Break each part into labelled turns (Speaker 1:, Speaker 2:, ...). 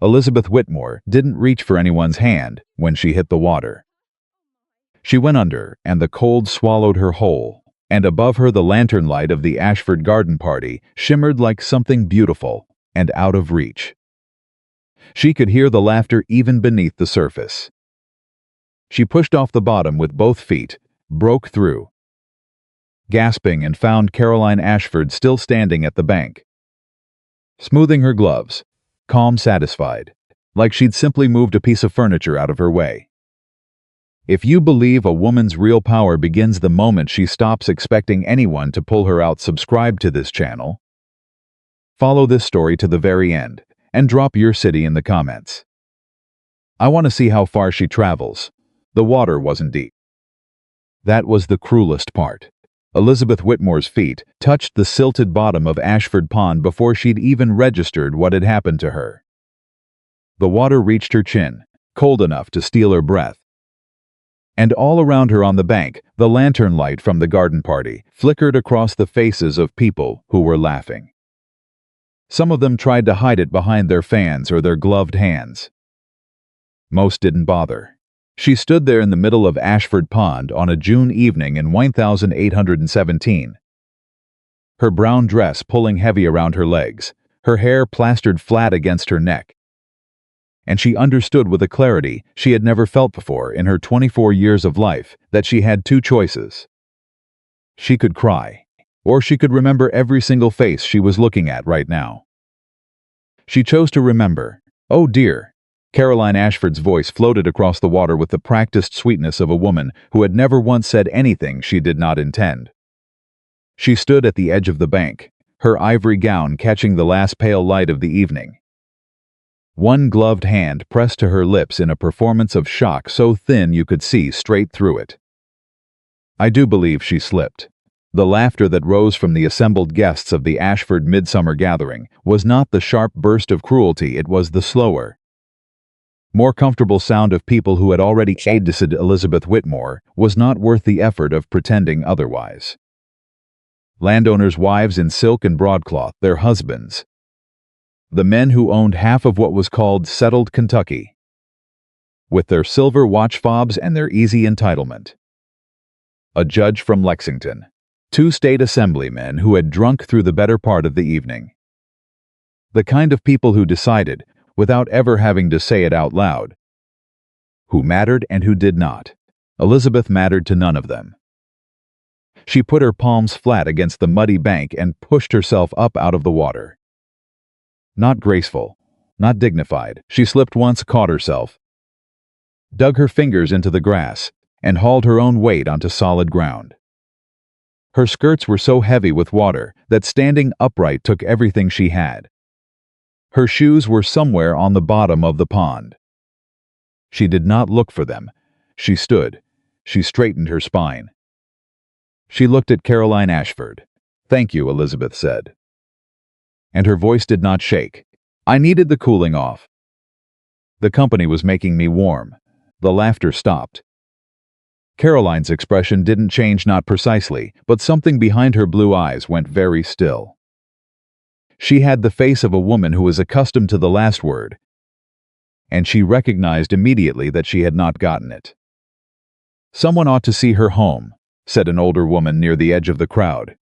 Speaker 1: Elizabeth Whitmore didn't reach for anyone's hand when she hit the water. She went under, and the cold swallowed her whole, and above her the lantern light of the Ashford garden party shimmered like something beautiful and out of reach. She could hear the laughter even beneath the surface. She pushed off the bottom with both feet, broke through, gasping, and found Caroline Ashford still standing at the bank, smoothing her gloves, calm, satisfied, like she'd simply moved a piece of furniture out of her way. If you believe a woman's real power begins the moment she stops expecting anyone to pull her out, subscribe to this channel. Follow this story to the very end, and drop your city in the comments. I want to see how far she travels. The water wasn't deep. That was the cruelest part. Elizabeth Whitmore's feet touched the silted bottom of Ashford Pond before she'd even registered what had happened to her. The water reached her chin, cold enough to steal her breath. And all around her on the bank, the lantern light from the garden party flickered across the faces of people who were laughing. Some of them tried to hide it behind their fans or their gloved hands. Most didn't bother. She stood there in the middle of Ashford Pond on a June evening in 1817. Her brown dress pulling heavy around her legs, her hair plastered flat against her neck. And she understood with a clarity she had never felt before in her 24 years of life that she had two choices. She could cry, or she could remember every single face she was looking at right now. She chose to remember. "Oh dear." Caroline Ashford's voice floated across the water with the practiced sweetness of a woman who had never once said anything she did not intend. She stood at the edge of the bank, her ivory gown catching the last pale light of the evening. One gloved hand pressed to her lips in a performance of shock so thin you could see straight through it. I do believe she slipped. The laughter that rose from the assembled guests of the Ashford midsummer gathering was not the sharp burst of cruelty, it was the slower, more comfortable sound of people who had already aided Elizabeth Whitmore was not worth the effort of pretending otherwise. Landowners' wives in silk and broadcloth, their husbands. The men who owned half of what was called settled Kentucky, with their silver watch fobs and their easy entitlement. A judge from Lexington. 2 state assemblymen who had drunk through the better part of the evening. The kind of people who decided, without ever having to say it out loud, who mattered and who did not. Elizabeth mattered to none of them. She put her palms flat against the muddy bank and pushed herself up out of the water. Not graceful, not dignified, she slipped once, caught herself, dug her fingers into the grass, and hauled her own weight onto solid ground. Her skirts were so heavy with water that standing upright took everything she had. Her shoes were somewhere on the bottom of the pond. She did not look for them. She stood. She straightened her spine. She looked at Caroline Ashford. "Thank you," Elizabeth said. And her voice did not shake. "I needed the cooling off. The company was making me warm." The laughter stopped. Caroline's expression didn't change, not precisely, but something behind her blue eyes went very still. She had the face of a woman who was accustomed to the last word, and she recognized immediately that she had not gotten it. "Someone ought to see her home," said an older woman near the edge of the crowd,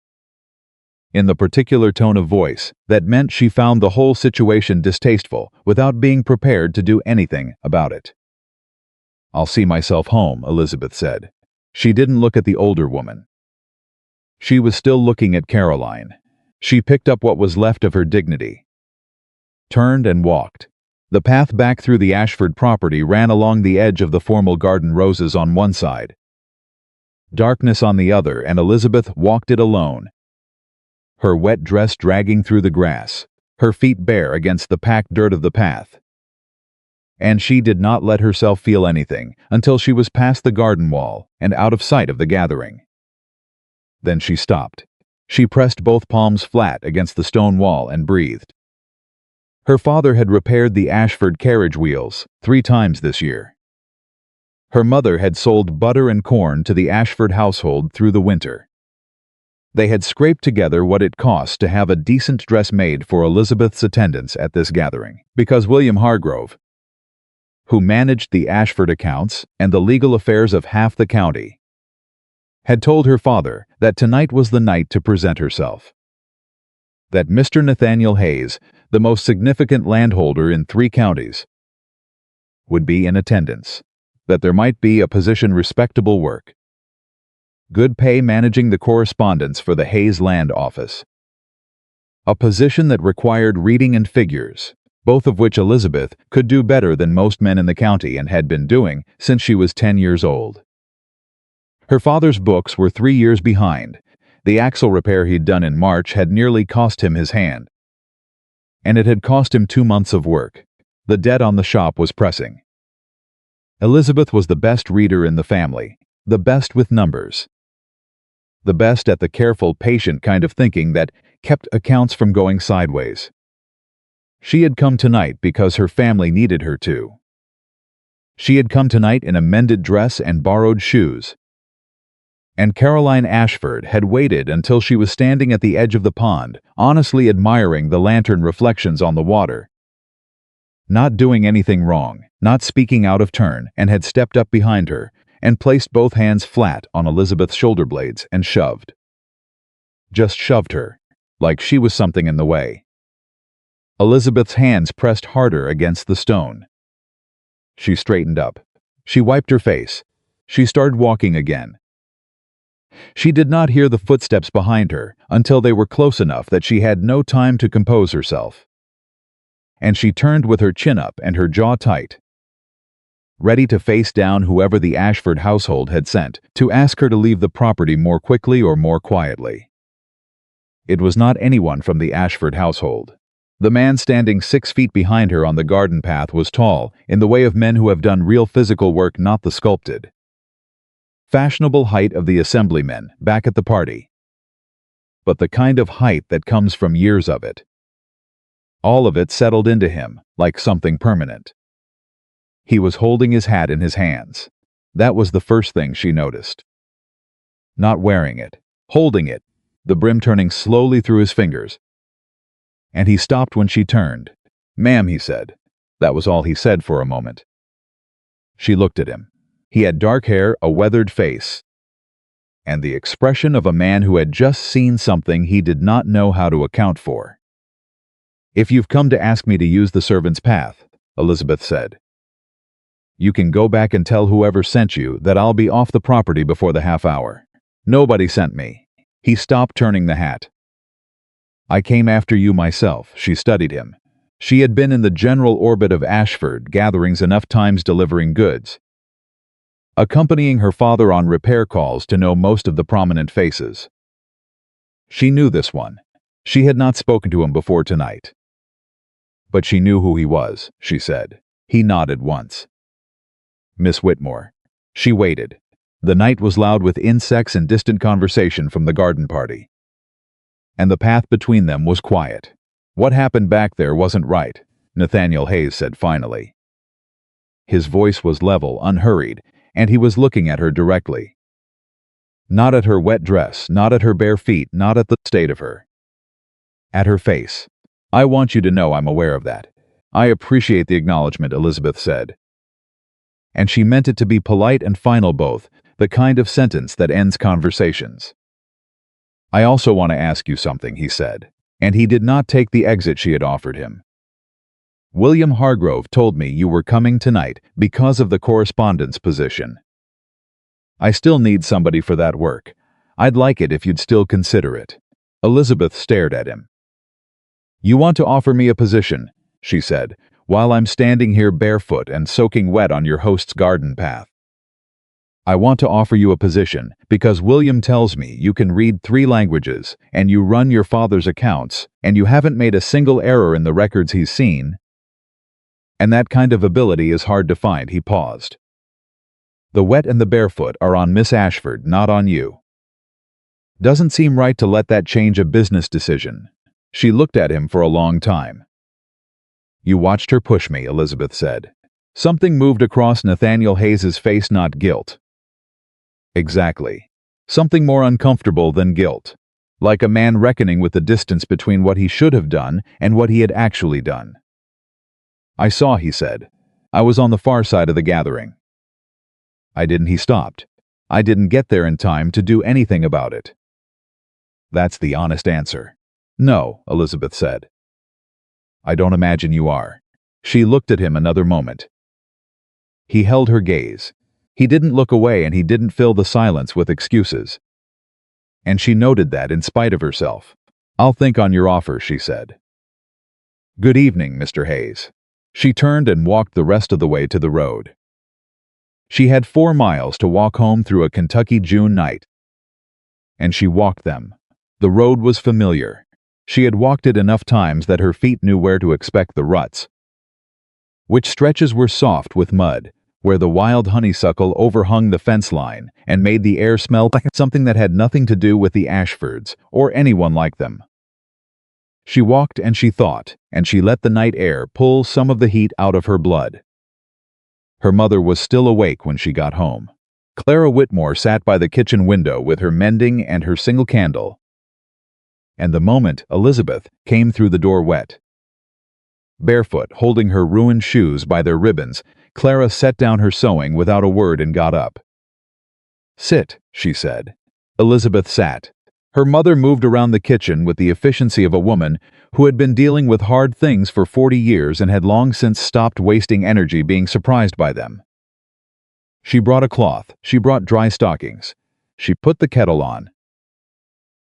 Speaker 1: in the particular tone of voice that meant she found the whole situation distasteful without being prepared to do anything about it. "I'll see myself home," Elizabeth said. She didn't look at the older woman. She was still looking at Caroline. She picked up what was left of her dignity, turned and walked. The path back through the Ashford property ran along the edge of the formal garden, roses on one side, darkness on the other, and Elizabeth walked it alone, her wet dress dragging through the grass, her feet bare against the packed dirt of the path. And she did not let herself feel anything until she was past the garden wall and out of sight of the gathering. Then she stopped. She pressed both palms flat against the stone wall and breathed. Her father had repaired the Ashford carriage wheels 3 times this year. Her mother had sold butter and corn to the Ashford household through the winter. They had scraped together what it cost to have a decent dress made for Elizabeth's attendance at this gathering, because William Hargrove, who managed the Ashford accounts and the legal affairs of half the county, had told her father that tonight was the night to present herself. That Mr. Nathaniel Hayes, the most significant landholder in 3 counties, would be in attendance, that there might be a position respectable work, good pay managing the correspondence for the Hayes Land Office, a position that required reading and figures, both of which Elizabeth could do better than most men in the county and had been doing since she was 10 years old. Her father's books were 3 years behind. The axle repair he'd done in March had nearly cost him his hand, and it had cost him 2 months of work. The debt on the shop was pressing. Elizabeth was the best reader in the family, the best with numbers, the best at the careful, patient kind of thinking that kept accounts from going sideways. She had come tonight because her family needed her to. She had come tonight in a mended dress and borrowed shoes. And Caroline Ashford had waited until she was standing at the edge of the pond, honestly admiring the lantern reflections on the water, not doing anything wrong, not speaking out of turn, and had stepped up behind her and placed both hands flat on Elizabeth's shoulder blades and shoved. Just shoved her, like she was something in the way. Elizabeth's hands pressed harder against the stone. She straightened up. She wiped her face. She started walking again. She did not hear the footsteps behind her until they were close enough that she had no time to compose herself. And she turned with her chin up and her jaw tight, ready to face down whoever the Ashford household had sent to ask her to leave the property more quickly or more quietly. It was not anyone from the Ashford household. The man standing 6 feet behind her on the garden path was tall, in the way of men who have done real physical work, not the sculpted, fashionable height of the assemblymen back at the party, but the kind of height that comes from years of it. All of it settled into him like something permanent. He was holding his hat in his hands. That was the first thing she noticed. Not wearing it, holding it, the brim turning slowly through his fingers. And he stopped when she turned. "Ma'am," he said. That was all he said for a moment. She looked at him. He had dark hair, a weathered face, and the expression of a man who had just seen something he did not know how to account for. "If you've come to ask me to use the servant's path," Elizabeth said, "you can go back and tell whoever sent you that I'll be off the property before the half hour. Nobody sent me." He stopped turning the hat. "I came after you myself." She studied him. She had been in the general orbit of Ashford gatherings enough times delivering goods, accompanying her father on repair calls to know most of the prominent faces. She knew this one. She had not spoken to him before tonight. But she knew who he was, she said. He nodded once. "Miss Whitmore." She waited. The night was loud with insects and distant conversation from the garden party, and the path between them was quiet. "What happened back there wasn't right," Nathaniel Hayes said finally. His voice was level, unhurried, and he was looking at her directly. Not at her wet dress, not at her bare feet, not at the state of her. At her face. "I want you to know I'm aware of that." "I appreciate the acknowledgement," Elizabeth said. And she meant it to be polite and final both, the kind of sentence that ends conversations. "I also want to ask you something," he said, and he did not take the exit she had offered him. "William Hargrove told me you were coming tonight because of the correspondence position. I still need somebody for that work. I'd like it if you'd still consider it." Elizabeth stared at him. "You want to offer me a position," she said, "while I'm standing here barefoot and soaking wet on your host's garden path. I want to offer you a position because William tells me you can read 3 languages and you run your father's accounts and you haven't made a single error in the records he's seen. And that kind of ability is hard to find." He paused. "The wet and the barefoot are on Miss Ashford, not on you. Doesn't seem right to let that change a business decision." She looked at him for a long time. "You watched her push me," Elizabeth said. Something moved across Nathaniel Hayes's face, not guilt. Exactly. Something more uncomfortable than guilt. like a man reckoning with the distance between what he should have done and what he had actually done. "I saw," he said. "I was on the far side of the gathering." "I didn't," he stopped. "I didn't get there in time to do anything about it." That's the honest answer. "No," Elizabeth said. "I don't imagine you are." She looked at him another moment. He held her gaze. He didn't look away and he didn't fill the silence with excuses. And she noted that in spite of herself. "I'll think on your offer," she said. "Good evening, Mr. Hayes." She turned and walked the rest of the way to the road. She had 4 miles to walk home through a Kentucky June night. And she walked them. The road was familiar. She had walked it enough times that her feet knew where to expect the ruts. Which stretches were soft with mud, where the wild honeysuckle overhung the fence line and made the air smell like something that had nothing to do with the Ashfords or anyone like them. She walked and she thought, and she let the night air pull some of the heat out of her blood. Her mother was still awake when she got home. Clara Whitmore sat by the kitchen window with her mending and her single candle. And the moment Elizabeth came through the door wet. Barefoot, holding her ruined shoes by their ribbons, Clara set down her sewing without a word and got up. "Sit," she said. Elizabeth sat. Her mother moved around the kitchen with the efficiency of a woman who had been dealing with hard things for 40 years and had long since stopped wasting energy being surprised by them. She brought a cloth. She brought dry stockings. She put the kettle on.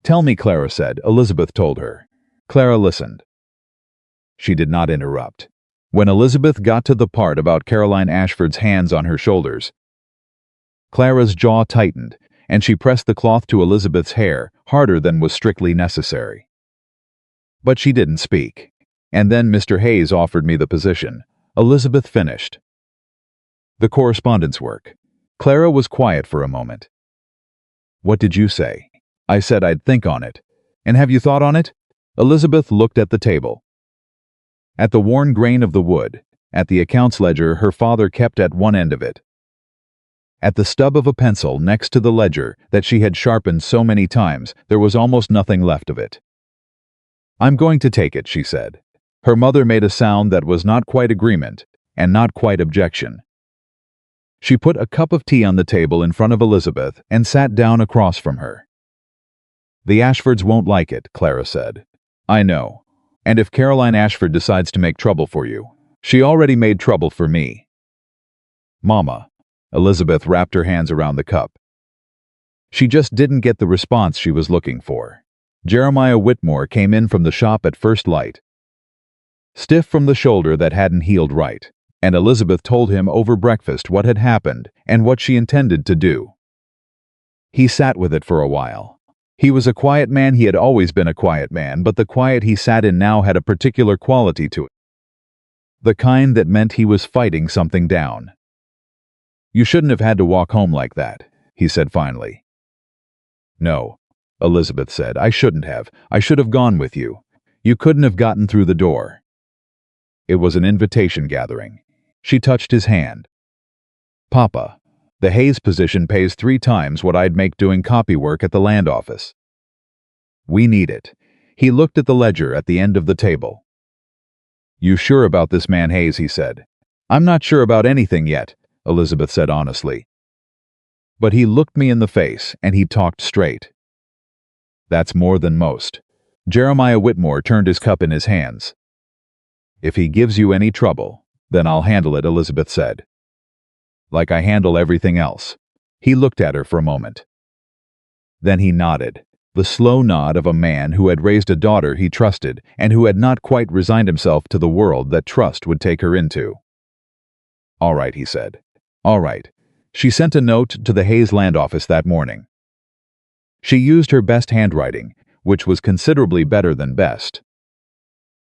Speaker 1: "Tell me," Clara said. Elizabeth told her. Clara listened. She did not interrupt. When Elizabeth got to the part about Caroline Ashford's hands on her shoulders, Clara's jaw tightened, and she pressed the cloth to Elizabeth's hair harder than was strictly necessary. But she didn't speak. "And then Mr. Hayes offered me the position," Elizabeth finished. "The correspondence work." Clara was quiet for a moment. "What did you say?" "I said I'd think on it." "And have you thought on it?" Elizabeth looked at the table. At the worn grain of the wood, at the accounts ledger her father kept at one end of it. At the stub of a pencil next to the ledger that she had sharpened so many times, there was almost nothing left of it. "I'm going to take it," she said. Her mother made a sound that was not quite agreement and not quite objection. She put a cup of tea on the table in front of Elizabeth and sat down across from her. "The Ashfords won't like it," Clara said. "I know. And if Caroline Ashford decides to make trouble for you, she already made trouble for me." "Mama." Elizabeth wrapped her hands around the cup. She just didn't get the response she was looking for. Jeremiah Whitmore came in from the shop at first light, stiff from the shoulder that hadn't healed right, and Elizabeth told him over breakfast what had happened and what she intended to do. He sat with it for a while. He was a quiet man. He had always been a quiet man, but the quiet he sat in now had a particular quality to it. The kind that meant he was fighting something down. "You shouldn't have had to walk home like that," he said finally. "No," Elizabeth said. "I shouldn't have. I should have gone with you. You couldn't have gotten through the door." It was an invitation gathering. She touched his hand. "Papa, the Hayes position pays 3 times what I'd make doing copy work at the land office. We need it." He looked at the ledger at the end of the table. "You sure about this man Hayes?" he said. "I'm not sure about anything yet," Elizabeth said honestly. "But he looked me in the face and he talked straight." "That's more than most." Jeremiah Whitmore turned his cup in his hands. "If he gives you any trouble, then I'll handle it," Elizabeth said. "Like I handle everything else." He looked at her for a moment. Then he nodded, the slow nod of a man who had raised a daughter he trusted and who had not quite resigned himself to the world that trust would take her into. "All right," he said. "All right." She sent a note to the Hayes land office that morning. She used her best handwriting, which was considerably better than best.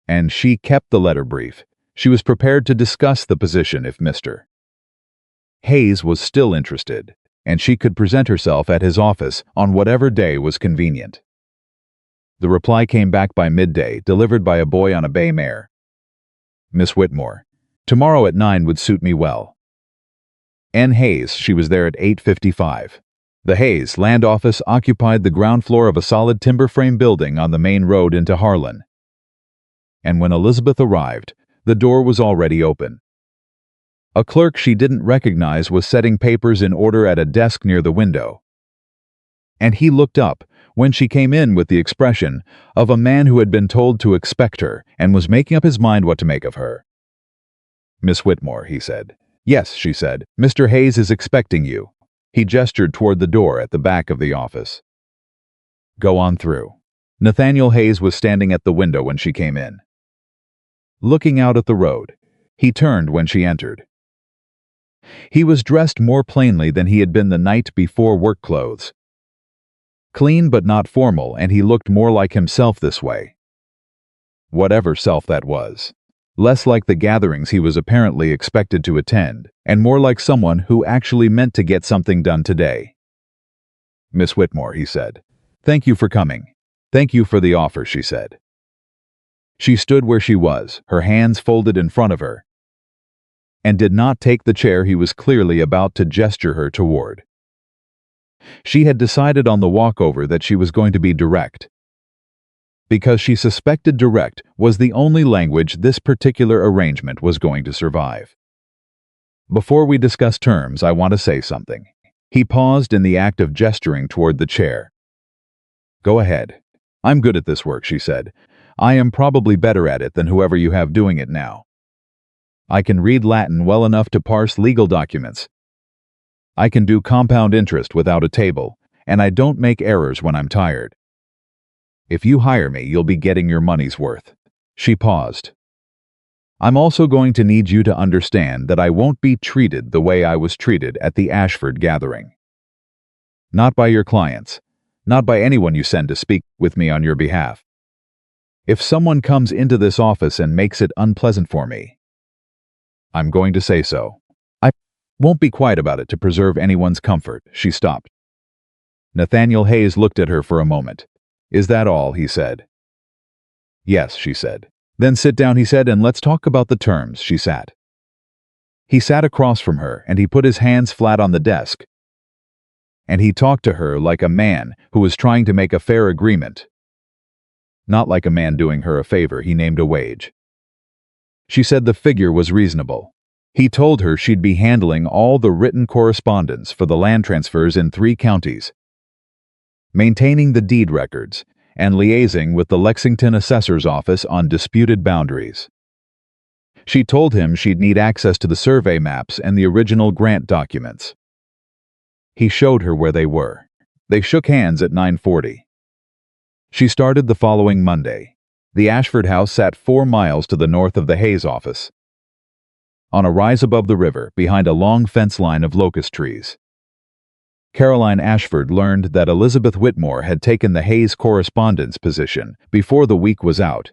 Speaker 1: And she kept the letter brief. She was prepared to discuss the position if Mr. Hayes was still interested, and she could present herself at his office on whatever day was convenient. The reply came back by midday, delivered by a boy on a bay mare. "Miss Whitmore, tomorrow at 9 would suit me well. N. Hayes." She was there at 8:55. The Hayes land office occupied the ground floor of a solid timber frame building on the main road into Harlan. And when Elizabeth arrived, the door was already open. A clerk she didn't recognize was setting papers in order at a desk near the window. And he looked up when she came in with the expression of a man who had been told to expect her and was making up his mind what to make of her. "Miss Whitmore," he said. "Yes," she said. "Mr. Hayes is expecting you." He gestured toward the door at the back of the office. "Go on through." Nathaniel Hayes was standing at the window when she came in. Looking out at the road, he turned when she entered. He was dressed more plainly than he had been the night before, work clothes. Clean but not formal, and he looked more like himself this way. Whatever self that was. Less like the gatherings he was apparently expected to attend, and more like someone who actually meant to get something done today. "Miss Whitmore," he said. "Thank you for coming." "Thank you for the offer," she said. She stood where she was, her hands folded in front of her, and did not take the chair he was clearly about to gesture her toward. She had decided on the walkover that she was going to be direct, because she suspected direct was the only language this particular arrangement was going to survive. "Before we discuss terms, I want to say something." He paused in the act of gesturing toward the chair. "Go ahead." "I'm good at this work," she said. "I am probably better at it than whoever you have doing it now. I can read Latin well enough to parse legal documents. I can do compound interest without a table, and I don't make errors when I'm tired. If you hire me, you'll be getting your money's worth." She paused. "I'm also going to need you to understand that I won't be treated the way I was treated at the Ashford gathering. Not by your clients, not by anyone you send to speak with me on your behalf. If someone comes into this office and makes it unpleasant for me, I'm going to say so. I won't be quiet about it to preserve anyone's comfort." She stopped. Nathaniel Hayes looked at her for a moment. "Is that all?" he said. "Yes," she said. "Then sit down," he said, "and let's talk about the terms." She sat. He sat across from her, and he put his hands flat on the desk. And he talked to her like a man who was trying to make a fair agreement. Not like a man doing her a favor. He named a wage. She said the figure was reasonable. He told her she'd be handling all the written correspondence for the land transfers in 3 counties, maintaining the deed records, and liaising with the Lexington assessor's office on disputed boundaries. She told him she'd need access to the survey maps and the original grant documents. He showed her where they were. They shook hands at 9:40. She started the following Monday. The Ashford house sat 4 miles to the north of the Hayes office, on a rise above the river behind a long fence line of locust trees. Caroline Ashford learned that Elizabeth Whitmore had taken the Hayes correspondence position before the week was out,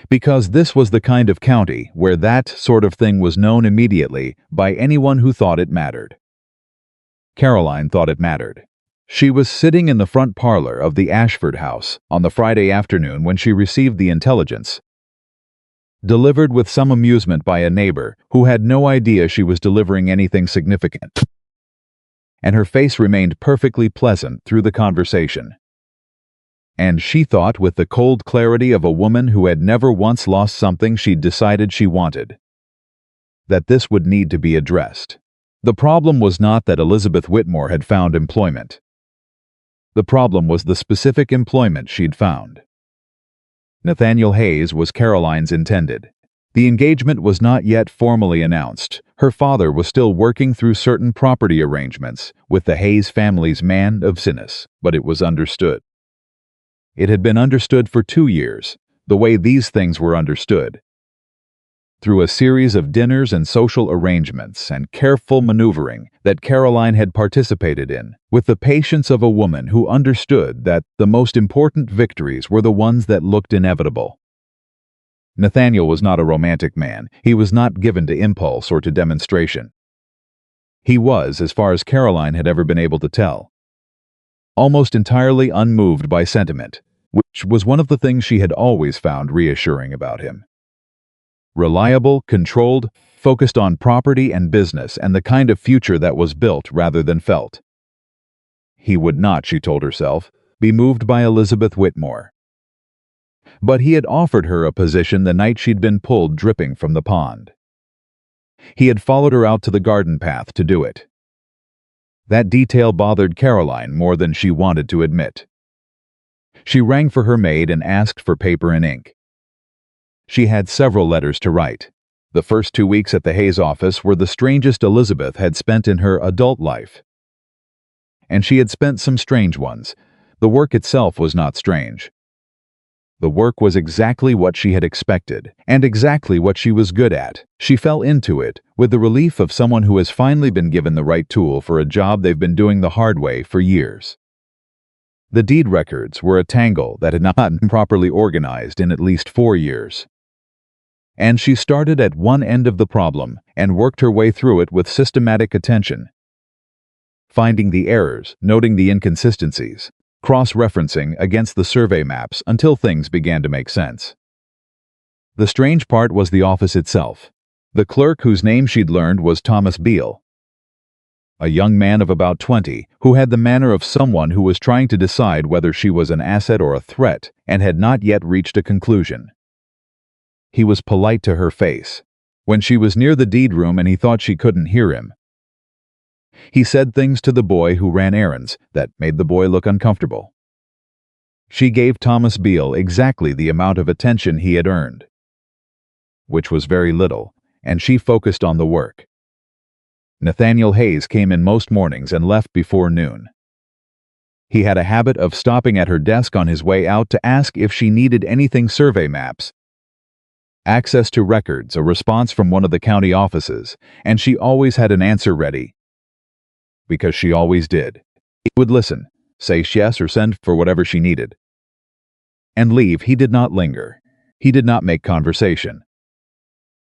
Speaker 1: because this was the kind of county where that sort of thing was known immediately by anyone who thought it mattered. Caroline thought it mattered. She was sitting in the front parlor of the Ashford house on the Friday afternoon when she received the intelligence, delivered with some amusement by a neighbor who had no idea she was delivering anything significant. And her face remained perfectly pleasant through the conversation. And she thought with the cold clarity of a woman who had never once lost something she'd decided she wanted, that this would need to be addressed. The problem was not that Elizabeth Whitmore had found employment. The problem was the specific employment she'd found. Nathaniel Hayes was Caroline's intended. The engagement was not yet formally announced. Her father was still working through certain property arrangements with the Hayes family's man of business, but it was understood. It had been understood for 2 years, the way these things were understood, through a series of dinners and social arrangements and careful maneuvering that Caroline had participated in, with the patience of a woman who understood that the most important victories were the ones that looked inevitable. Nathaniel was not a romantic man. He was not given to impulse or to demonstration. He was, as far as Caroline had ever been able to tell, almost entirely unmoved by sentiment, which was one of the things she had always found reassuring about him. Reliable, controlled, focused on property and business and the kind of future that was built rather than felt. He would not, she told herself, be moved by Elizabeth Whitmore. But he had offered her a position the night she'd been pulled dripping from the pond. He had followed her out to the garden path to do it. That detail bothered Caroline more than she wanted to admit. She rang for her maid and asked for paper and ink. She had several letters to write. The first 2 weeks at the Hayes office were the strangest Elizabeth had spent in her adult life. And she had spent some strange ones. The work itself was not strange. The work was exactly what she had expected, and exactly what she was good at. She fell into it with the relief of someone who has finally been given the right tool for a job they've been doing the hard way for years. The deed records were a tangle that had not been properly organized in at least 4 years. And she started at one end of the problem and worked her way through it with systematic attention, finding the errors, noting the inconsistencies, cross-referencing against the survey maps until things began to make sense. The strange part was the office itself. The clerk whose name she'd learned was Thomas Beale, a young man of about 20 who had the manner of someone who was trying to decide whether she was an asset or a threat and had not yet reached a conclusion. He was polite to her face. When she was near the deed room and he thought she couldn't hear him, he said things to the boy who ran errands that made the boy look uncomfortable. She gave Thomas Beale exactly the amount of attention he had earned, which was very little, and she focused on the work. Nathaniel Hayes came in most mornings and left before noon. He had a habit of stopping at her desk on his way out to ask if she needed anything: survey maps, access to records, a response from one of the county offices, and she always had an answer ready, because she always did. He would listen, say yes or send for whatever she needed, and leave. He did not linger. He did not make conversation.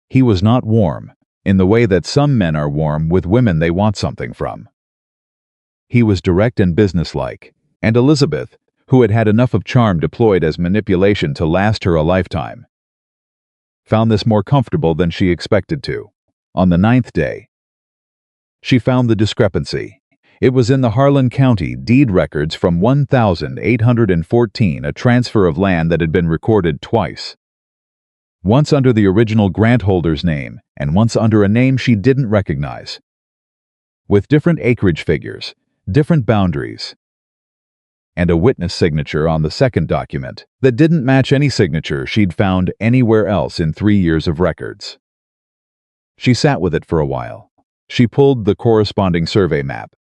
Speaker 1: He was not warm, in the way that some men are warm with women they want something from. He was direct and businesslike, and Elizabeth, who had had enough of charm deployed as manipulation to last her a lifetime, found this more comfortable than she expected to. On the 9th day, she found the discrepancy. It was in the Harlan County deed records from 1814, a transfer of land that had been recorded twice. Once under the original grant holder's name, and once under a name she didn't recognize, with different acreage figures, different boundaries, and a witness signature on the second document that didn't match any signature she'd found anywhere else in 3 years of records. She sat with it for a while. She pulled the corresponding survey map.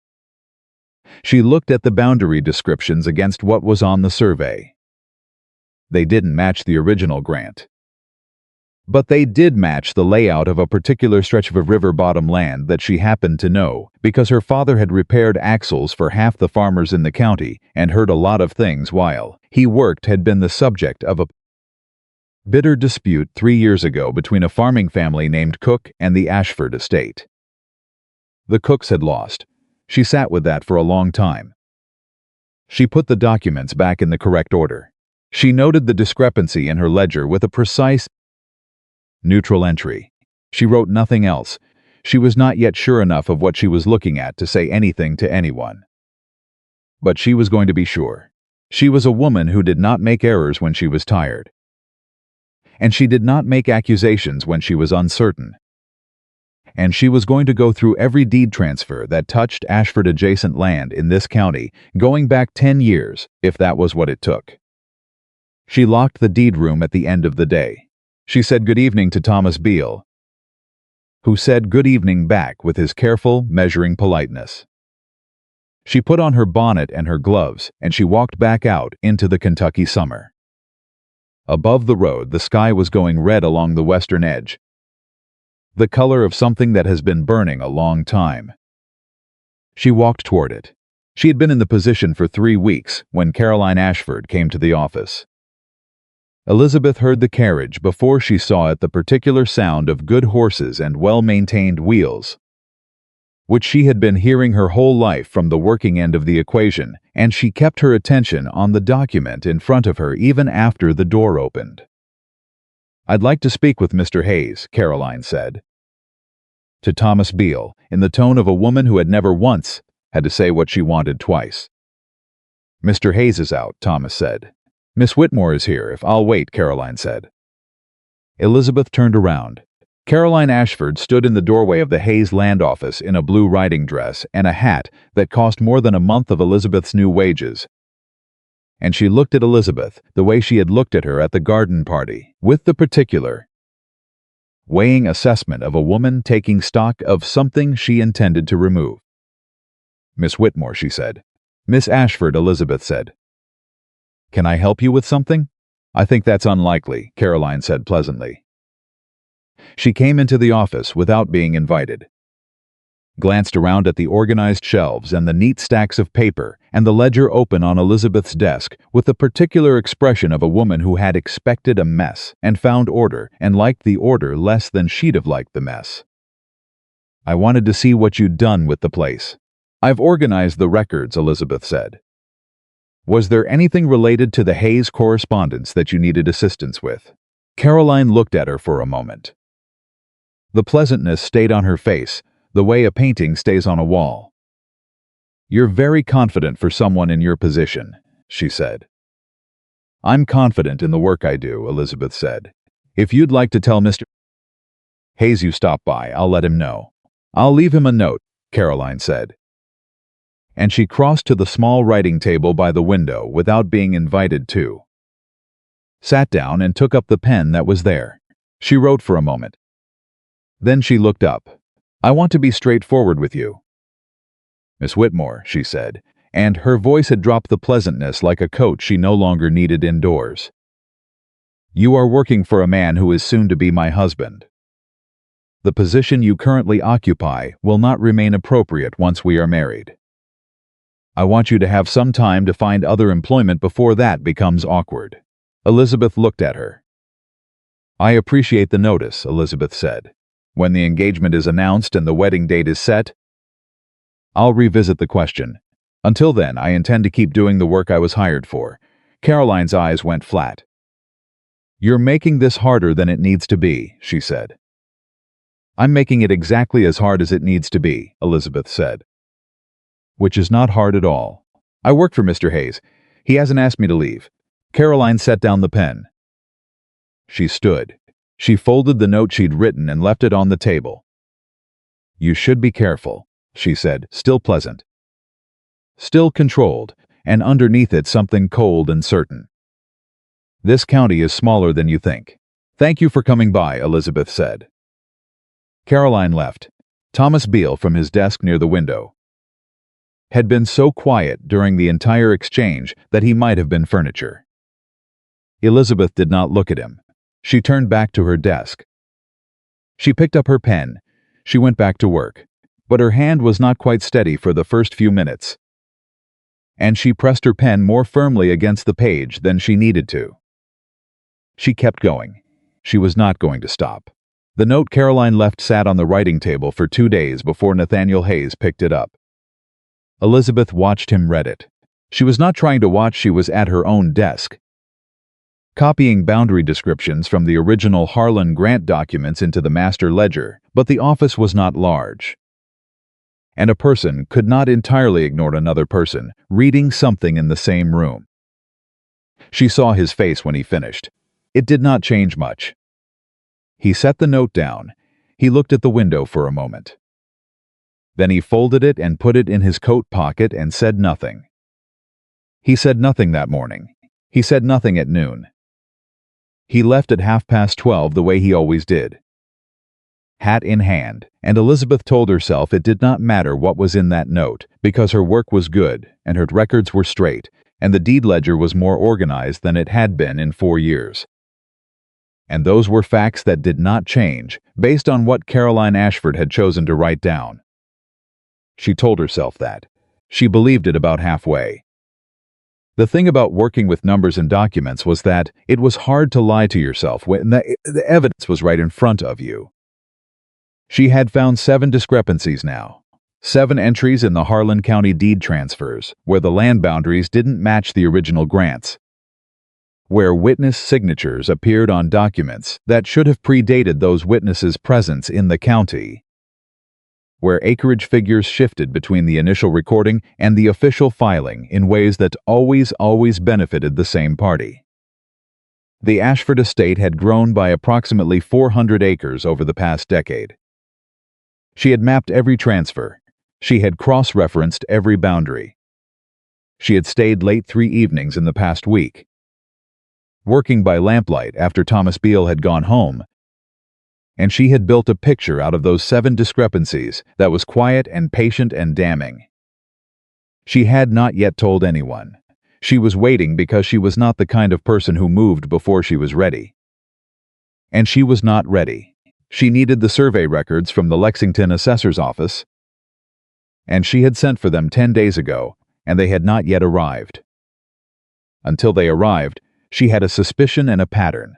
Speaker 1: She looked at the boundary descriptions against what was on the survey. They didn't match the original grant, but they did match the layout of a particular stretch of river bottom land that she happened to know because her father had repaired axles for half the farmers in the county and heard a lot of things while he worked had been the subject of a bitter dispute 3 years ago between a farming family named Cook and the Ashford estate. The Cooks had lost. She sat with that for a long time. She put the documents back in the correct order. She noted the discrepancy in her ledger with a precise, neutral entry. She wrote nothing else. She was not yet sure enough of what she was looking at to say anything to anyone. But she was going to be sure. She was a woman who did not make errors when she was tired. And she did not make accusations when she was uncertain. And she was going to go through every deed transfer that touched Ashford-adjacent land in this county, going back 10 years, if that was what it took. She locked the deed room at the end of the day. She said good evening to Thomas Beale, who said good evening back with his careful, measuring politeness. She put on her bonnet and her gloves, and she walked back out into the Kentucky summer. Above the road, the sky was going red along the western edge, the color of something that has been burning a long time. She walked toward it. She had been in the position for 3 weeks when Caroline Ashford came to the office. Elizabeth heard the carriage before she saw it, the particular sound of good horses and well-maintained wheels, which she had been hearing her whole life from the working end of the equation, and she kept her attention on the document in front of her even after the door opened. "I'd like to speak with Mr. Hayes," Caroline said to Thomas Beale, in the tone of a woman who had never once had to say what she wanted twice. Mr. Hayes is out, Thomas said. Miss Whitmore is here, if I'll wait, Caroline said. Elizabeth turned around. Caroline Ashford stood in the doorway of the Hayes land office in a blue riding dress and a hat that cost more than a month of Elizabeth's new wages. And she looked at Elizabeth the way she had looked at her at the garden party, with the particular, weighing assessment of a woman taking stock of something she intended to remove. Miss Whitmore, she said. Miss Ashford, Elizabeth said. Can I help you with something? I think that's unlikely, Caroline said pleasantly. She came into the office without being invited, glanced around at the organized shelves and the neat stacks of paper and the ledger open on Elizabeth's desk with the particular expression of a woman who had expected a mess and found order and liked the order less than she'd have liked the mess. I wanted to see what you'd done with the place. I've organized the records, Elizabeth said. Was there anything related to the Hayes correspondence that you needed assistance with? Caroline looked at her for a moment. The pleasantness stayed on her face, the way a painting stays on a wall. You're very confident for someone in your position, she said. I'm confident in the work I do, Elizabeth said. If you'd like to tell Mr. Hayes you stopped by, I'll let him know. I'll leave him a note, Caroline said. And she crossed to the small writing table by the window without being invited to. Sat down and took up the pen that was there. She wrote for a moment. Then she looked up. I want to be straightforward with you. Miss Whitmore, she said, and her voice had dropped the pleasantness like a coat she no longer needed indoors. You are working for a man who is soon to be my husband. The position you currently occupy will not remain appropriate once we are married. I want you to have some time to find other employment before that becomes awkward. Elizabeth looked at her. I appreciate the notice, Elizabeth said. When the engagement is announced and the wedding date is set, I'll revisit the question. Until then, I intend to keep doing the work I was hired for. Caroline's eyes went flat. You're making this harder than it needs to be, she said. I'm making it exactly as hard as it needs to be, Elizabeth said. Which is not hard at all. I work for Mr. Hayes. He hasn't asked me to leave. Caroline set down the pen. She stood. She folded the note she'd written and left it on the table. You should be careful, she said, still pleasant. Still controlled, and underneath it something cold and certain. This county is smaller than you think. Thank you for coming by, Elizabeth said. Caroline left. Thomas Beale, from his desk near the window, had been so quiet during the entire exchange that he might have been furniture. Elizabeth did not look at him. She turned back to her desk. She picked up her pen. She went back to work, but her hand was not quite steady for the first few minutes, and she pressed her pen more firmly against the page than she needed to. She kept going. She was not going to stop. The note Caroline left sat on the writing table for 2 days before Nathaniel Hayes picked it up. Elizabeth watched him read it. She was not trying to watch, she was at her own desk, copying boundary descriptions from the original Harlan grant documents into the master ledger, but the office was not large, and a person could not entirely ignore another person reading something in the same room. She saw his face when he finished. It did not change much. He set the note down. He looked at the window for a moment. Then he folded it and put it in his coat pocket and said nothing. He said nothing that morning. He said nothing at noon. He left at 12:30 the way he always did, hat in hand, and Elizabeth told herself it did not matter what was in that note because her work was good and her records were straight and the deed ledger was more organized than it had been in 4 years. And those were facts that did not change based on what Caroline Ashford had chosen to write down. She told herself that. She believed it about halfway. The thing about working with numbers and documents was that it was hard to lie to yourself when the evidence was right in front of you. She had found 7 discrepancies now. 7 entries in the Harlan County deed transfers, where the land boundaries didn't match the original grants, where witness signatures appeared on documents that should have predated those witnesses' presence in the county, where acreage figures shifted between the initial recording and the official filing in ways that always benefited the same party. The Ashford estate had grown by approximately 400 acres over the past decade. She had mapped every transfer. She had cross-referenced every boundary. She had stayed late 3 evenings in the past week, working by lamplight after Thomas Beale had gone home, and she had built a picture out of those 7 discrepancies that was quiet and patient and damning. She had not yet told anyone. She was waiting because she was not the kind of person who moved before she was ready. And she was not ready. She needed the survey records from the Lexington assessor's office, and she had sent for them 10 days ago, and they had not yet arrived. Until they arrived, she had a suspicion and a pattern.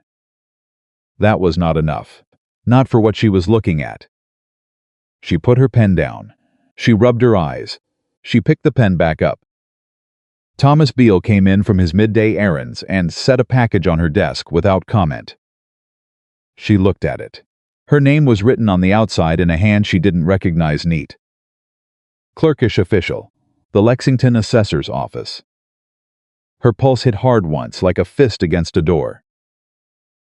Speaker 1: That was not enough. Not for what she was looking at. She put her pen down. She rubbed her eyes. She picked the pen back up. Thomas Beale came in from his midday errands and set a package on her desk without comment. She looked at it. Her name was written on the outside in a hand she didn't recognize neat. Clerkish official, the Lexington assessor's office. Her pulse hit hard once, like a fist against a door.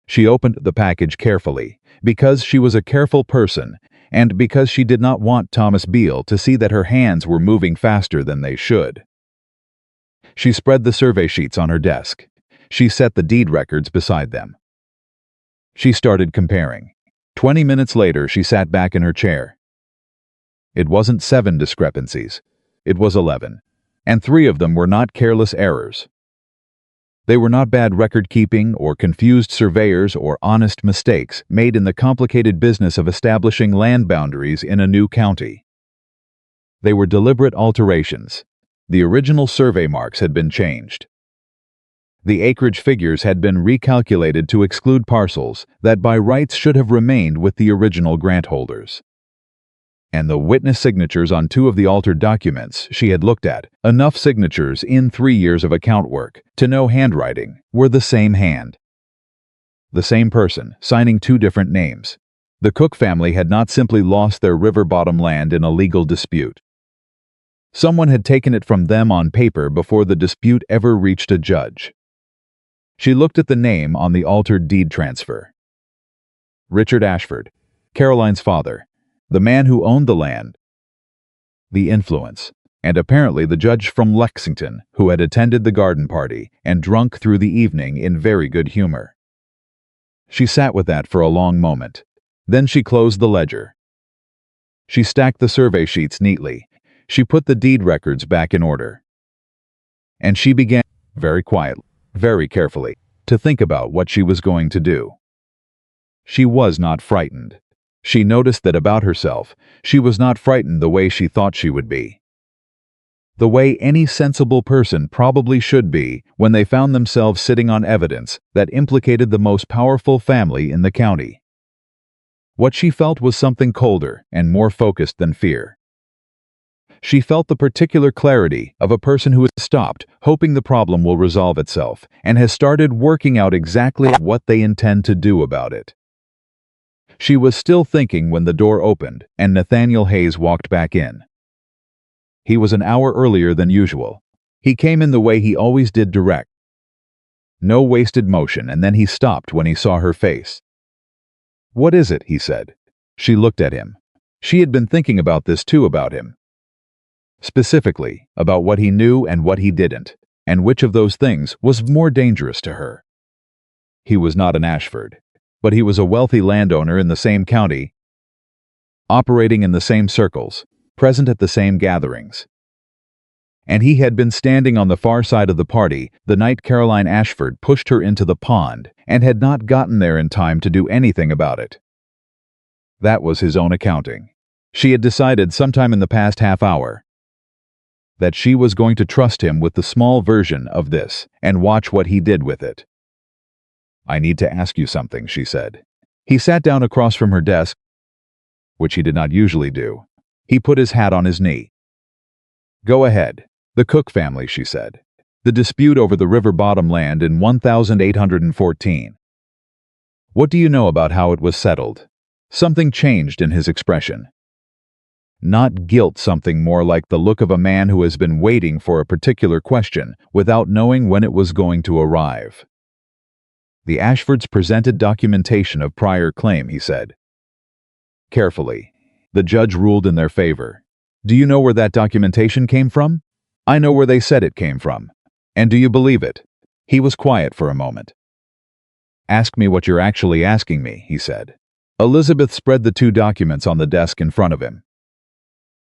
Speaker 1: She opened the package carefully, because she was a careful person, and because she did not want Thomas Beale to see that her hands were moving faster than they should. She spread the survey sheets on her desk. She set the deed records beside them. She started comparing. 20 minutes later, she sat back in her chair. It wasn't 7 discrepancies. It was 11, and 3 of them were not careless errors. They were not bad record-keeping or confused surveyors or honest mistakes made in the complicated business of establishing land boundaries in a new county. They were deliberate alterations. The original survey marks had been changed. The acreage figures had been recalculated to exclude parcels that by rights should have remained with the original grant holders. And the witness signatures on 2 of the altered documents she had looked at, enough signatures in 3 years of account work to know handwriting, were the same hand. The same person, signing 2 different names. The Cook family had not simply lost their river bottom land in a legal dispute. Someone had taken it from them on paper before the dispute ever reached a judge. She looked at the name on the altered deed transfer. Richard Ashford, Caroline's father, the man who owned the land, the influence, and apparently the judge from Lexington who had attended the garden party and drunk through the evening in very good humor. She sat with that for a long moment. Then she closed the ledger. She stacked the survey sheets neatly. She put the deed records back in order. And she began, very quietly, very carefully, to think about what she was going to do. She was not frightened. She noticed that about herself, she was not frightened the way she thought she would be. The way any sensible person probably should be when they found themselves sitting on evidence that implicated the most powerful family in the county. What she felt was something colder and more focused than fear. She felt the particular clarity of a person who has stopped hoping the problem will resolve itself and has started working out exactly what they intend to do about it. She was still thinking when the door opened and Nathaniel Hayes walked back in. He was an hour earlier than usual. He came in the way he always did, direct. No wasted motion, and then he stopped when he saw her face. "What is it?" he said. She looked at him. She had been thinking about this too, about him. Specifically, about what he knew and what he didn't, and which of those things was more dangerous to her. He was not an Ashford, but he was a wealthy landowner in the same county, operating in the same circles, present at the same gatherings. And he had been standing on the far side of the party the night Caroline Ashford pushed her into the pond and had not gotten there in time to do anything about it. That was his own accounting. She had decided sometime in the past half hour that she was going to trust him with the small version of this and watch what he did with it. "I need to ask you something," she said. He sat down across from her desk, which he did not usually do. He put his hat on his knee. "Go ahead. The Cook family," she said. "The dispute over the river bottom land in 1814. What do you know about how it was settled?" Something changed in his expression. Not guilt, something more like the look of a man who has been waiting for a particular question without knowing when it was going to arrive. The Ashfords presented documentation of prior claim, he said. Carefully. The judge ruled in their favor. Do you know where that documentation came from? I know where they said it came from. And do you believe it? He was quiet for a moment. Ask me what you're actually asking me, he said. Elizabeth spread the two documents on the desk in front of him.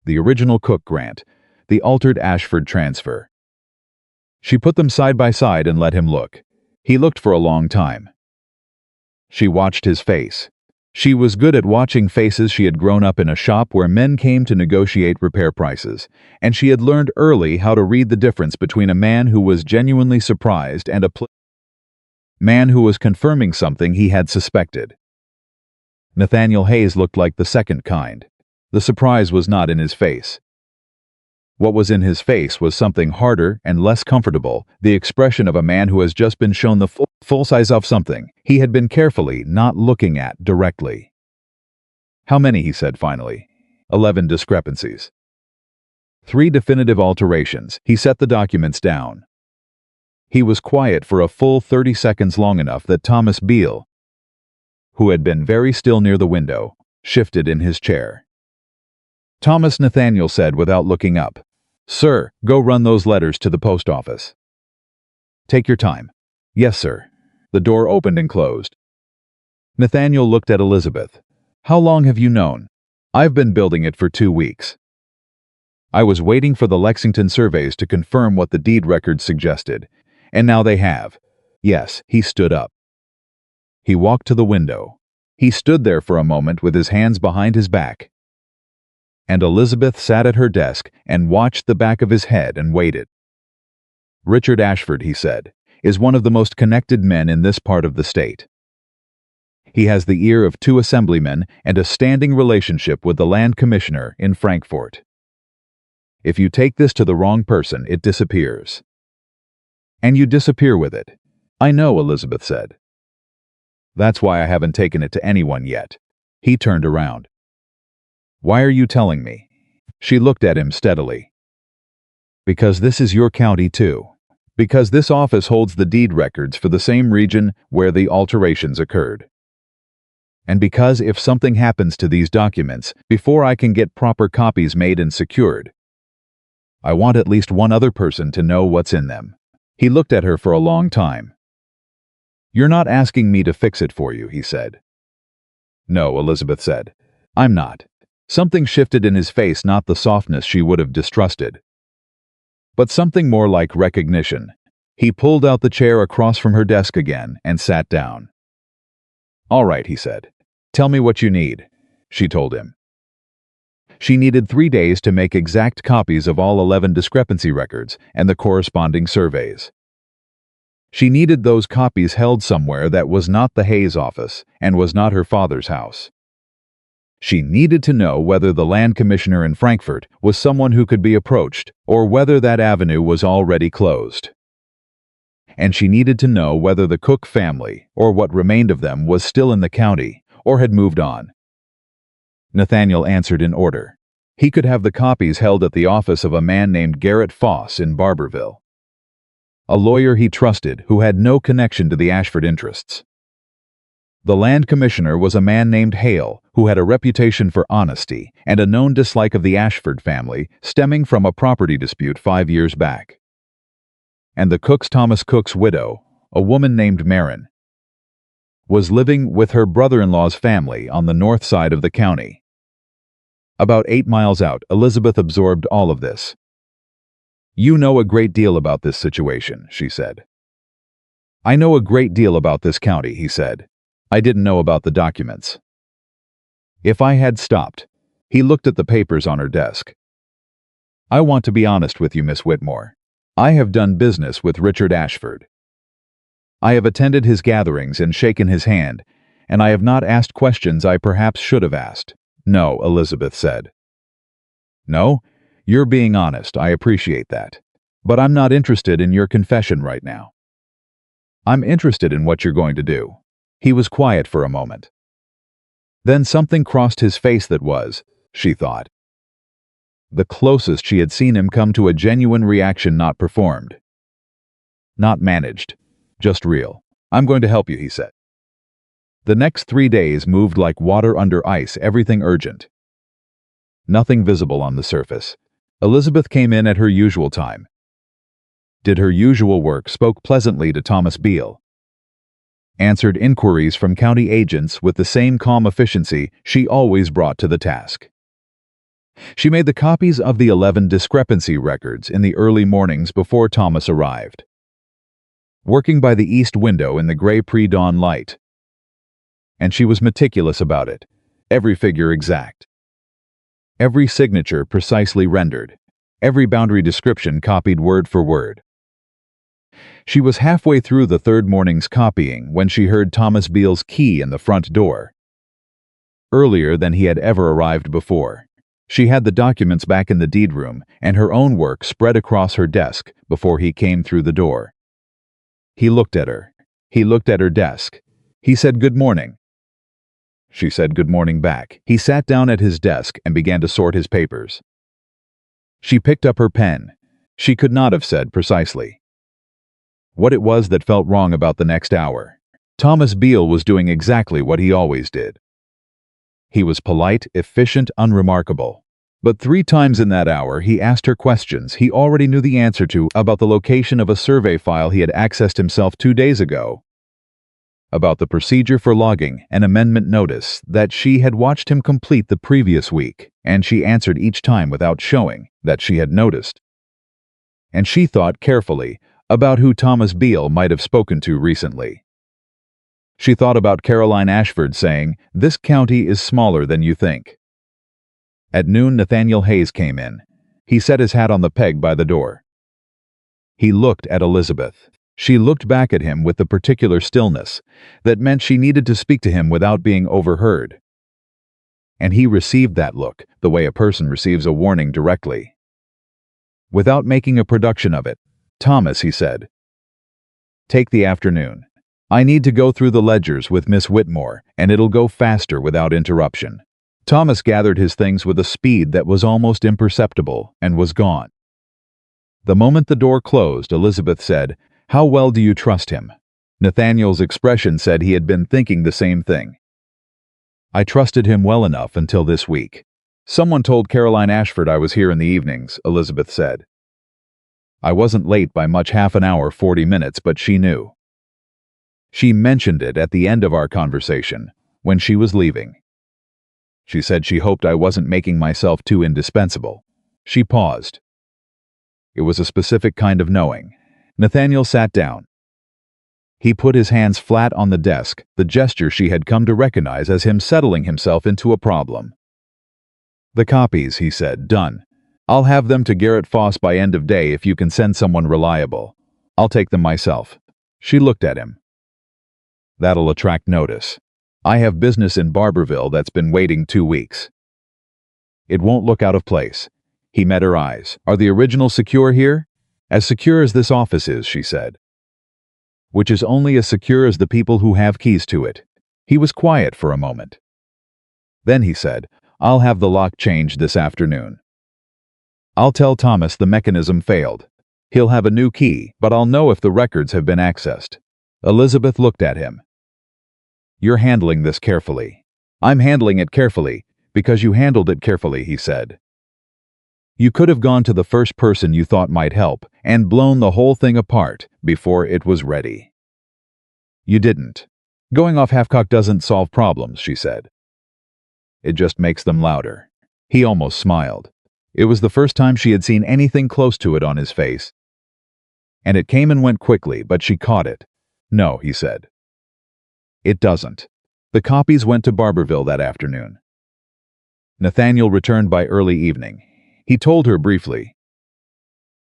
Speaker 1: The original Cook grant, the altered Ashford transfer. She put them side by side and let him look. He looked for a long time. She watched his face. She was good at watching faces. She had grown up in a shop where men came to negotiate repair prices, and she had learned early how to read the difference between a man who was genuinely surprised and a man who was confirming something he had suspected. Nathaniel Hayes looked like the second kind. The surprise was not in his face. What was in his face was something harder and less comfortable, the expression of a man who has just been shown the full size of something he had been carefully not looking at directly. How many, he said finally. 11 discrepancies. 3 definitive alterations. He set the documents down. He was quiet for a full 30 seconds, long enough that Thomas Beale, who had been very still near the window, shifted in his chair. Thomas, Nathaniel said without looking up. Sir, go run those letters to the post office. Take your time. Yes, sir. The door opened and closed. Nathaniel looked at Elizabeth. How long have you known? I've been building it for 2 weeks. I was waiting for the Lexington surveys to confirm what the deed records suggested, and now they have. Yes, he stood up. He walked to the window. He stood there for a moment with his hands behind his back. And Elizabeth sat at her desk and watched the back of his head and waited. Richard Ashford, he said, is one of the most connected men in this part of the state. He has the ear of 2 assemblymen and a standing relationship with the land commissioner in Frankfort. If you take this to the wrong person, it disappears. And you disappear with it. I know, Elizabeth said. That's why I haven't taken it to anyone yet. He turned around. Why are you telling me? She looked at him steadily. Because this is your county too. Because this office holds the deed records for the same region where the alterations occurred. And because if something happens to these documents before I can get proper copies made and secured, I want at least one other person to know what's in them. He looked at her for a long time. You're not asking me to fix it for you, he said. No, Elizabeth said. I'm not. Something shifted in his face, not the softness she would have distrusted, but something more like recognition. He pulled out the chair across from her desk again and sat down. All right, he said. Tell me what you need, she told him. She needed 3 days to make exact copies of all 11 discrepancy records and the corresponding surveys. She needed those copies held somewhere that was not the Hayes office and was not her father's house. She needed to know whether the land commissioner in Frankfort was someone who could be approached or whether that avenue was already closed. And she needed to know whether the Cook family, or what remained of them, was still in the county or had moved on. Nathaniel answered in order. He could have the copies held at the office of a man named Garrett Foss in Barberville, a lawyer he trusted who had no connection to the Ashford interests. The land commissioner was a man named Hale, who had a reputation for honesty and a known dislike of the Ashford family stemming from a property dispute 5 years back. And the Cook's Thomas Cook's widow, a woman named Marin, was living with her brother-in-law's family on the north side of the county. About 8 miles out, Elizabeth absorbed all of this. You know a great deal about this situation, she said. I know a great deal about this county, he said. I didn't know about the documents. If I had stopped, he looked at the papers on her desk. I want to be honest with you, Miss Whitmore. I have done business with Richard Ashford. I have attended his gatherings and shaken his hand, and I have not asked questions I perhaps should have asked. No, Elizabeth said. No, you're being honest. I appreciate that. But I'm not interested in your confession right now. I'm interested in what you're going to do. He was quiet for a moment. Then something crossed his face that was, she thought, the closest she had seen him come to a genuine reaction not performed. Not managed. Just real. "I'm going to help you," he said. The next 3 days moved like water under ice, everything urgent. Nothing visible on the surface. Elizabeth came in at her usual time. Did her usual work, spoke pleasantly to Thomas Beale. Answered inquiries from county agents with the same calm efficiency she always brought to the task. She made the copies of the 11 discrepancy records in the early mornings before Thomas arrived. Working by the east window in the gray pre-dawn light. And she was meticulous about it, every figure exact. Every signature precisely rendered, every boundary description copied word for word. She was halfway through the third morning's copying when she heard Thomas Beale's key in the front door. Earlier than he had ever arrived before, she had the documents back in the deed room and her own work spread across her desk before he came through the door. He looked at her. He looked at her desk. He said, "Good morning." She said good morning back. He sat down at his desk and began to sort his papers. She picked up her pen. She could not have said precisely what it was that felt wrong about the next hour. Thomas Beale was doing exactly what he always did. He was polite, efficient, unremarkable. But 3 times in that hour he asked her questions he already knew the answer to about the location of a survey file he had accessed himself 2 days ago, about the procedure for logging an amendment notice that she had watched him complete the previous week, and she answered each time without showing that she had noticed. And she thought carefully about who Thomas Beale might have spoken to recently. She thought about Caroline Ashford saying, "This county is smaller than you think." At noon, Nathaniel Hayes came in. He set his hat on the peg by the door. He looked at Elizabeth. She looked back at him with the particular stillness that meant she needed to speak to him without being overheard. And he received that look the way a person receives a warning directly. Without making a production of it, "Thomas," he said, "take the afternoon. I need to go through the ledgers with Miss Whitmore, and it'll go faster without interruption." Thomas gathered his things with a speed that was almost imperceptible and was gone. The moment the door closed, Elizabeth said, "How well do you trust him?" Nathaniel's expression said he had been thinking the same thing. "I trusted him well enough until this week. Someone told Caroline Ashford I was here in the evenings," Elizabeth said. "I wasn't late by much, half an hour, 40 minutes, but she knew. She mentioned it at the end of our conversation, when she was leaving. She said she hoped I wasn't making myself too indispensable." She paused. It was a specific kind of knowing. Nathaniel sat down. He put his hands flat on the desk, the gesture she had come to recognize as him settling himself into a problem. "The copies," he said, "done. I'll have them to Garrett Foss by end of day if you can send someone reliable. I'll take them myself." She looked at him. "That'll attract notice. I have business in Barberville that's been waiting 2 weeks. It won't look out of place." He met her eyes. "Are the originals secure here?" "As secure as this office is," she said. "Which is only as secure as the people who have keys to it." He was quiet for a moment. Then he said, "I'll have the lock changed this afternoon. I'll tell Thomas the mechanism failed. He'll have a new key, but I'll know if the records have been accessed." Elizabeth looked at him. "You're handling this carefully." "I'm handling it carefully because you handled it carefully," he said. "You could have gone to the first person you thought might help and blown the whole thing apart before it was ready. You didn't. Going off half-cocked doesn't solve problems," she said. "It just makes them louder." He almost smiled. It was the first time she had seen anything close to it on his face. And it came and went quickly, but she caught it. "No," he said. "It doesn't." The copies went to Barberville that afternoon. Nathaniel returned by early evening. He told her briefly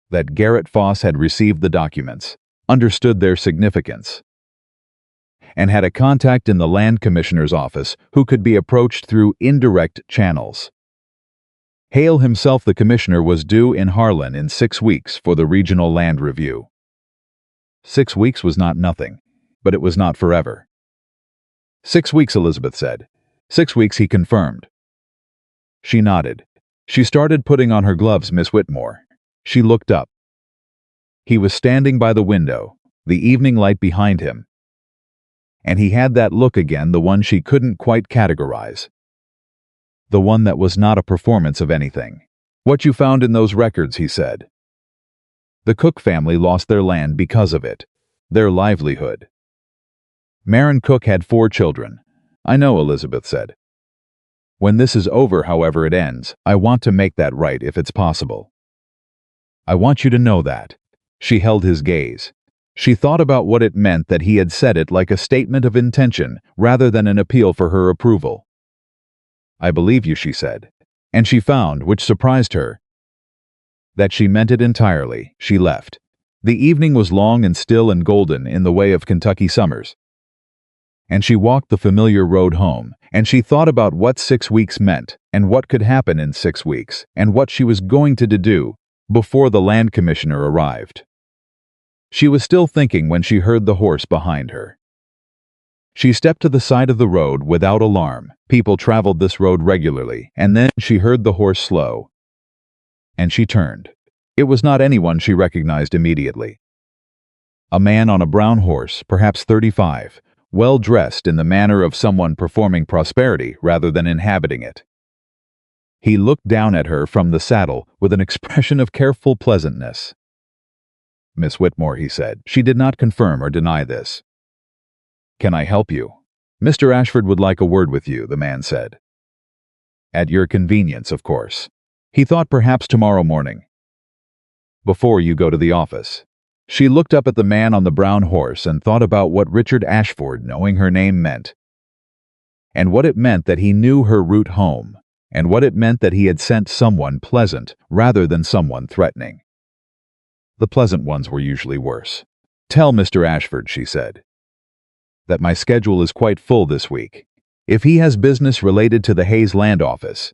Speaker 1: that Garrett Foss had received the documents, understood their significance, and had a contact in the land commissioner's office who could be approached through indirect channels. Hale himself, the commissioner, was due in Harlan in 6 weeks for the regional land review. 6 weeks was not nothing, but it was not forever. 6 weeks, Elizabeth said. 6 weeks, he confirmed. She nodded. She started putting on her gloves, Miss Whitmore. She looked up. He was standing by the window, the evening light behind him. And he had that look again, the one she couldn't quite categorize. The one that was not a performance of anything. "What you found in those records," he said. "The Cook family lost their land because of it. Their livelihood." Marin Cook had 4 children. "I know," Elizabeth said. "When this is over, however it ends, I want to make that right if it's possible. I want you to know that." She held his gaze. She thought about what it meant that he had said it like a statement of intention rather than an appeal for her approval. "I believe you," she said. And she found, which surprised her, that she meant it entirely. She left. The evening was long and still and golden in the way of Kentucky summers. And she walked the familiar road home, and she thought about what 6 weeks meant, and what could happen in 6 weeks, and what she was going to do before the land commissioner arrived. She was still thinking when she heard the horse behind her. She stepped to the side of the road without alarm. People traveled this road regularly, and then she heard the horse slow. And she turned. It was not anyone she recognized immediately. A man on a brown horse, perhaps 35, well dressed in the manner of someone performing prosperity rather than inhabiting it. He looked down at her from the saddle with an expression of careful pleasantness. "Miss Whitmore," he said. She did not confirm or deny this. "Can I help you?" "Mr. Ashford would like a word with you," the man said. "At your convenience, of course." He thought perhaps tomorrow morning. "Before you go to the office." She looked up at the man on the brown horse and thought about what Richard Ashford knowing her name meant. And what it meant that he knew her route home, and what it meant that he had sent someone pleasant rather than someone threatening. The pleasant ones were usually worse. "Tell Mr. Ashford," she said, "that my schedule is quite full this week. If he has business related to the Hayes Land Office,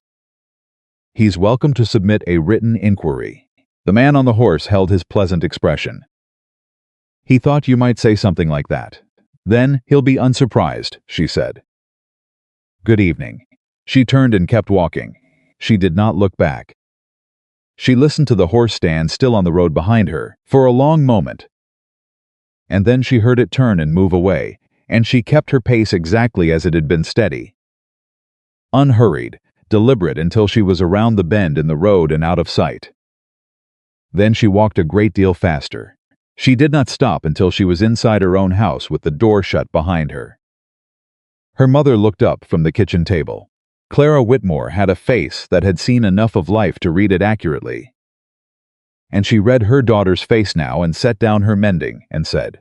Speaker 1: he's welcome to submit a written inquiry." The man on the horse held his pleasant expression. "He thought you might say something like that. Then he'll be unsurprised," she said. "Good evening." She turned and kept walking. She did not look back. She listened to the horse stand still on the road behind her for a long moment. And then she heard it turn and move away, and she kept her pace exactly as it had been, steady, unhurried, deliberate, until she was around the bend in the road and out of sight. Then she walked a great deal faster. She did not stop until she was inside her own house with the door shut behind her. Her mother looked up from the kitchen table. Clara Whitmore had a face that had seen enough of life to read it accurately. And she read her daughter's face now and set down her mending and said,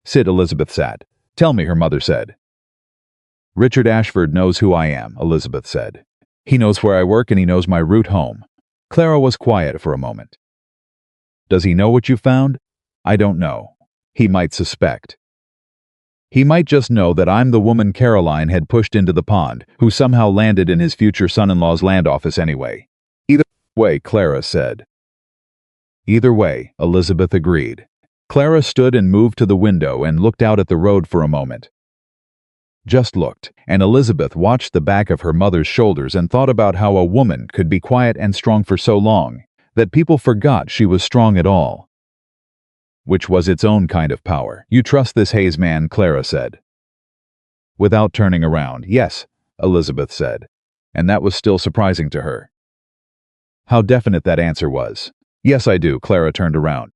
Speaker 1: "Sit." Elizabeth sat. "Tell me," her mother said. "Richard Ashford knows who I am," Elizabeth said. "He knows where I work and he knows my route home." Clara was quiet for a moment. "Does he know what you found?" "I don't know. He might suspect. He might just know that I'm the woman Caroline had pushed into the pond, who somehow landed in his future son-in-law's land office anyway." "Either way," Clara said. "Either way," Elizabeth agreed. Clara stood and moved to the window and looked out at the road for a moment. Just looked, and Elizabeth watched the back of her mother's shoulders and thought about how a woman could be quiet and strong for so long that people forgot she was strong at all. Which was its own kind of power. "You trust this Hayes man?" Clara said. Without turning around. "Yes," Elizabeth said, and that was still surprising to her. How definite that answer was. "Yes, I do." Clara turned around.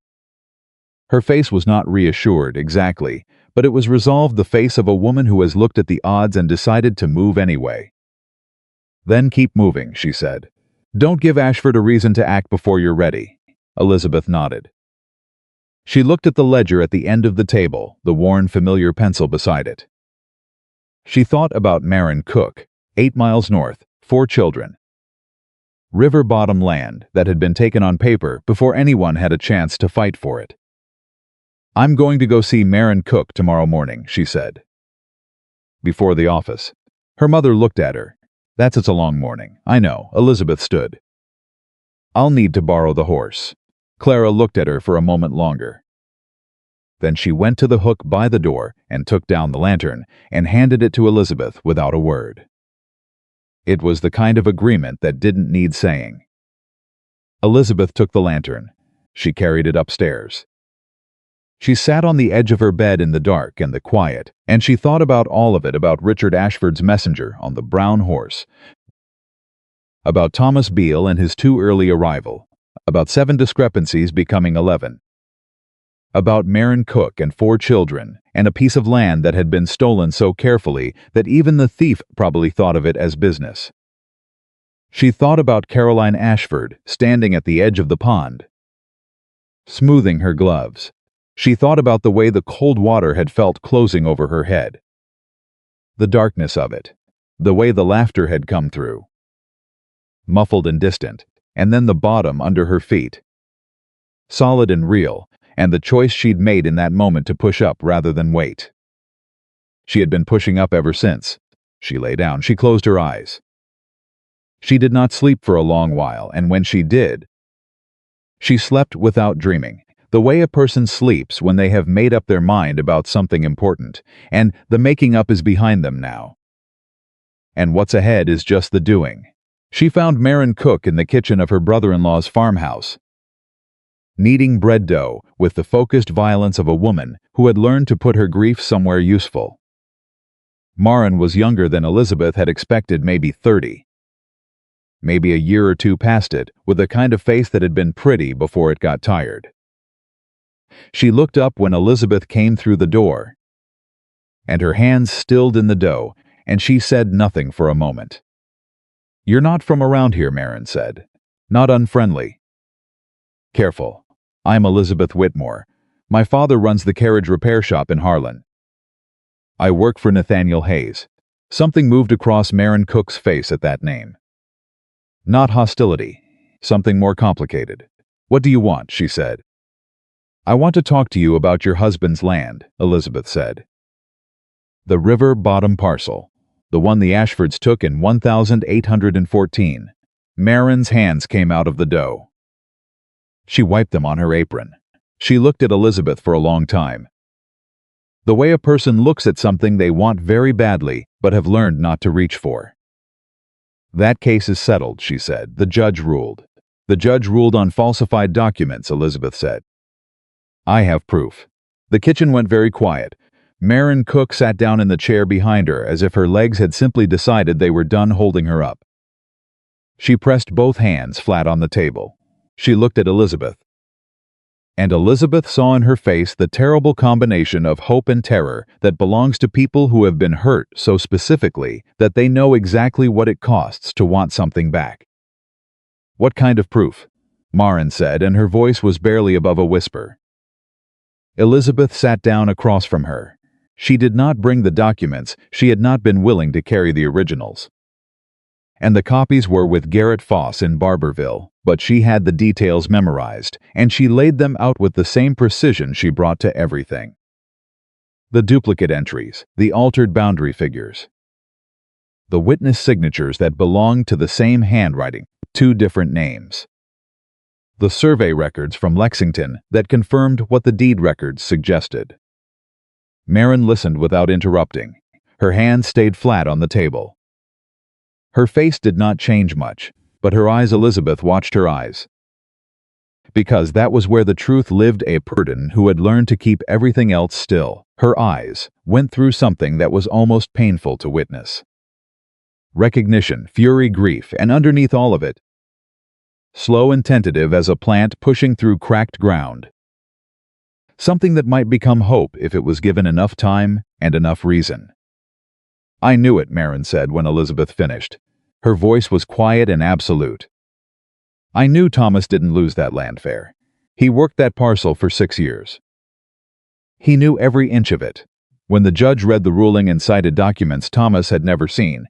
Speaker 1: Her face was not reassured exactly, but it was resolved, the face of a woman who has looked at the odds and decided to move anyway. "Then keep moving," she said. "Don't give Ashford a reason to act before you're ready." Elizabeth nodded. She looked at the ledger at the end of the table, the worn, familiar pencil beside it. She thought about Marin Cook, 8 miles north, 4 children. River bottom land that had been taken on paper before anyone had a chance to fight for it. "I'm going to go see Marin Cook tomorrow morning," she said. Before the office. Her mother looked at her. "It's a long morning." "I know." Elizabeth stood. "I'll need to borrow the horse." Clara looked at her for a moment longer. Then she went to the hook by the door and took down the lantern and handed it to Elizabeth without a word. It was the kind of agreement that didn't need saying. Elizabeth took the lantern. She carried it upstairs. She sat on the edge of her bed in the dark and the quiet, and she thought about all of it, about Richard Ashford's messenger on the brown horse, about Thomas Beale and his too early arrival, about 7 discrepancies becoming 11, about Marin Cook and 4 children, and a piece of land that had been stolen so carefully that even the thief probably thought of it as business. She thought about Caroline Ashford standing at the edge of the pond, smoothing her gloves. She thought about the way the cold water had felt closing over her head, the darkness of it, the way the laughter had come through, muffled and distant, and then the bottom under her feet, solid and real, and the choice she'd made in that moment to push up rather than wait. She had been pushing up ever since. She lay down. She closed her eyes. She did not sleep for a long while, and when she did, she slept without dreaming, the way a person sleeps when they have made up their mind about something important, and the making up is behind them now. And what's ahead is just the doing. She found Marin Cook in the kitchen of her brother-in-law's farmhouse, kneading bread dough with the focused violence of a woman who had learned to put her grief somewhere useful. Marin was younger than Elizabeth had expected, maybe 30. Maybe a year or 2 past it, with a kind of face that had been pretty before it got tired. She looked up when Elizabeth came through the door, and her hands stilled in the dough, and she said nothing for a moment. "You're not from around here," Marin said. "Not unfriendly." "Careful. I'm Elizabeth Whitmore. My father runs the carriage repair shop in Harlan. I work for Nathaniel Hayes." Something moved across Marin Cook's face at that name. Not hostility. Something more complicated. "What do you want?" she said. "I want to talk to you about your husband's land," Elizabeth said. "The river bottom parcel. The one the Ashfords took in 1814. Marin's hands came out of the dough. She wiped them on her apron. She looked at Elizabeth for a long time. The way a person looks at something they want very badly but have learned not to reach for. "That case is settled," she said. "The judge ruled. The judge ruled on falsified documents," Elizabeth said. "I have proof." The kitchen went very quiet. Marin Cook sat down in the chair behind her as if her legs had simply decided they were done holding her up. She pressed both hands flat on the table. She looked at Elizabeth. And Elizabeth saw in her face the terrible combination of hope and terror that belongs to people who have been hurt so specifically that they know exactly what it costs to want something back. "What kind of proof?" Marin said, and her voice was barely above a whisper. Elizabeth sat down across from her. She did not bring the documents. She had not been willing to carry the originals. And the copies were with Garrett Foss in Barberville, but she had the details memorized, and she laid them out with the same precision she brought to everything. The duplicate entries, the altered boundary figures, the witness signatures that belonged to the same handwriting, 2 different names. The survey records from Lexington that confirmed what the deed records suggested. Marin listened without interrupting. Her hands stayed flat on the table. Her face did not change much, but her eyes, Elizabeth watched her eyes. Because that was where the truth lived, a person who had learned to keep everything else still. Her eyes went through something that was almost painful to witness. Recognition, fury, grief, and underneath all of it, slow and tentative as a plant pushing through cracked ground. Something that might become hope if it was given enough time and enough reason. "I knew it," Marin said when Elizabeth finished. Her voice was quiet and absolute. "I knew Thomas didn't lose that land fair. He worked that parcel for 6 years. He knew every inch of it. When the judge read the ruling and cited documents Thomas had never seen,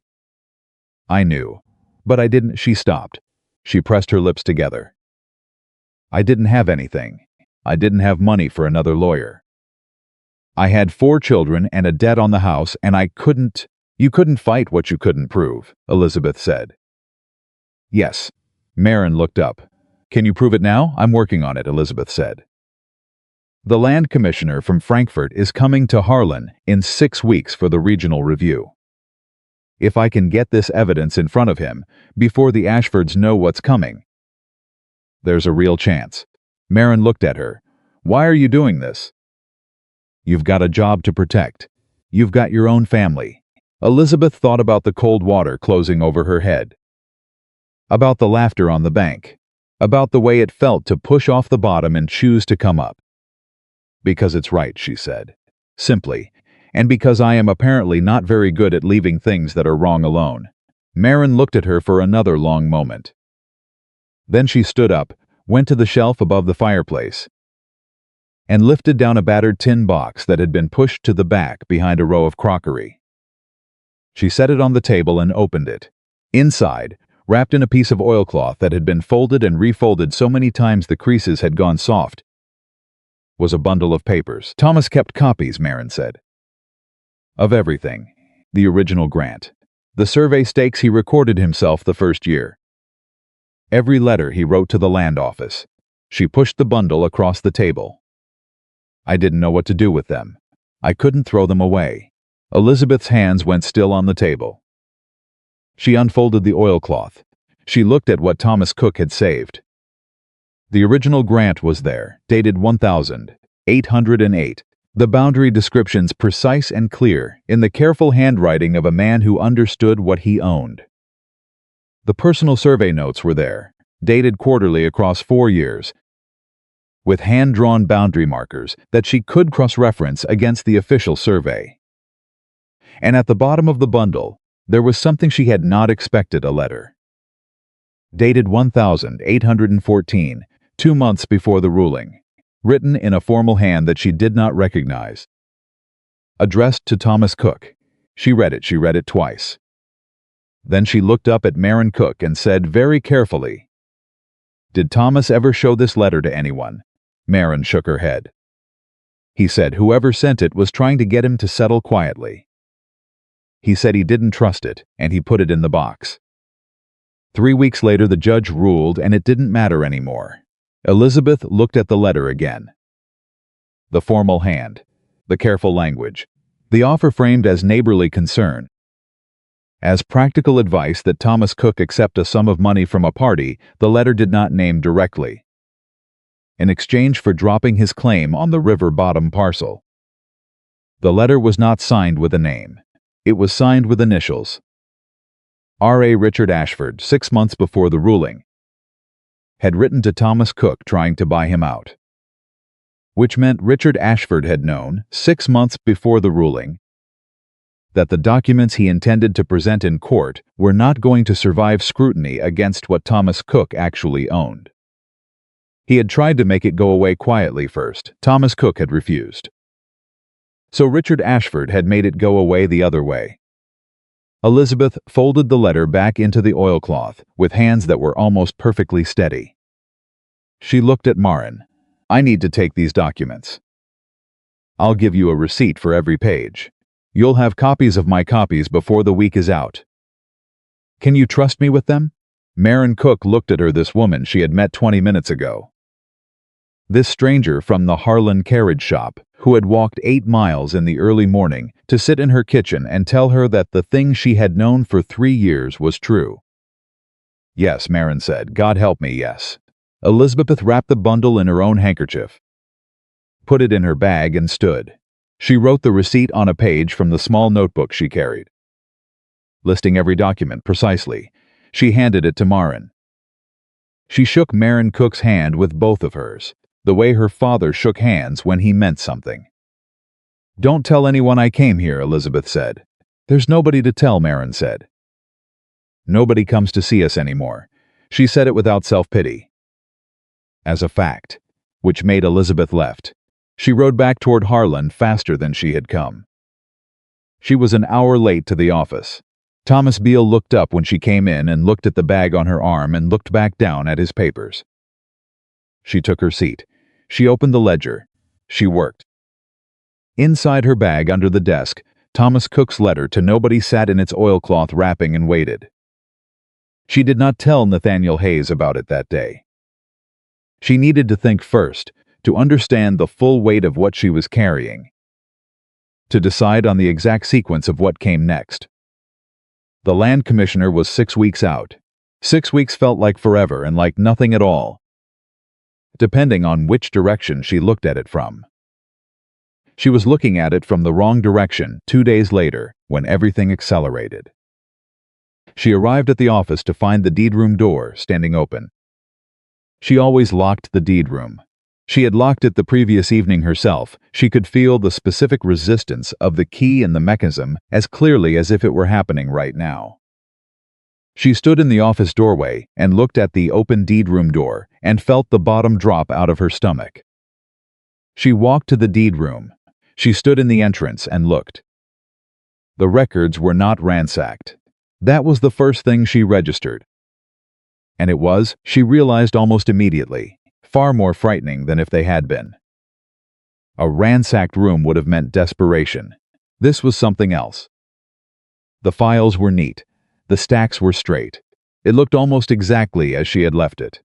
Speaker 1: I knew. But I didn't." She stopped. She pressed her lips together. "I didn't have anything. I didn't have money for another lawyer. I had 4 children and a debt on the house, and I couldn't—" "You couldn't fight what you couldn't prove," Elizabeth said. "Yes." Marin looked up. "Can you prove it now?" "I'm working on it," Elizabeth said. "The land commissioner from Frankfurt is coming to Harlan in 6 weeks for the regional review. If I can get this evidence in front of him, before the Ashfords know what's coming, there's a real chance. Marin looked at her. Why are you doing this? You've got a job to protect. You've got your own family. Elizabeth thought about the cold water closing over her head, about the laughter on the bank, about the way it felt to push off the bottom and choose to come up. Because it's right, she said, simply, and because I am apparently not very good at leaving things that are wrong alone. Marin looked at her for another long moment. Then she stood up, went to the shelf above the fireplace, and lifted down a battered tin box that had been pushed to the back behind a row of crockery. She set it on the table and opened it. Inside, wrapped in a piece of oilcloth that had been folded and refolded so many times the creases had gone soft, was a bundle of papers. Thomas kept copies, Marin said. Of everything. The original grant. The survey stakes he recorded himself the first year. Every letter he wrote to the land office. She pushed the bundle across the table. I didn't know what to do with them. I couldn't throw them away. Elizabeth's hands went still on the table. She unfolded the oilcloth. She looked at what Thomas Cook had saved. The original grant was there, dated 1808. The boundary descriptions precise and clear, in the careful handwriting of a man who understood what he owned. The personal survey notes were there, dated quarterly across 4 years, with hand-drawn boundary markers that she could cross-reference against the official survey. And at the bottom of the bundle, there was something she had not expected: a letter. Dated 1814, 2 months before the ruling, written in a formal hand that she did not recognize. Addressed to Thomas Cook. She read it twice. Then she looked up at Marin Cook and said very carefully, "Did Thomas ever show this letter to anyone?" Marin shook her head. He said whoever sent it was trying to get him to settle quietly. He said he didn't trust it, and he put it in the box. 3 weeks later the judge ruled, and it didn't matter anymore. Elizabeth looked at the letter again. The formal hand, the careful language, the offer framed as neighborly concern, as practical advice that Thomas Cook accept a sum of money from a party the letter did not name directly, in exchange for dropping his claim on the river bottom parcel. The letter was not signed with a name. It was signed with initials. R.A. Richard Ashford, 6 months before the ruling, had written to Thomas Cook trying to buy him out. Which meant Richard Ashford had known, 6 months before the ruling, that the documents he intended to present in court were not going to survive scrutiny against what Thomas Cook actually owned. He had tried to make it go away quietly first. Thomas Cook had refused. So Richard Ashford had made it go away the other way. Elizabeth folded the letter back into the oilcloth with hands that were almost perfectly steady. She looked at Marin. "I need to take these documents. I'll give you a receipt for every page. You'll have copies of my copies before the week is out. Can you trust me with them?" Marin Cook looked at her, this woman she had met 20 minutes ago. This stranger from the Harlan carriage shop, who had walked 8 miles in the early morning to sit in her kitchen and tell her that the thing she had known for 3 years was true. "Yes," Marin said. "God help me, yes." Elizabeth wrapped the bundle in her own handkerchief, put it in her bag, and stood. She wrote the receipt on a page from the small notebook she carried, listing every document precisely. She handed it to Marin. She shook Marin Cook's hand with both of hers, the way her father shook hands when he meant something. "Don't tell anyone I came here," Elizabeth said. "There's nobody to tell," Marin said. "Nobody comes to see us anymore." She said it without self-pity. As a fact, which made Elizabeth left. She rode back toward Harlan faster than she had come. She was an hour late to the office. Thomas Beale looked up when she came in and looked at the bag on her arm and looked back down at his papers. She took her seat. She opened the ledger. She worked. Inside her bag under the desk, Thomas Cook's letter to nobody sat in its oilcloth wrapping and waited. She did not tell Nathaniel Hayes about it that day. She needed to think first, to understand the full weight of what she was carrying, to decide on the exact sequence of what came next. The land commissioner was 6 weeks out. 6 weeks felt like forever and like nothing at all, depending on which direction she looked at it from. She was looking at it from the wrong direction 2 days later, when everything accelerated. She arrived at the office to find the deed room door standing open. She always locked the deed room. She had locked it the previous evening herself. She could feel the specific resistance of the key in the mechanism as clearly as if it were happening right now. She stood in the office doorway and looked at the open deed room door and felt the bottom drop out of her stomach. She walked to the deed room. She stood in the entrance and looked. The records were not ransacked. That was the first thing she registered. And it was, she realized almost immediately, far more frightening than if they had been. A ransacked room would have meant desperation. This was something else. The files were neat. The stacks were straight. It looked almost exactly as she had left it.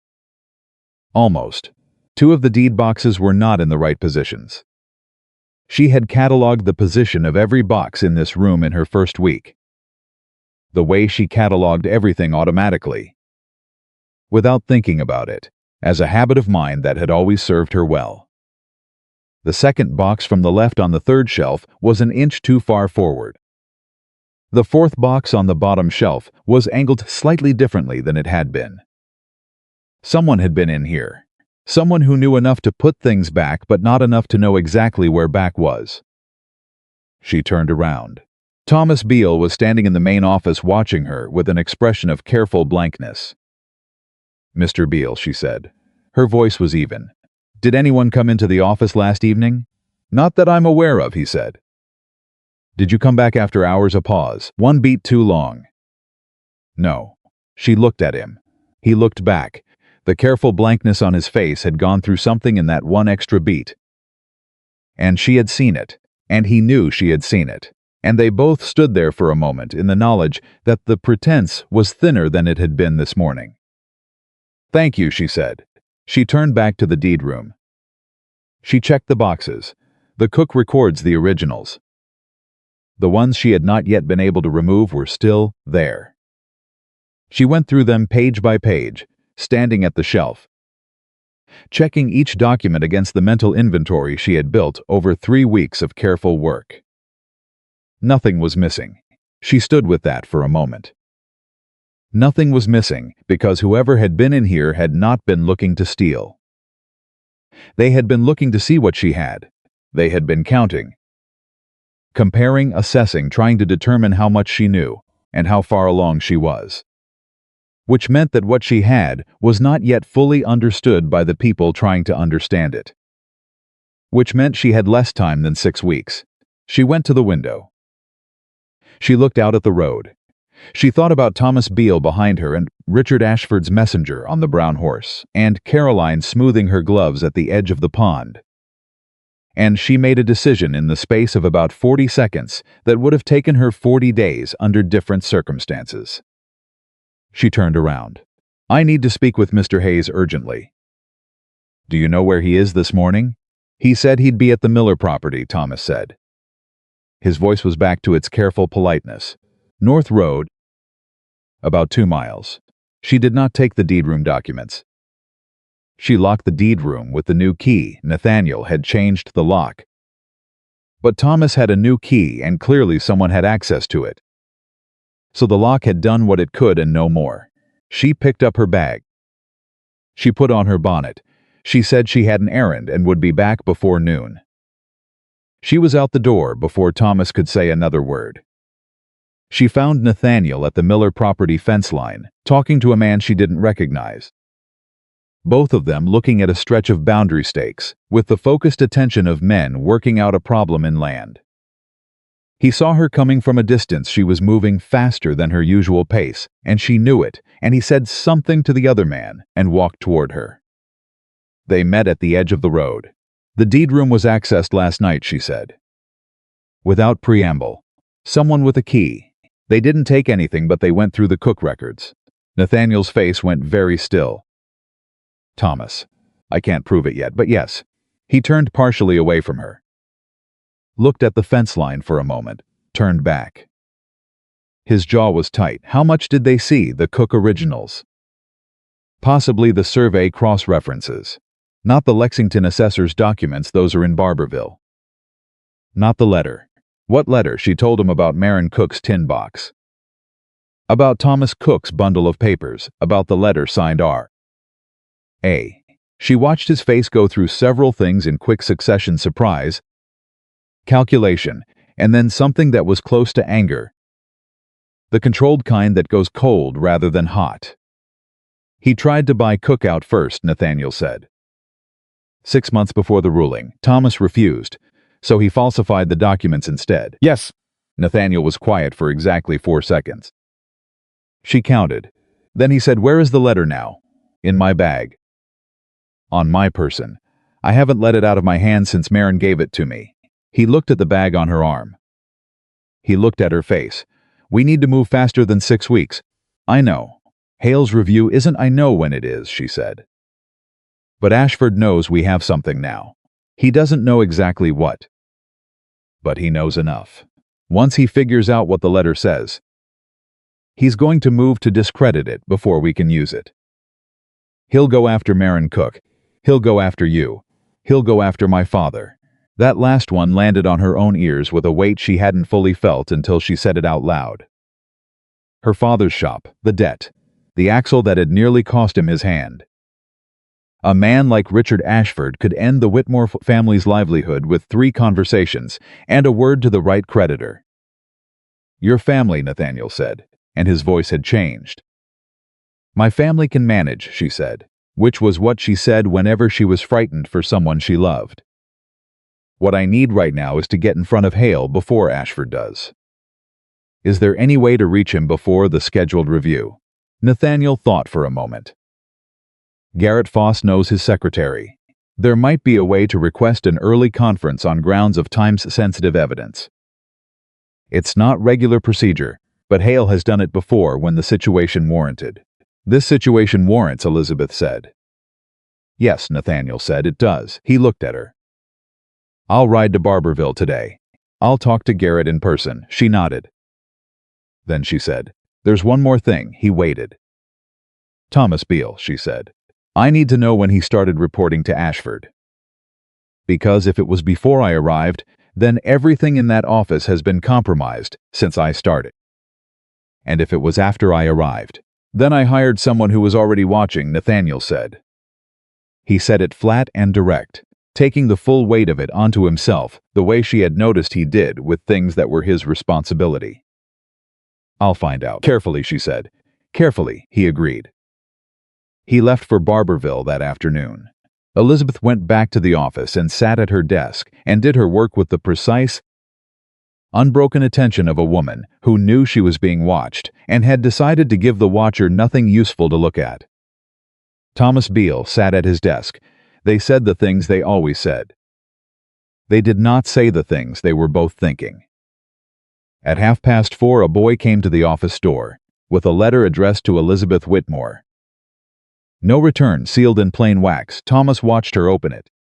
Speaker 1: Almost. 2 of the deed boxes were not in the right positions. She had cataloged the position of every box in this room in her first week. The way she cataloged everything automatically, without thinking about it, as a habit of mind that had always served her well. The second box from the left on the third shelf was an inch too far forward. The fourth box on the bottom shelf was angled slightly differently than it had been. Someone had been in here. Someone who knew enough to put things back but not enough to know exactly where back was. She turned around. Thomas Beale was standing in the main office watching her with an expression of careful blankness. "Mr. Beale," she said. Her voice was even. "Did anyone come into the office last evening?" "Not that I'm aware of," he said. "Did you come back after hours?" A pause, 1 beat too long. "No." She looked at him. He looked back. The careful blankness on his face had gone through something in that 1 extra beat. And she had seen it, and he knew she had seen it, and they both stood there for a moment in the knowledge that the pretense was thinner than it had been this morning. "Thank you," she said. She turned back to the deed room. She checked the boxes. The cook records the originals. The ones she had not yet been able to remove were still there. She went through them page by page, standing at the shelf, checking each document against the mental inventory she had built over 3 weeks of careful work. Nothing was missing. She stood with that for a moment. Nothing was missing because whoever had been in here had not been looking to steal. They had been looking to see what she had. They had been counting, comparing, assessing, trying to determine how much she knew and how far along she was. Which meant that what she had was not yet fully understood by the people trying to understand it. Which meant she had less time than 6 weeks. She went to the window. She looked out at the road. She thought about Thomas Beale behind her and Richard Ashford's messenger on the brown horse, and Caroline smoothing her gloves at the edge of the pond. And she made a decision in the space of about 40 seconds that would have taken her 40 days under different circumstances. She turned around. "I need to speak with Mr. Hayes urgently." "Do you know where he is this morning?" "He said he'd be at the Miller property," Thomas said. His voice was back to its careful politeness. "North Road, about 2 miles. She did not take the deed room documents. She locked the deed room with the new key. Nathaniel had changed the lock. But Thomas had a new key, and clearly someone had access to it. So the lock had done what it could and no more. She picked up her bag. She put on her bonnet. She said she had an errand and would be back before noon. She was out the door before Thomas could say another word. She found Nathaniel at the Miller property fence line, talking to a man she didn't recognize. Both of them looking at a stretch of boundary stakes, with the focused attention of men working out a problem in land. He saw her coming from a distance. She was moving faster than her usual pace, and she knew it, and he said something to the other man and walked toward her. They met at the edge of the road. "The deed room was accessed last night," she said. Without preamble. "Someone with a key. They didn't take anything, but they went through the cook records." Nathaniel's face went very still. "Thomas, I can't prove it yet, but yes." He turned partially away from her, looked at the fence line for a moment, turned back. His jaw was tight. How much did they see, the Cook originals? Possibly the survey cross-references. Not the Lexington assessor's documents, those are in Barberville. Not the letter. What letter? She told him about Marin Cook's tin box. About Thomas Cook's bundle of papers, about the letter signed R.A. She watched his face go through several things in quick succession: surprise, calculation, and then something that was close to anger. The controlled kind that goes cold rather than hot. He tried to buy Cook out first, Nathaniel said. 6 months before the ruling, Thomas refused, so he falsified the documents instead.
Speaker 2: Yes.
Speaker 1: Nathaniel was quiet for exactly 4 seconds. She counted. Then he said, "Where is the letter now?" "In my bag. On my person. I haven't let it out of my hand since Marin gave it to me." He looked at the bag on her arm. He looked at her face. "We need to move faster than 6 weeks. I know. Hale's review isn't. I know when it is," she said. "But Ashford knows we have something now. He doesn't know exactly what. But he knows enough. Once he figures out what the letter says, he's going to move to discredit it before we can use it. He'll go after Marin Cook. He'll go after you. He'll go after my father." That last one landed on her own ears with a weight she hadn't fully felt until she said it out loud. Her father's shop, the debt, the axle that had nearly cost him his hand. A man like Richard Ashford could end the Whitmore family's livelihood with 3 conversations and a word to the right creditor. "Your family," Nathaniel said, and his voice had changed. "My family can manage," she said, which was what she said whenever she was frightened for someone she loved. "What I need right now is to get in front of Hale before Ashford does." "Is there any way to reach him before the scheduled review?" Nathaniel thought for a moment. "Garrett Foss knows his secretary. There might be a way to request an early conference on grounds of time-sensitive evidence. It's not regular procedure, but Hale has done it before when the situation warranted." "This situation warrants," Elizabeth said. "Yes," Nathaniel said, "it does." He looked at her. "I'll ride to Barberville today. I'll talk to Garrett in person." She nodded. Then she said, "There's one more thing." He waited. "Thomas Beale," she said. "I need to know when he started reporting to Ashford. Because if it was before I arrived, then everything in that office has been compromised since I started. And if it was after I arrived, then I hired someone who was already watching," Nathaniel said. He said it flat and direct, taking the full weight of it onto himself, the way she had noticed he did with things that were his responsibility. "I'll find out." "Carefully," she said. "Carefully," he agreed. He left for Barberville that afternoon. Elizabeth went back to the office and sat at her desk and did her work with the precise, unbroken attention of a woman who knew she was being watched and had decided to give the watcher nothing useful to look at. Thomas Beale sat at his desk. They said the things they always said. They did not say the things they were both thinking. At 4:30, a boy came to the office door with a letter addressed to Elizabeth Whitmore. "No return," sealed in plain wax. Thomas watched her open it.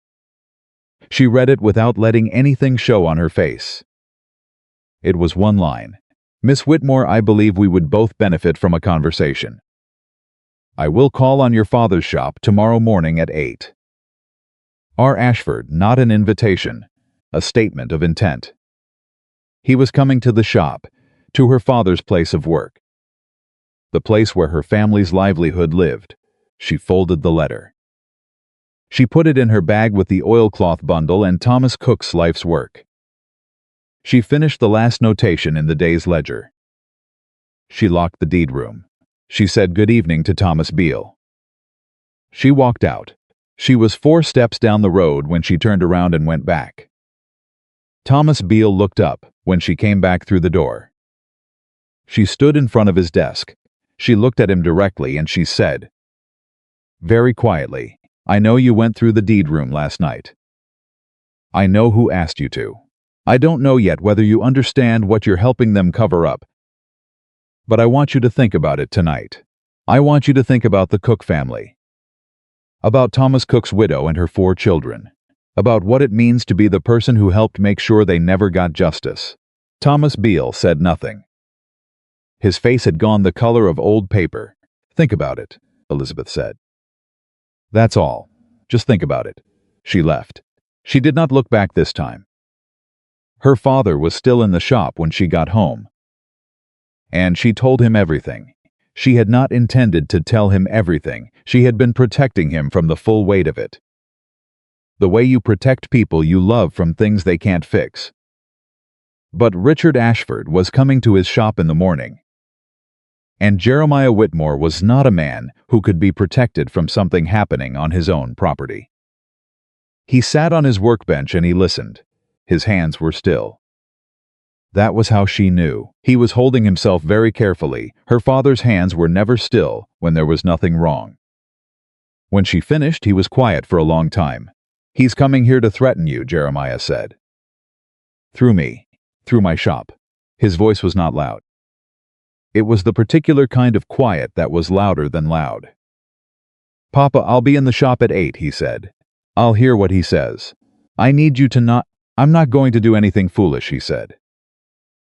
Speaker 1: She read it without letting anything show on her face. It was one line. "Miss Whitmore, I believe we would both benefit from a conversation. I will call on your father's shop tomorrow morning at 8. R. Ashford," not an invitation, a statement of intent. He was coming to the shop, to her father's place of work. The place where her family's livelihood lived. She folded the letter. She put it in her bag with the oilcloth bundle and Thomas Cook's life's work. She finished the last notation in the day's ledger. She locked the deed room. She said good evening to Thomas Beale. She walked out. She was 4 steps down the road when she turned around and went back. Thomas Beale looked up when she came back through the door. She stood in front of his desk. She looked at him directly and she said, very quietly, "I know you went through the deed room last night. I know who asked you to. I don't know yet whether you understand what you're helping them cover up. But I want you to think about it tonight. I want you to think about the Cook family. About Thomas Cook's widow and her 4 children. About what it means to be the person who helped make sure they never got justice." Thomas Beale said nothing. His face had gone the color of old paper. "Think about it," Elizabeth said. "That's all. Just think about it." She left. She did not look back this time. Her father was still in the shop when she got home. And she told him everything. She had not intended to tell him everything. She had been protecting him from the full weight of it. The way you protect people you love from things they can't fix. But Richard Ashford was coming to his shop in the morning. And Jeremiah Whitmore was not a man who could be protected from something happening on his own property. He sat on his workbench and he listened. His hands were still. That was how she knew. He was holding himself very carefully. Her father's hands were never still when there was nothing wrong. When she finished, he was quiet for a long time. "He's coming here to threaten you," Jeremiah said. "Through me. Through my shop." His voice was not loud. It was the particular kind of quiet that was louder than loud. "Papa, I'll be in the shop at 8, he said. "I'll hear what he says. I need you to not—" "I'm not going to do anything foolish," he said.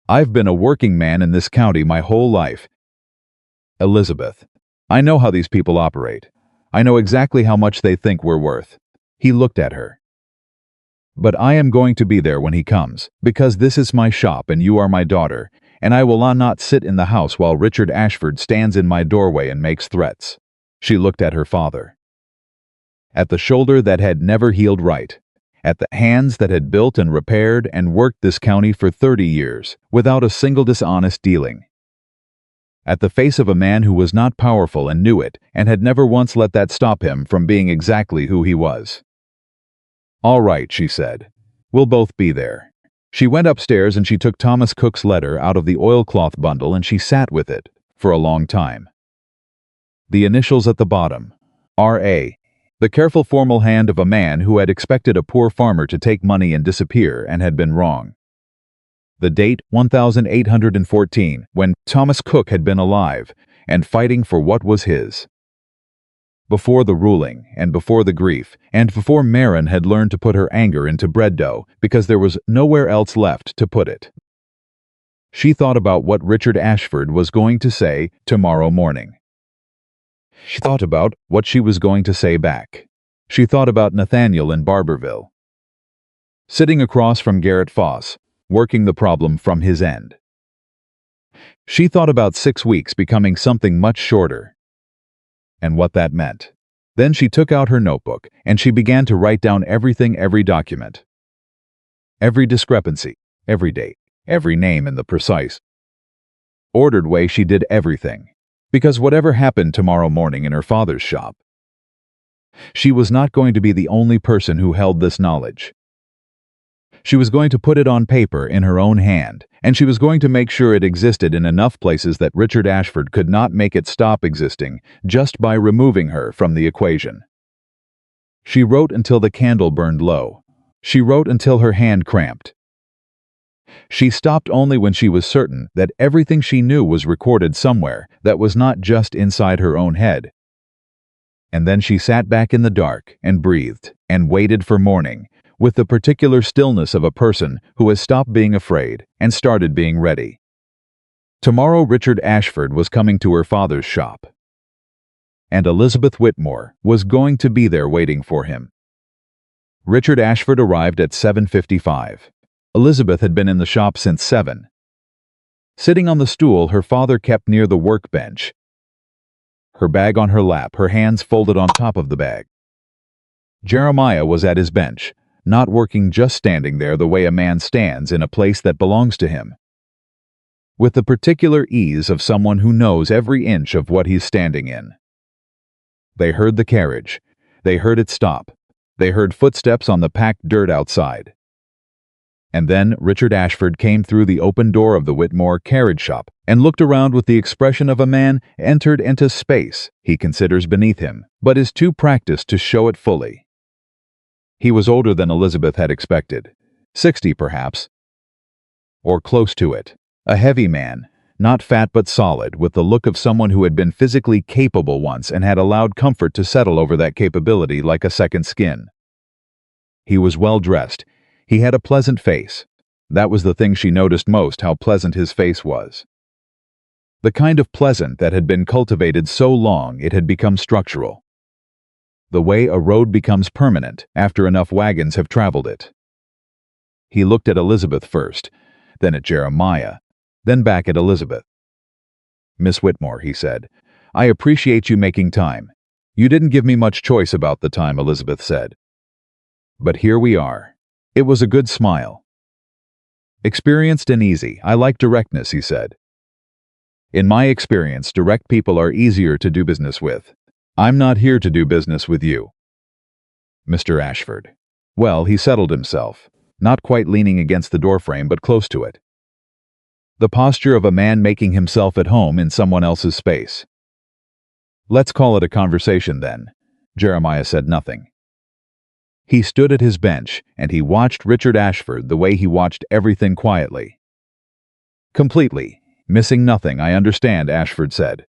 Speaker 1: "I've been a working man in this county my whole life. Elizabeth, I know how these people operate. I know exactly how much they think we're worth." He looked at her. "But I am going to be there when he comes, because this is my shop and you are my daughter, and I will not sit in the house while Richard Ashford stands in my doorway and makes threats." She looked at her father. At the shoulder that had never healed right. At the hands that had built and repaired and worked this county for 30 years, without a single dishonest dealing. At the face of a man who was not powerful and knew it, and had never once let that stop him from being exactly who he was. "All right," she said. "We'll both be there." She went upstairs and she took Thomas Cook's letter out of the oilcloth bundle and she sat with it for a long time. The initials at the bottom, R.A., the careful formal hand of a man who had expected a poor farmer to take money and disappear and had been wrong. The date 1814, when Thomas Cook had been alive and fighting for what was his. Before the ruling, and before the grief, and before Marin had learned to put her anger into bread dough because there was nowhere else left to put it. She thought about what Richard Ashford was going to say tomorrow morning. She thought about what she was going to say back. She thought about Nathaniel in Barberville. Sitting across from Garrett Foss, working the problem from his end. She thought about 6 weeks becoming something much shorter, and what that meant. Then she took out her notebook, and she began to write down everything, every document. Every discrepancy, every date, every name in the precise, ordered way she did everything. Because whatever happened tomorrow morning in her father's shop, she was not going to be the only person who held this knowledge. She was going to put it on paper in her own hand, and she was going to make sure it existed in enough places that Richard Ashford could not make it stop existing just by removing her from the equation. She wrote until the candle burned low. She wrote until her hand cramped. She stopped only when she was certain that everything she knew was recorded somewhere that was not just inside her own head. And then she sat back in the dark and breathed and waited for morning, with the particular stillness of a person who has stopped being afraid and started being ready. Tomorrow Richard Ashford was coming to her father's shop. And Elizabeth Whitmore was going to be there waiting for him. Richard Ashford arrived at 7:55. Elizabeth had been in the shop since 7. Sitting on the stool her father kept near the workbench, her bag on her lap, her hands folded on top of the bag. Jeremiah was at his bench, not working, just standing there the way a man stands in a place that belongs to him, with the particular ease of someone who knows every inch of what he's standing in. They heard the carriage. They heard it stop. They heard footsteps on the packed dirt outside. And then Richard Ashford came through the open door of the Whitmore carriage shop and looked around with the expression of a man entered into space he considers beneath him, but is too practiced to show it fully. He was older than Elizabeth had expected, 60 perhaps, or close to it. A heavy man, not fat but solid, with the look of someone who had been physically capable once and had allowed comfort to settle over that capability like a second skin. He was well dressed. He had a pleasant face. That was the thing she noticed most, how pleasant his face was. The kind of pleasant that had been cultivated so long it had become structural. The way a road becomes permanent after enough wagons have traveled it. He looked at Elizabeth first, then at Jeremiah, then back at Elizabeth. "Miss Whitmore," he said, "I appreciate you making time. You didn't give me much choice about the time," Elizabeth said. "But here we are." It was a good smile. "Experienced and easy. I like directness," he said. "In my experience, direct people are easier to do business with. I'm not here to do business with you." Mr. Ashford. Well, he settled himself, not quite leaning against the doorframe but close to it. The posture of a man making himself at home in someone else's space. "Let's call it a conversation then." Jeremiah said nothing. He stood at his bench and he watched Richard Ashford the way he watched everything quietly. "Completely. Missing nothing, I understand," Ashford said.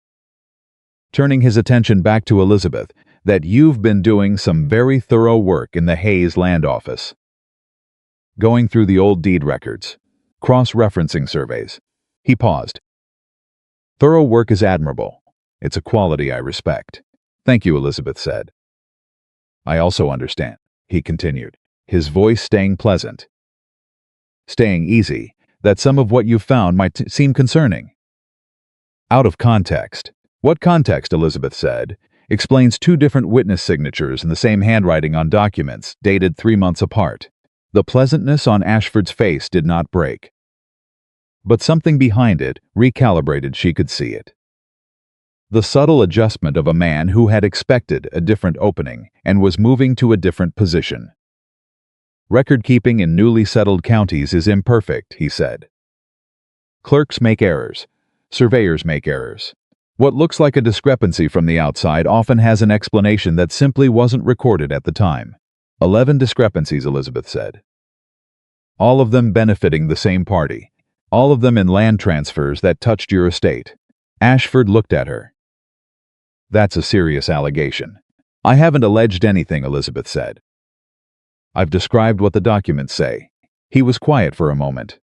Speaker 1: Turning his attention back to Elizabeth, "that you've been doing some very thorough work in the Hayes land office. Going through the old deed records, cross-referencing surveys." He paused. "Thorough work is admirable. It's a quality I respect." "Thank you," Elizabeth said. "I also understand," he continued, his voice staying pleasant, staying easy, "that some of what you've found might seem concerning. Out of context." "What context?" Elizabeth said. "Explains 2 different witness signatures in the same handwriting on documents dated 3 months apart." The pleasantness on Ashford's face did not break. But something behind it, recalibrated, she could see it. The subtle adjustment of a man who had expected a different opening and was moving to a different position. "Record-keeping in newly settled counties is imperfect," he said. "Clerks make errors. Surveyors make errors. What looks like a discrepancy from the outside often has an explanation that simply wasn't recorded at the time." 11 discrepancies, Elizabeth said. "All of them benefiting the same party. All of them in land transfers that touched your estate." Ashford looked at her. "That's a serious allegation." "I haven't alleged anything," Elizabeth said. "I've described what the documents say." He was quiet for a moment.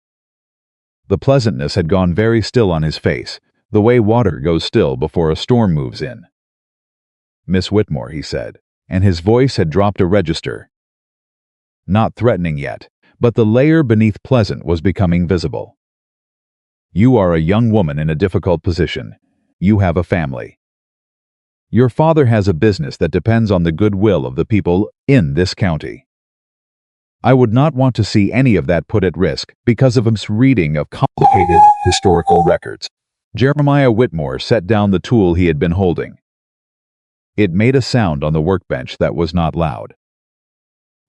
Speaker 1: The pleasantness had gone very still on his face, the way water goes still before a storm moves in. "Miss Whitmore," he said, and his voice had dropped a register. Not threatening yet, but the layer beneath pleasant was becoming visible. "You are a young woman in a difficult position. You have a family. Your father has a business that depends on the goodwill of the people in this county. I would not want to see any of that put at risk because of a misreading of complicated historical records." Jeremiah Whitmore set down the tool he had been holding. It made a sound on the workbench that was not loud.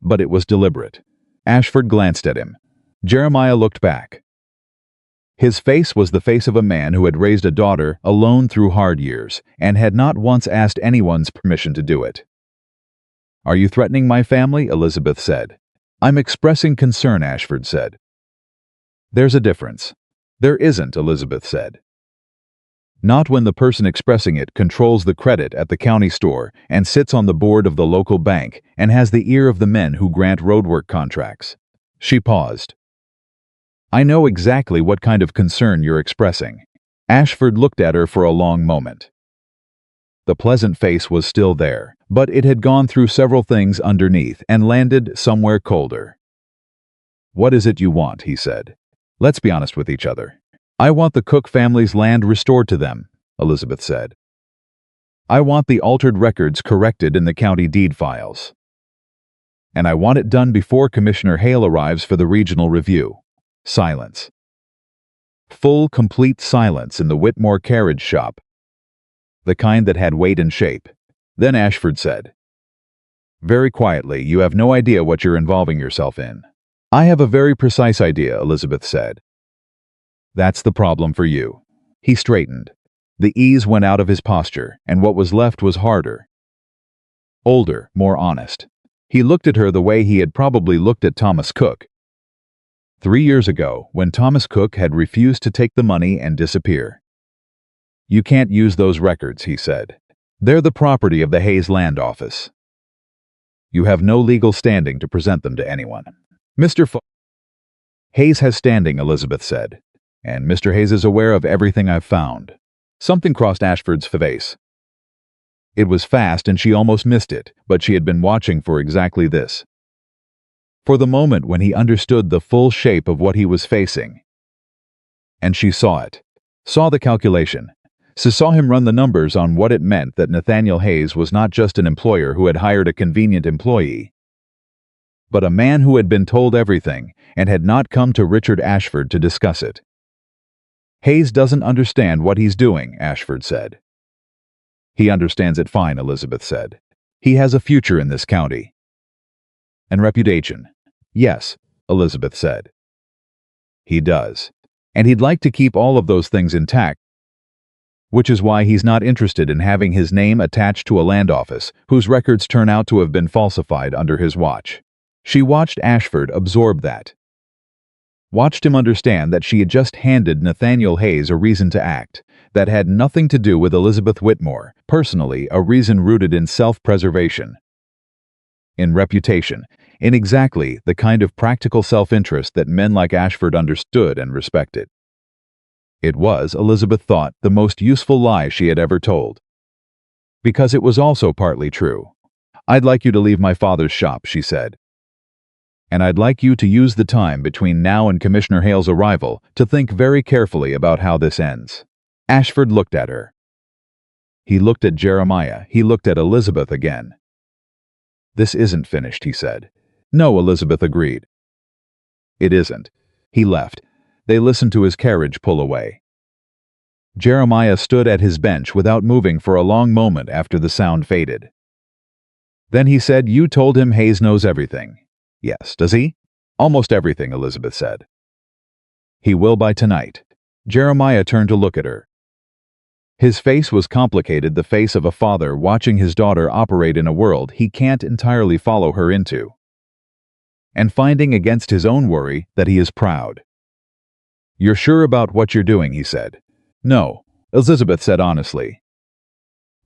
Speaker 1: But it was deliberate. Ashford glanced at him. Jeremiah looked back. His face was the face of a man who had raised a daughter alone through hard years and had not once asked anyone's permission to do it. "Are you threatening my family?" Elizabeth said. "I'm expressing concern," Ashford said. "There's a difference." "There isn't," Elizabeth said. "Not when the person expressing it controls the credit at the county store and sits on the board of the local bank and has the ear of the men who grant roadwork contracts." She paused. "I know exactly what kind of concern you're expressing." Ashford looked at her for a long moment. The pleasant face was still there, but it had gone through several things underneath and landed somewhere colder. "What is it you want?" he said. "Let's be honest with each other." "I want the Cook family's land restored to them," Elizabeth said. "I want the altered records corrected in the county deed files. And I want it done before Commissioner Hale arrives for the regional review." Silence. Full, complete silence in the Whitmore carriage shop. The kind that had weight and shape. Then Ashford said, very quietly, "You have no idea what you're involving yourself in." "I have a very precise idea," Elizabeth said. "That's the problem for you." He straightened. The ease went out of his posture, and what was left was harder. Older, more honest. He looked at her the way he had probably looked at Thomas Cook. 3 years ago, when Thomas Cook had refused to take the money and disappear. "You can't use those records," he said. "They're the property of the Hayes Land Office. You have no legal standing to present them to anyone." Hayes has standing," Elizabeth said. "And Mr. Hayes is aware of everything I've found." Something crossed Ashford's face. It was fast and she almost missed it, but she had been watching for exactly this. For the moment when he understood the full shape of what he was facing. And she saw it. Saw the calculation. She saw him run the numbers on what it meant that Nathaniel Hayes was not just an employer who had hired a convenient employee, but a man who had been told everything and had not come to Richard Ashford to discuss it. Hayes doesn't understand what he's doing, Ashford said. He understands it fine, Elizabeth said. He has a future in this county. And reputation. Yes, Elizabeth said. He does. And he'd like to keep all of those things intact, which is why he's not interested in having his name attached to a land office whose records turn out to have been falsified under his watch. She watched Ashford absorb that. Watched him understand that she had just handed Nathaniel Hayes a reason to act that had nothing to do with Elizabeth Whitmore, personally a reason rooted in self-preservation, in reputation, in exactly the kind of practical self-interest that men like Ashford understood and respected. It was, Elizabeth thought, the most useful lie she had ever told. Because it was also partly true. "I'd like you to leave my father's shop," she said. "And I'd like you to use the time between now and Commissioner Hale's arrival to think very carefully about how this ends." Ashford looked at her. He looked at Jeremiah. He looked at Elizabeth again. "This isn't finished," he said. "No," Elizabeth agreed. "It isn't." He left. They listened to his carriage pull away. Jeremiah stood at his bench without moving for a long moment after the sound faded. Then he said, "You told him Hayes knows everything." "Yes, does he?" "Almost everything," Elizabeth said. "He will by tonight." Jeremiah turned to look at her. His face was complicated, the face of a father watching his daughter operate in a world he can't entirely follow her into, and finding against his own worry that he is proud. "You're sure about what you're doing," he said. "No," Elizabeth said honestly.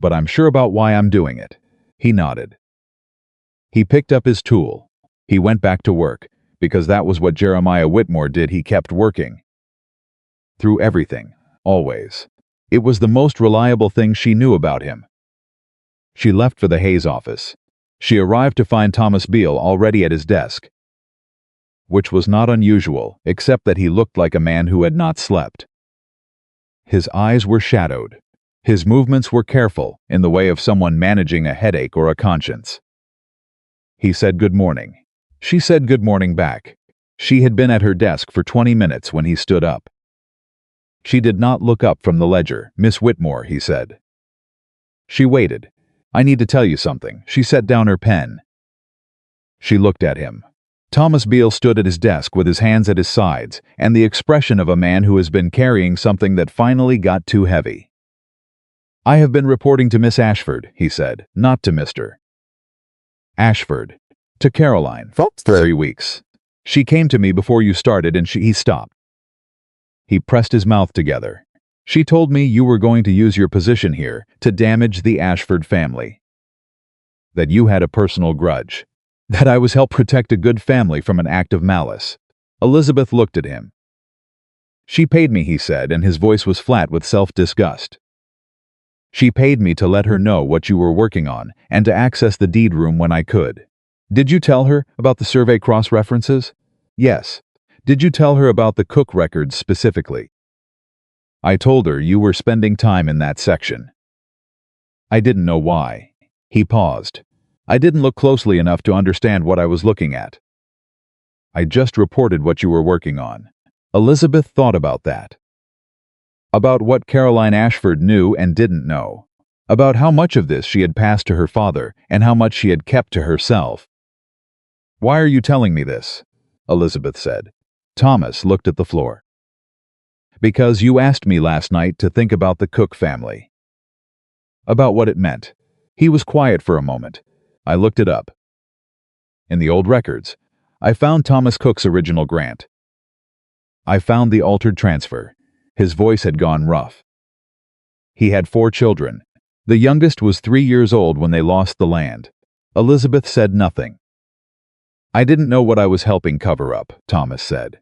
Speaker 1: "But I'm sure about why I'm doing it." He nodded. He picked up his tool. He went back to work, because that was what Jeremiah Whitmore did. He kept working. Through everything, always. It was the most reliable thing she knew about him. She left for the Hayes office. She arrived to find Thomas Beale already at his desk, which was not unusual, except that he looked like a man who had not slept. His eyes were shadowed. His movements were careful, in the way of someone managing a headache or a conscience. He said good morning. She said good morning back. She had been at her desk for 20 minutes when he stood up. She did not look up from the ledger. "Miss Whitmore," he said. She waited. "I need to tell you something." She set down her pen. She looked at him. Thomas Beale stood at his desk with his hands at his sides and the expression of a man who has been carrying something that finally got too heavy. "I have been reporting to Miss Ashford," he said, "not to Mr. Ashford. To Caroline. For 3 weeks. She came to me before you started and he stopped." He pressed his mouth together. "She told me you were going to use your position here to damage the Ashford family. That you had a personal grudge. That I was helping protect a good family from an act of malice." Elizabeth looked at him. "She paid me," he said, and his voice was flat with self-disgust. "She paid me to let her know what you were working on and to access the deed room when I could." "Did you tell her about the survey cross-references?" "Yes." "Did you tell her about the Cook records specifically?" "I told her you were spending time in that section." "I didn't know why." He paused. "I didn't look closely enough to understand what I was looking at. I just reported what you were working on." Elizabeth thought about that. About what Caroline Ashford knew and didn't know. About how much of this she had passed to her father and how much she had kept to herself. "Why are you telling me this?" Elizabeth said. Thomas looked at the floor. "Because you asked me last night to think about the Cook family. About what it meant." He was quiet for a moment. "I looked it up. In the old records, I found Thomas Cook's original grant. I found the altered transfer." His voice had gone rough. "He had 4 children. The youngest was 3 years old when they lost the land." Elizabeth said nothing. "I didn't know what I was helping cover up," Thomas said.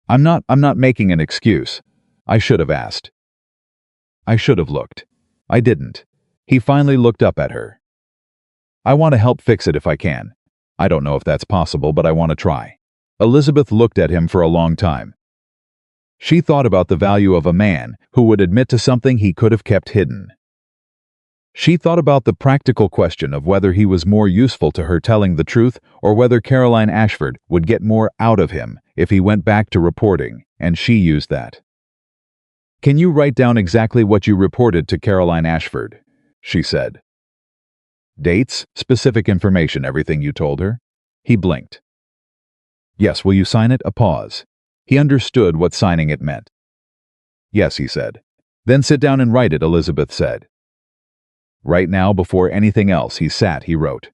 Speaker 1: I'm not making an excuse. I should have asked." I should have looked. I didn't. He finally looked up at her. I want to help fix it if I can. I don't know if that's possible, but I want to try. Elizabeth looked at him for a long time. She thought about the value of a man who would admit to something he could have kept hidden. She thought about the practical question of whether he was more useful to her telling the truth or whether Caroline Ashford would get more out of him if he went back to reporting, and she used that. Can you write down exactly what you reported to Caroline Ashford? She said. Dates, specific information, everything you told her? He blinked. Yes, will you sign it? A pause. He understood what signing it meant. Yes, he said. Then sit down and write it, Elizabeth said. Right now, before anything else, he wrote.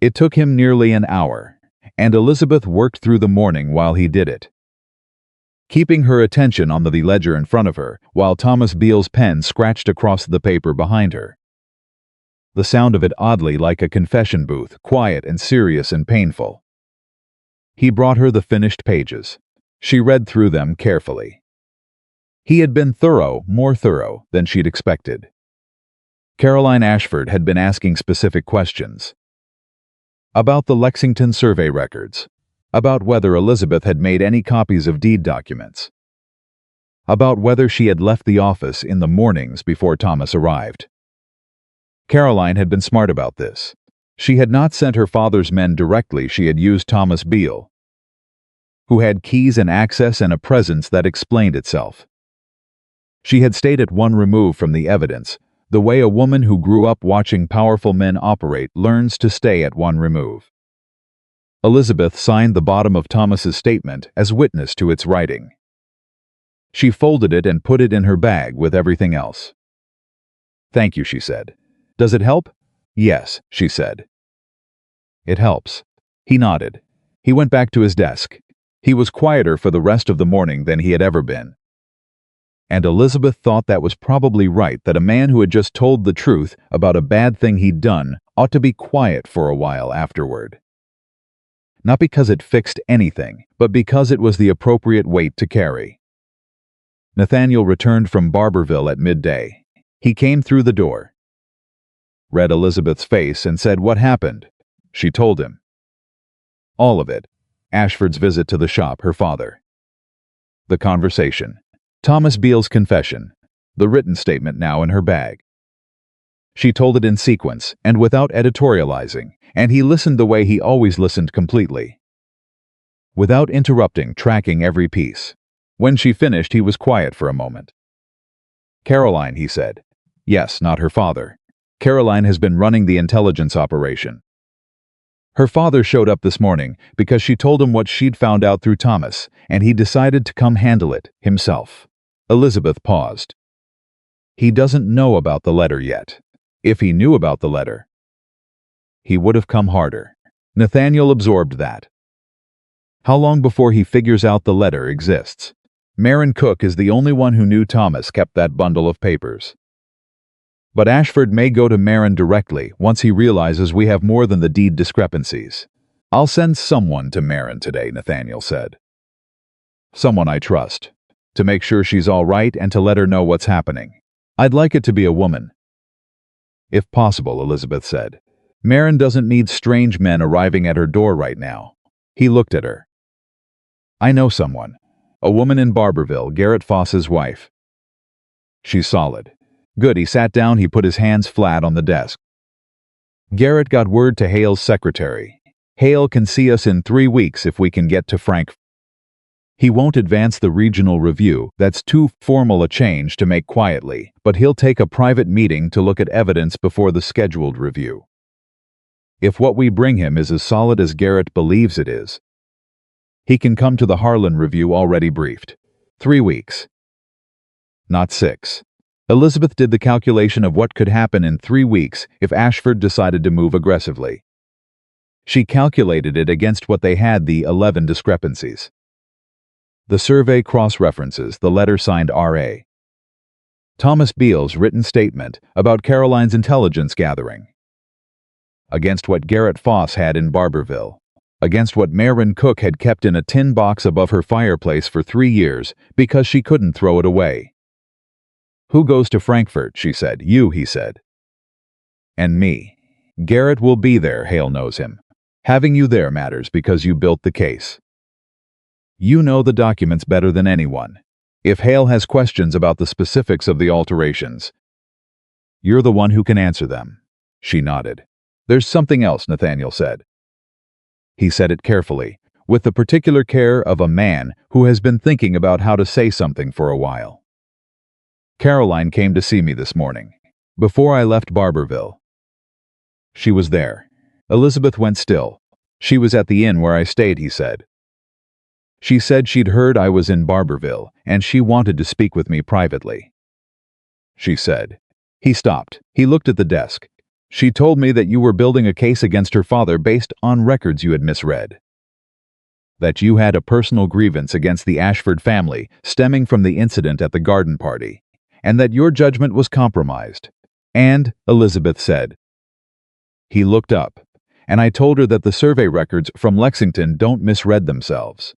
Speaker 1: It took him nearly an hour, and Elizabeth worked through the morning while he did it, keeping her attention on the ledger in front of her while Thomas Beale's pen scratched across the paper behind her. The sound of it oddly like a confession booth, quiet and serious and painful. He brought her the finished pages. She read through them carefully. He had been thorough, more thorough than she'd expected. Caroline Ashford had been asking specific questions. About the Lexington survey records. About whether Elizabeth had made any copies of deed documents. About whether she had left the office in the mornings before Thomas arrived. Caroline had been smart about this. She had not sent her father's men directly, she had used Thomas Beale, who had keys and access and a presence that explained itself. She had stayed at one remove from the evidence, the way a woman who grew up watching powerful men operate learns to stay at one remove. Elizabeth signed the bottom of Thomas's statement as witness to its writing. She folded it and put it in her bag with everything else. Thank you, she said. Does it help? Yes, she said. It helps. He nodded. He went back to his desk. He was quieter for the rest of the morning than he had ever been. And Elizabeth thought that was probably right, that a man who had just told the truth about a bad thing he'd done ought to be quiet for a while afterward. Not because it fixed anything, but because it was the appropriate weight to carry. Nathaniel returned from Barberville at midday. He came through the door, read Elizabeth's face, and said, "What happened?" She told him. All of it. Ashford's visit to the shop, her father. The conversation. Thomas Beale's confession. The written statement now in her bag. She told it in sequence and without editorializing, and he listened the way he always listened, completely, without interrupting, tracking every piece. When she finished, he was quiet for a moment. Caroline, he said. Yes, not her father. Caroline has been running the intelligence operation. Her father showed up this morning because she told him what she'd found out through Thomas, and he decided to come handle it himself. Elizabeth paused. He doesn't know about the letter yet. If he knew about the letter, he would have come harder. Nathaniel absorbed that. How long before he figures out the letter exists? Marin Cook is the only one who knew Thomas kept that bundle of papers. But Ashford may go to Marin directly once he realizes we have more than the deed discrepancies. I'll send someone to Marin today, Nathaniel said. Someone I trust, to make sure she's all right and to let her know what's happening. I'd like it to be a woman. If possible, Elizabeth said. Marin doesn't need strange men arriving at her door right now. He looked at her. I know someone. A woman in Barberville, Garrett Foss's wife. She's solid. Good. He sat down, he put his hands flat on the desk. Garrett got word to Hale's secretary. Hale can see us in 3 weeks if we can get to Frank. He won't advance the regional review, that's too formal a change to make quietly, but he'll take a private meeting to look at evidence before the scheduled review. If what we bring him is as solid as Garrett believes it is, he can come to the Harlan review already briefed. 3 weeks. Not 6. Elizabeth did the calculation of what could happen in 3 weeks if Ashford decided to move aggressively. She calculated it against what they had, the 11 discrepancies. The survey cross-references the letter signed R.A. Thomas Beale's written statement about Caroline's intelligence gathering, against what Garrett Foss had in Barberville, against what Marin Cook had kept in a tin box above her fireplace for 3 years because she couldn't throw it away. Who goes to Frankfurt, she said. You, he said. And me. Garrett will be there, Hale knows him. Having you there matters because you built the case. You know the documents better than anyone. If Hale has questions about the specifics of the alterations, you're the one who can answer them. She nodded. There's something else, Nathaniel said. He said it carefully, with the particular care of a man who has been thinking about how to say something for a while. Caroline came to see me this morning, before I left Barberville. She was there. Elizabeth went still. She was at the inn where I stayed, he said. She said she'd heard I was in Barberville, and she wanted to speak with me privately. She said. He stopped. He looked at the desk. She told me that you were building a case against her father based on records you had misread. That you had a personal grievance against the Ashford family stemming from the incident at the garden party, and that your judgment was compromised. And, Elizabeth said. He looked up, and I told her that the survey records from Lexington don't misread themselves,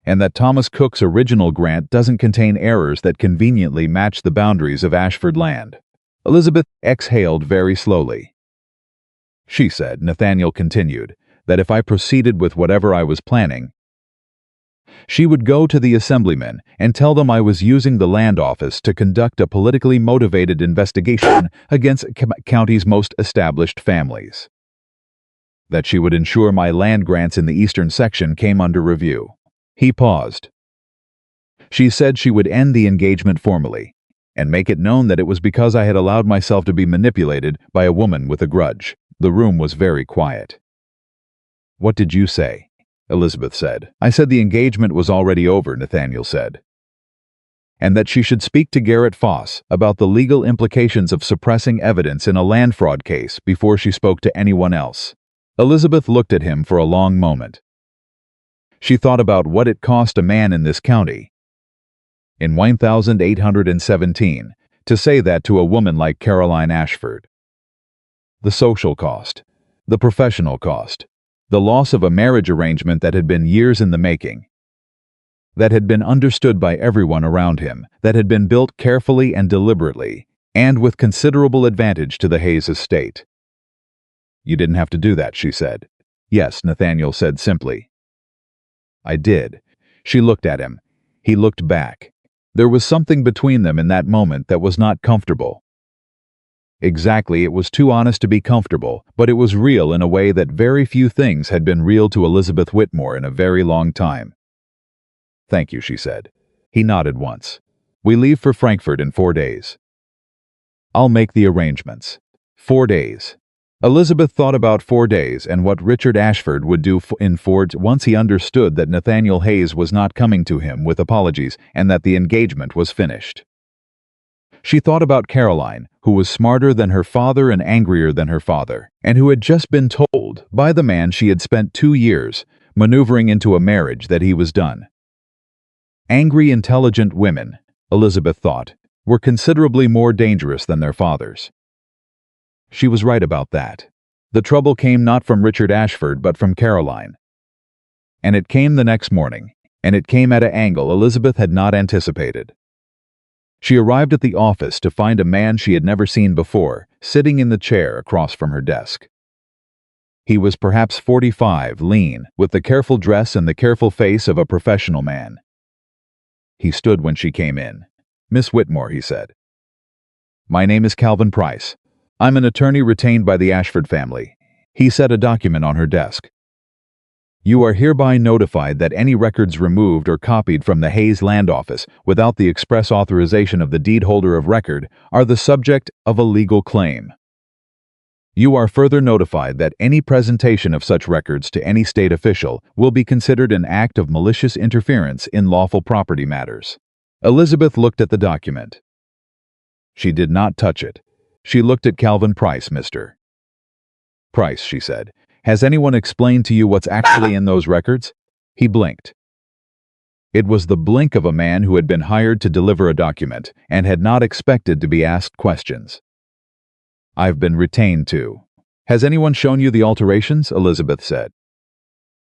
Speaker 1: and that Thomas Cook's original grant doesn't contain errors that conveniently match the boundaries of Ashford land. Elizabeth exhaled very slowly. She said, Nathaniel continued, that if I proceeded with whatever I was planning, she would go to the assemblymen and tell them I was using the land office to conduct a politically motivated investigation against county's most established families. That she would ensure my land grants in the eastern section came under review. He paused. She said she would end the engagement formally, and make it known that it was because I had allowed myself to be manipulated by a woman with a grudge. The room was very quiet. What did you say? Elizabeth said. I said the engagement was already over, Nathaniel said. And that she should speak to Garrett Foss about the legal implications of suppressing evidence in a land fraud case before she spoke to anyone else. Elizabeth looked at him for a long moment. She thought about what it cost a man in this county, in 1817, to say that to a woman like Caroline Ashford. The social cost, the professional cost, the loss of a marriage arrangement that had been years in the making, that had been understood by everyone around him, that had been built carefully and deliberately, and with considerable advantage to the Hayes estate. You didn't have to do that, she said. Yes, Nathaniel said simply. I did. She looked at him. He looked back. There was something between them in that moment that was not comfortable. Exactly, it was too honest to be comfortable, but it was real in a way that very few things had been real to Elizabeth Whitmore in a very long time. Thank you, she said. He nodded once. We leave for Frankfurt in 4 days. I'll make the arrangements. 4 days. Elizabeth thought about 4 days and what Richard Ashford would do in 4 days once he understood that Nathaniel Hayes was not coming to him with apologies and that the engagement was finished. She thought about Caroline, who was smarter than her father and angrier than her father, and who had just been told by the man she had spent 2 years maneuvering into a marriage that he was done. Angry, intelligent women, Elizabeth thought, were considerably more dangerous than their fathers. She was right about that. The trouble came not from Richard Ashford but from Caroline. And it came the next morning, and it came at an angle Elizabeth had not anticipated. She arrived at the office to find a man she had never seen before, sitting in the chair across from her desk. He was perhaps 45, lean, with the careful dress and the careful face of a professional man. He stood when she came in. Miss Whitmore, he said. My name is Calvin Price. I'm an attorney retained by the Ashford family. He set a document on her desk. You are hereby notified that any records removed or copied from the Hayes Land Office without the express authorization of the deed holder of record are the subject of a legal claim. You are further notified that any presentation of such records to any state official will be considered an act of malicious interference in lawful property matters. Elizabeth looked at the document. She did not touch it. She looked at Calvin Price, Mr. Price, she said. Has anyone explained to you what's actually in those records? He blinked. It was the blink of a man who had been hired to deliver a document and had not expected to be asked questions. I've been retained to. Has anyone shown you the alterations? Elizabeth said.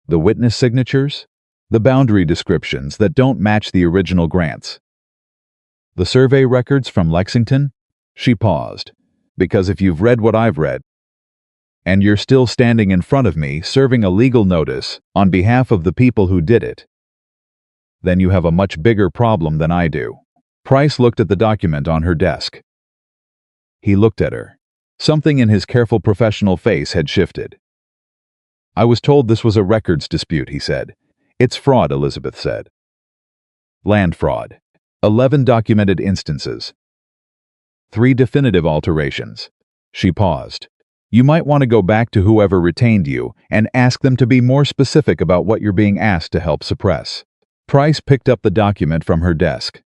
Speaker 1: The witness signatures? The boundary descriptions that don't match the original grants. The survey records from Lexington? She paused. Because if you've read what I've read, and you're still standing in front of me serving a legal notice on behalf of the people who did it, then you have a much bigger problem than I do. Price looked at the document on her desk. He looked at her. Something in his careful professional face had shifted. I was told this was a records dispute, he said. It's fraud, Elizabeth said. Land fraud. 11 documented instances. 3 definitive alterations. She paused. You might want to go back to whoever retained you and ask them to be more specific about what you're being asked to help suppress. Price picked up the document from her desk.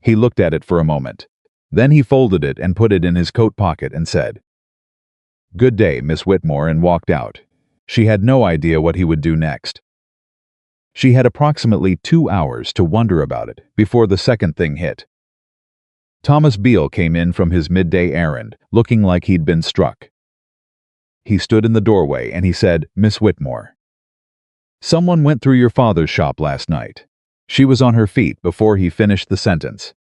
Speaker 1: He looked at it for a moment. Then he folded it and put it in his coat pocket and said, "Good day, Miss Whitmore," and walked out. She had no idea what he would do next. She had approximately 2 hours to wonder about it before the second thing hit. Thomas Beale came in from his midday errand, looking like he'd been struck. He stood in the doorway and he said, "Miss Whitmore, someone went through your father's shop last night." She was on her feet before he finished the sentence.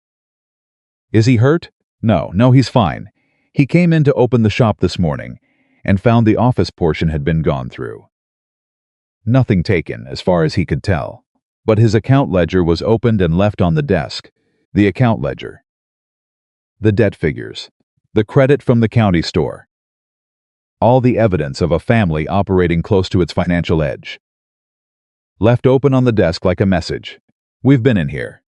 Speaker 1: "Is he hurt?" No, he's fine. He came in to open the shop this morning and found the office portion had been gone through. Nothing taken, as far as he could tell, but his account ledger was opened and left on the desk. The account ledger. The debt figures. The credit from the county store. All the evidence of a family operating close to its financial edge. Left open on the desk like a message. We've been in here.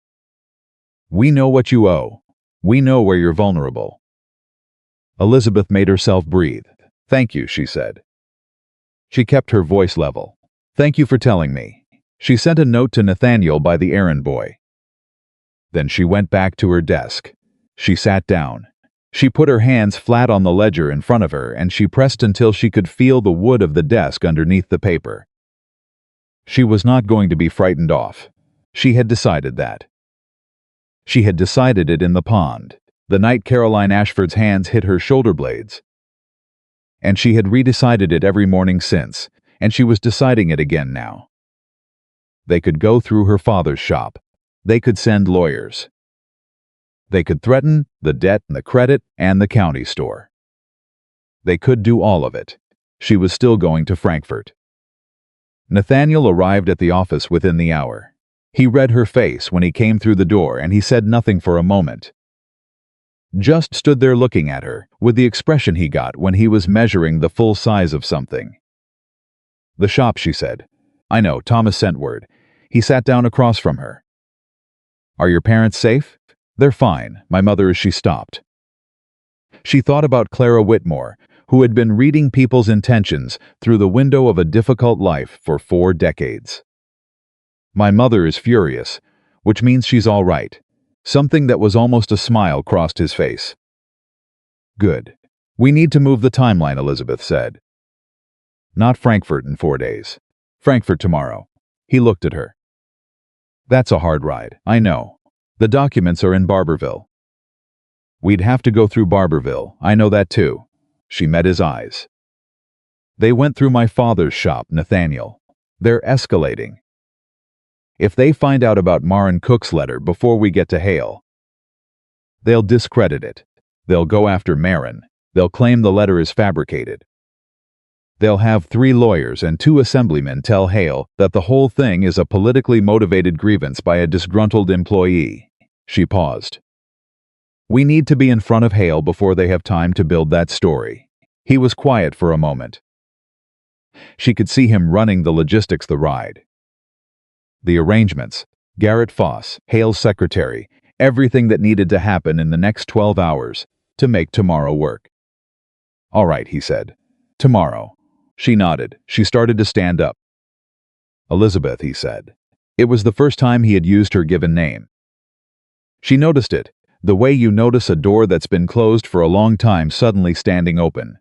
Speaker 1: We know what you owe. We know where you're vulnerable. Elizabeth made herself breathe. "Thank you," she said. She kept her voice level. "Thank you for telling me." She sent a note to Nathaniel by the errand boy. Then she went back to her desk. She sat down. She put her hands flat on the ledger in front of her and she pressed until she could feel the wood of the desk underneath the paper. She was not going to be frightened off. She had decided that. She had decided it in the pond, the night Caroline Ashford's hands hit her shoulder blades. And she had redecided it every morning since, and she was deciding it again now. They could go through her father's shop. They could send lawyers. They could threaten the debt and the credit and the county store. They could do all of it. She was still going to Frankfurt. Nathaniel arrived at the office within the hour. He read her face when he came through the door and he said nothing for a moment. Just stood there looking at her with the expression he got when he was measuring the full size of something. "The shop," she said. "I know, Thomas sent word." He sat down across from her. "Are your parents safe?" "They're fine. My mother is..." She stopped. She thought about Clara Whitmore, who had been reading people's intentions through the window of a difficult life for 4 decades. "My mother is furious, which means she's all right." Something that was almost a smile crossed his face. "Good. We need to move the timeline," Elizabeth said. "Not Frankfurt in 4 days. Frankfurt tomorrow." He looked at her. "That's a hard ride, I know. The documents are in Barberville." "We'd have to go through Barberville, I know that too." She met his eyes. "They went through my father's shop, Nathaniel. They're escalating. If they find out about Marin Cook's letter before we get to Hale, they'll discredit it. They'll go after Marin. They'll claim the letter is fabricated. They'll have 3 lawyers and 2 assemblymen tell Hale that the whole thing is a politically motivated grievance by a disgruntled employee." She paused. "We need to be in front of Hale before they have time to build that story." He was quiet for a moment. She could see him running the logistics the ride. The arrangements, Garrett Foss, Hale's secretary, everything that needed to happen in the next 12 hours to make tomorrow work. "All right," he said. "Tomorrow." She nodded. She started to stand up. "Elizabeth," he said. It was the first time he had used her given name. She noticed it, the way you notice a door that's been closed for a long time suddenly standing open.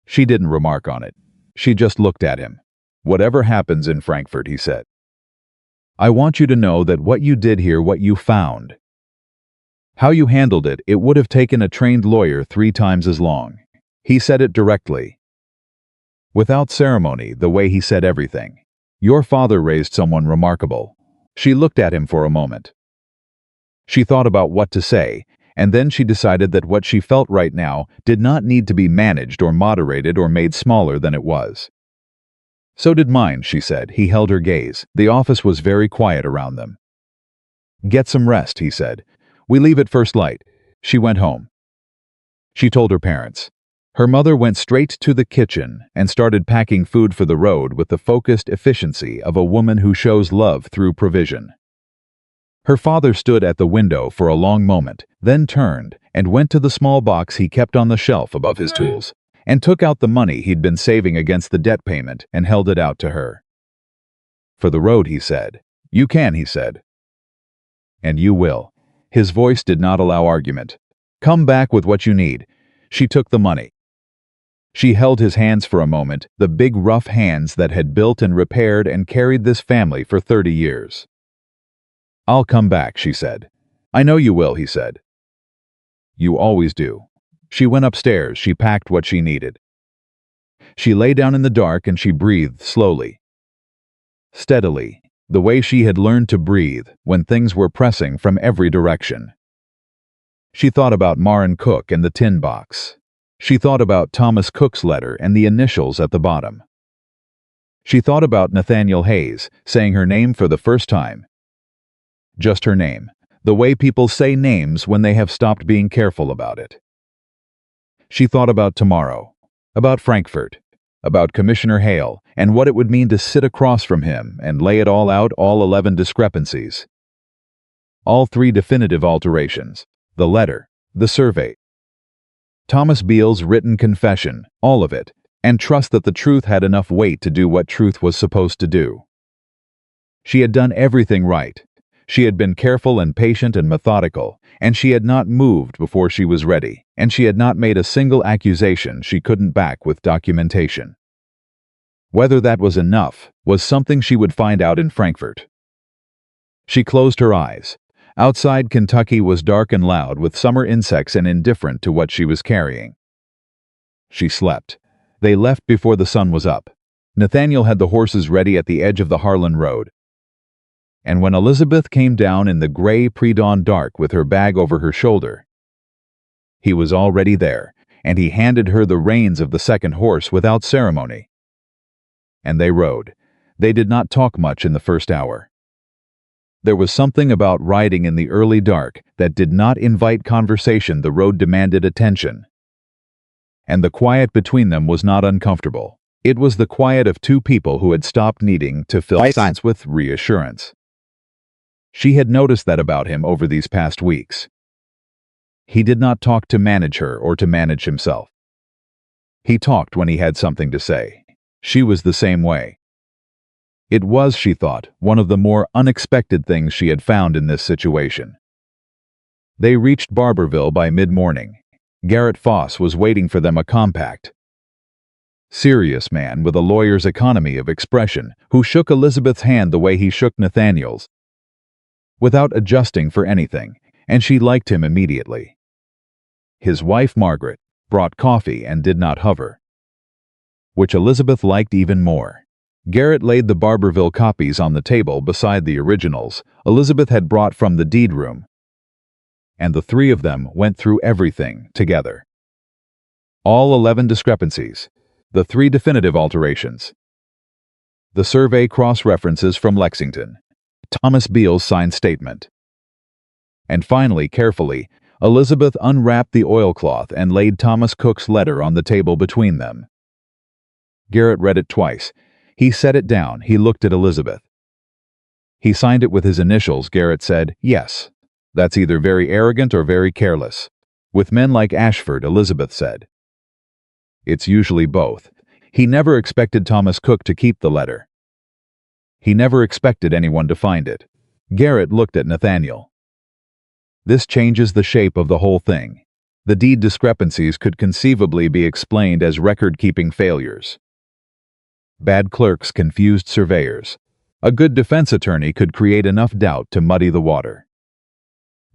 Speaker 1: She didn't remark on it. She just looked at him. "Whatever happens in Frankfurt," he said, "I want you to know that what you did here, what you found, how you handled it, it would have taken a trained lawyer 3 times as long." He said it directly, without ceremony, the way he said everything. "Your father raised someone remarkable." She looked at him for a moment. She thought about what to say, and then she decided that what she felt right now did not need to be managed or moderated or made smaller than it was. "So did mine," she said. He held her gaze. The office was very quiet around them. "Get some rest," he said. "We leave at first light." She went home. She told her parents. Her mother went straight to the kitchen and started packing food for the road with the focused efficiency of a woman who shows love through provision. Her father stood at the window for a long moment, then turned and went to the small box he kept on the shelf above his tools, and took out the money he'd been saving against the debt payment and held it out to her. "For the road," he said. "You can," he said. "And you will." His voice did not allow argument. "Come back with what you need." She took the money. She held his hands for a moment, the big rough hands that had built and repaired and carried this family for 30 years. "I'll come back," she said. "I know you will," he said. "You always do." She went upstairs. She packed what she needed. She lay down in the dark and she breathed slowly. Steadily, the way she had learned to breathe when things were pressing from every direction. She thought about Maren Cook and the tin box. She thought about Thomas Cook's letter and the initials at the bottom. She thought about Nathaniel Hayes saying her name for the first time. Just her name, the way people say names when they have stopped being careful about it. She thought about tomorrow, about Frankfurt, about Commissioner Hale and what it would mean to sit across from him and lay it all out, all 11 discrepancies. All 3 definitive alterations, the letter, the survey, Thomas Beale's written confession, all of it, and trust that the truth had enough weight to do what truth was supposed to do. She had done everything right. She had been careful and patient and methodical, and she had not moved before she was ready, and she had not made a single accusation she couldn't back with documentation. Whether that was enough was something she would find out in Frankfurt. She closed her eyes. Outside, Kentucky was dark and loud with summer insects and indifferent to what she was carrying. She slept. They left before the sun was up. Nathaniel had the horses ready at the edge of the Harlan Road. And when Elizabeth came down in the gray pre-dawn dark with her bag over her shoulder, he was already there, and he handed her the reins of the second horse without ceremony. And they rode. They did not talk much in the first hour. There was something about riding in the early dark that did not invite conversation. The road demanded attention. And the quiet between them was not uncomfortable. It was the quiet of 2 people who had stopped needing to fill silence with reassurance. She had noticed that about him over these past weeks. He did not talk to manage her or to manage himself. He talked when he had something to say. She was the same way. It was, she thought, one of the more unexpected things she had found in this situation. They reached Barberville by mid-morning. Garrett Foss was waiting for them, a compact, serious man with a lawyer's economy of expression, who shook Elizabeth's hand the way he shook Nathaniel's, without adjusting for anything, and she liked him immediately. His wife, Margaret, brought coffee and did not hover, which Elizabeth liked even more. Garrett laid the Barberville copies on the table beside the originals Elizabeth had brought from the deed room, and the 3 of them went through everything together. All 11 discrepancies, the 3 definitive alterations, the survey cross-references from Lexington, Thomas Beale's signed statement. And finally, carefully, Elizabeth unwrapped the oilcloth and laid Thomas Cook's letter on the table between them. Garrett read it twice. He set it down. He looked at Elizabeth. He signed it with his initials. Garrett said, "Yes. That's either very arrogant or very careless." "With men like Ashford," Elizabeth said. "It's usually both." He never expected Thomas Cook to keep the letter. He never expected anyone to find it. Garrett looked at Nathaniel. "This changes the shape of the whole thing." The deed discrepancies could conceivably be explained as record-keeping failures. Bad clerks confused surveyors. A good defense attorney could create enough doubt to muddy the water.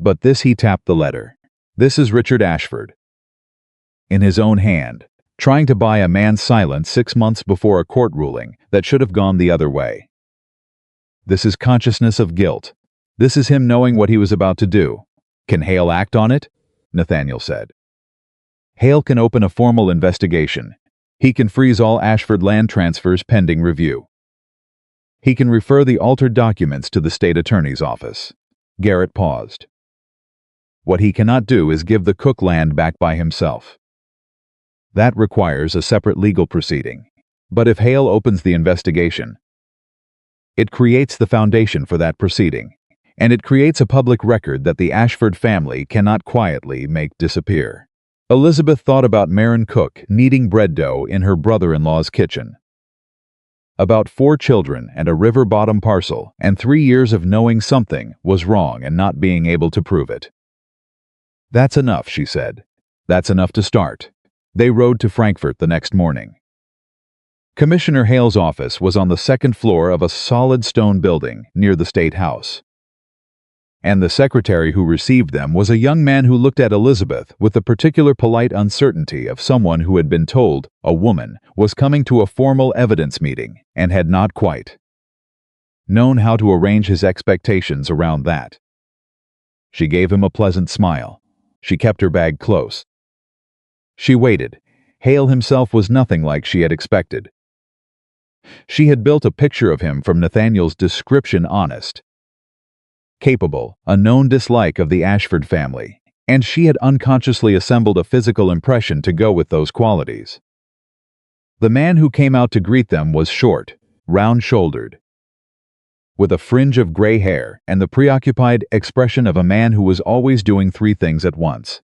Speaker 1: But this, he tapped the letter. "This is Richard Ashford." In his own hand, trying to buy a man's silence 6 months before a court ruling that should have gone the other way. "This is consciousness of guilt. This is him knowing what he was about to do. Can Hale act on it? Nathaniel said. Hale can open a formal investigation. He can freeze all Ashford land transfers pending review. He can refer the altered documents to the state attorney's office. Garrett paused. What he cannot do is give the Cook land back by himself. That requires a separate legal proceeding. But if Hale opens the investigation, it creates the foundation for that proceeding, and it creates a public record that the Ashford family cannot quietly make disappear. Elizabeth thought about Maren Cook kneading bread dough in her brother-in-law's kitchen. About 4 children and a river bottom parcel, and 3 years of knowing something was wrong and not being able to prove it. That's enough, she said. That's enough to start. They rode to Frankfurt the next morning. Commissioner Hale's office was on the 2nd floor of a solid stone building near the State House. And the secretary who received them was a young man who looked at Elizabeth with the particular polite uncertainty of someone who had been told a woman was coming to a formal evidence meeting and had not quite known how to arrange his expectations around that. She gave him a pleasant smile. She kept her bag close. She waited. Hale himself was nothing like she had expected. She had built a picture of him from Nathaniel's description: honest, capable, a known dislike of the Ashford family, and she had unconsciously assembled a physical impression to go with those qualities. The man who came out to greet them was short, round-shouldered, with a fringe of gray hair and the preoccupied expression of a man who was always doing 3 things at once.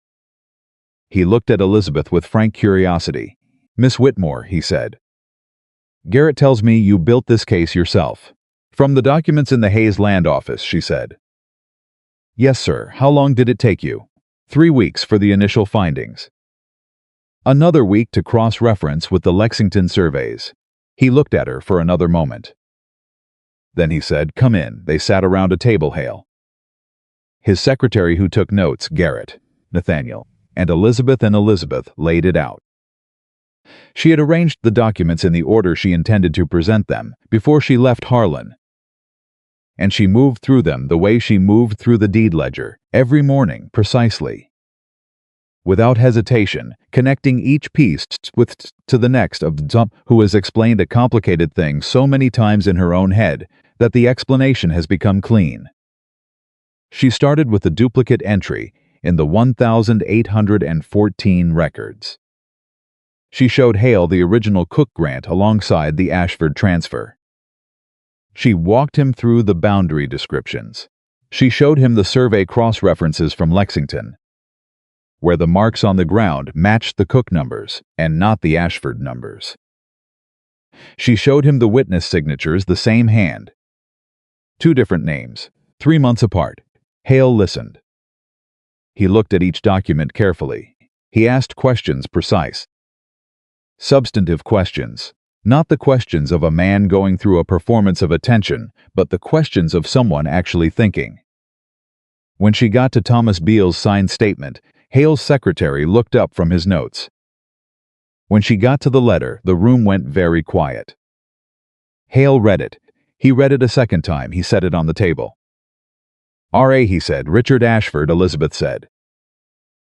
Speaker 1: He looked at Elizabeth with frank curiosity. "Miss Whitmore," he said, "Garrett tells me you built this case yourself." "From the documents in the Hayes land office," she said. "Yes, sir. How long did it take you?" 3 weeks for the initial findings. Another week to cross-reference with the Lexington surveys. He looked at her for another moment. Then he said, "Come in." They sat around a table. Hale, his secretary who took notes, Garrett, Nathaniel, and Elizabeth laid it out. She had arranged the documents in the order she intended to present them before she left Harlan, and she moved through them the way she moved through the deed ledger, every morning precisely, without hesitation, connecting each piece to the next of some who has explained a complicated thing so many times in her own head that the explanation has become clean. She started with the duplicate entry in the 1,814 records. She showed Hale the original Cook grant alongside the Ashford transfer. She walked him through the boundary descriptions. She showed him the survey cross-references from Lexington, where the marks on the ground matched the Cook numbers and not the Ashford numbers. She showed him the witness signatures, the same hand, 2 different names, 3 months apart. Hale listened. He looked at each document carefully. He asked questions, precise, substantive questions, not the questions of a man going through a performance of attention, but the questions of someone actually thinking. When she got to Thomas Beale's signed statement, Hale's secretary looked up from his notes. When she got to the letter, the room went very quiet. Hale read it. He read it a second time. He set it on the table. "R.A.," he said. "Richard Ashford," Elizabeth said.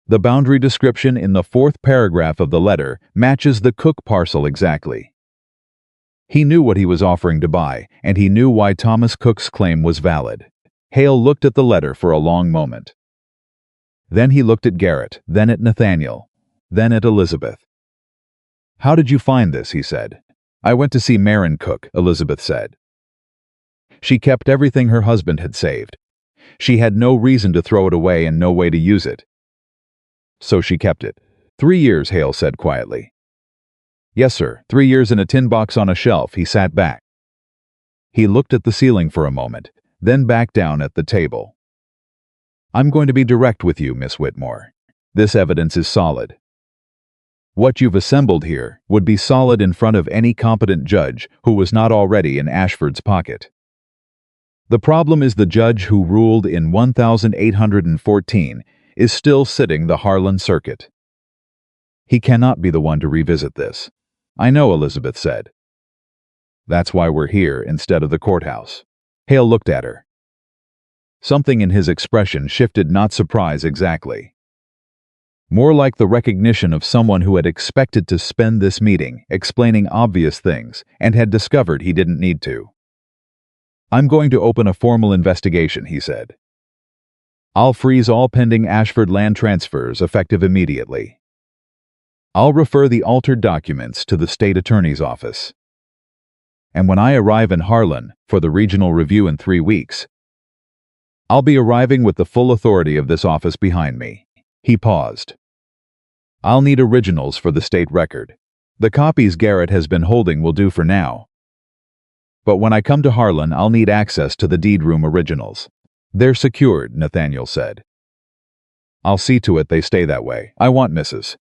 Speaker 1: "The boundary description in the 4th paragraph of the letter matches the Cook parcel exactly." He knew what he was offering to buy, and he knew why Thomas Cook's claim was valid. Hale looked at the letter for a long moment. Then he looked at Garrett, then at Nathaniel, then at Elizabeth. "How did you find this?" he said. "I went to see Maren Cook," Elizabeth said. "She kept everything her husband had saved. She had no reason to throw it away and no way to use it. So she kept it." 3 years, Hale said quietly. "Yes, sir, 3 years in a tin box on a shelf." He sat back. He looked at the ceiling for a moment, then back down at the table. "I'm going to be direct with you, Miss Whitmore. This evidence is solid. What you've assembled here would be solid in front of any competent judge who was not already in Ashford's pocket. The problem is the judge who ruled in 1,814 is still sitting the Harlan circuit. He cannot be the one to revisit this." "I know," Elizabeth said. "That's why we're here instead of the courthouse." Hale looked at her. Something in his expression shifted, not surprise exactly. More like the recognition of someone who had expected to spend this meeting explaining obvious things and had discovered he didn't need to. "I'm going to open a formal investigation," he said. "I'll freeze all pending Ashford land transfers effective immediately. I'll refer the altered documents to the state attorney's office. And when I arrive in Harlan for the regional review in 3 weeks, I'll be arriving with the full authority of this office behind me." He paused. "I'll need originals for the state record. The copies Garrett has been holding will do for now. But when I come to Harlan, I'll need access to the deed room originals." "They're secured," Nathaniel said. "I'll see to it they stay that way. I want Mrs.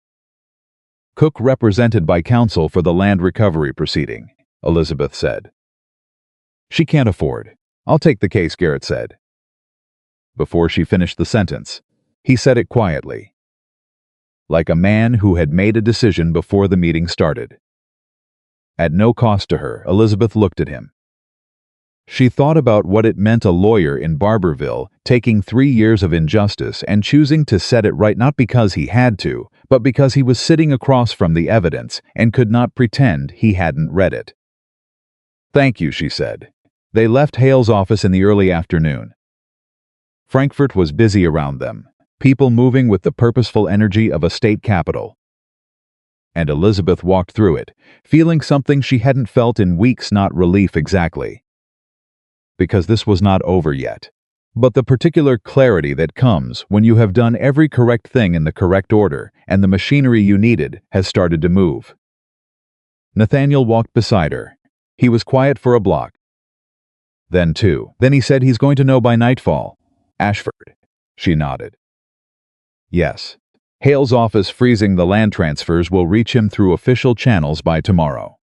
Speaker 1: Cook represented by counsel for the land recovery proceeding," Elizabeth said. "She can't afford. I'll take the case," Garrett said. Before she finished the sentence, he said it quietly, like a man who had made a decision before the meeting started. At no cost to her, Elizabeth looked at him. She thought about what it meant, a lawyer in Barberville taking 3 years of injustice and choosing to set it right, not because he had to, but because he was sitting across from the evidence and could not pretend he hadn't read it. "Thank you," she said. They left Hale's office in the early afternoon. Frankfurt was busy around them, people moving with the purposeful energy of a state capital. And Elizabeth walked through it, feeling something she hadn't felt in weeks, not relief exactly, because this was not over yet, but the particular clarity that comes when you have done every correct thing in the correct order and the machinery you needed has started to move. Nathaniel walked beside her. He was quiet for a block. Then 2. Then he said, "He's going to know by nightfall." "Ashford." She nodded. "Yes. Hale's office freezing the land transfers will reach him through official channels by tomorrow.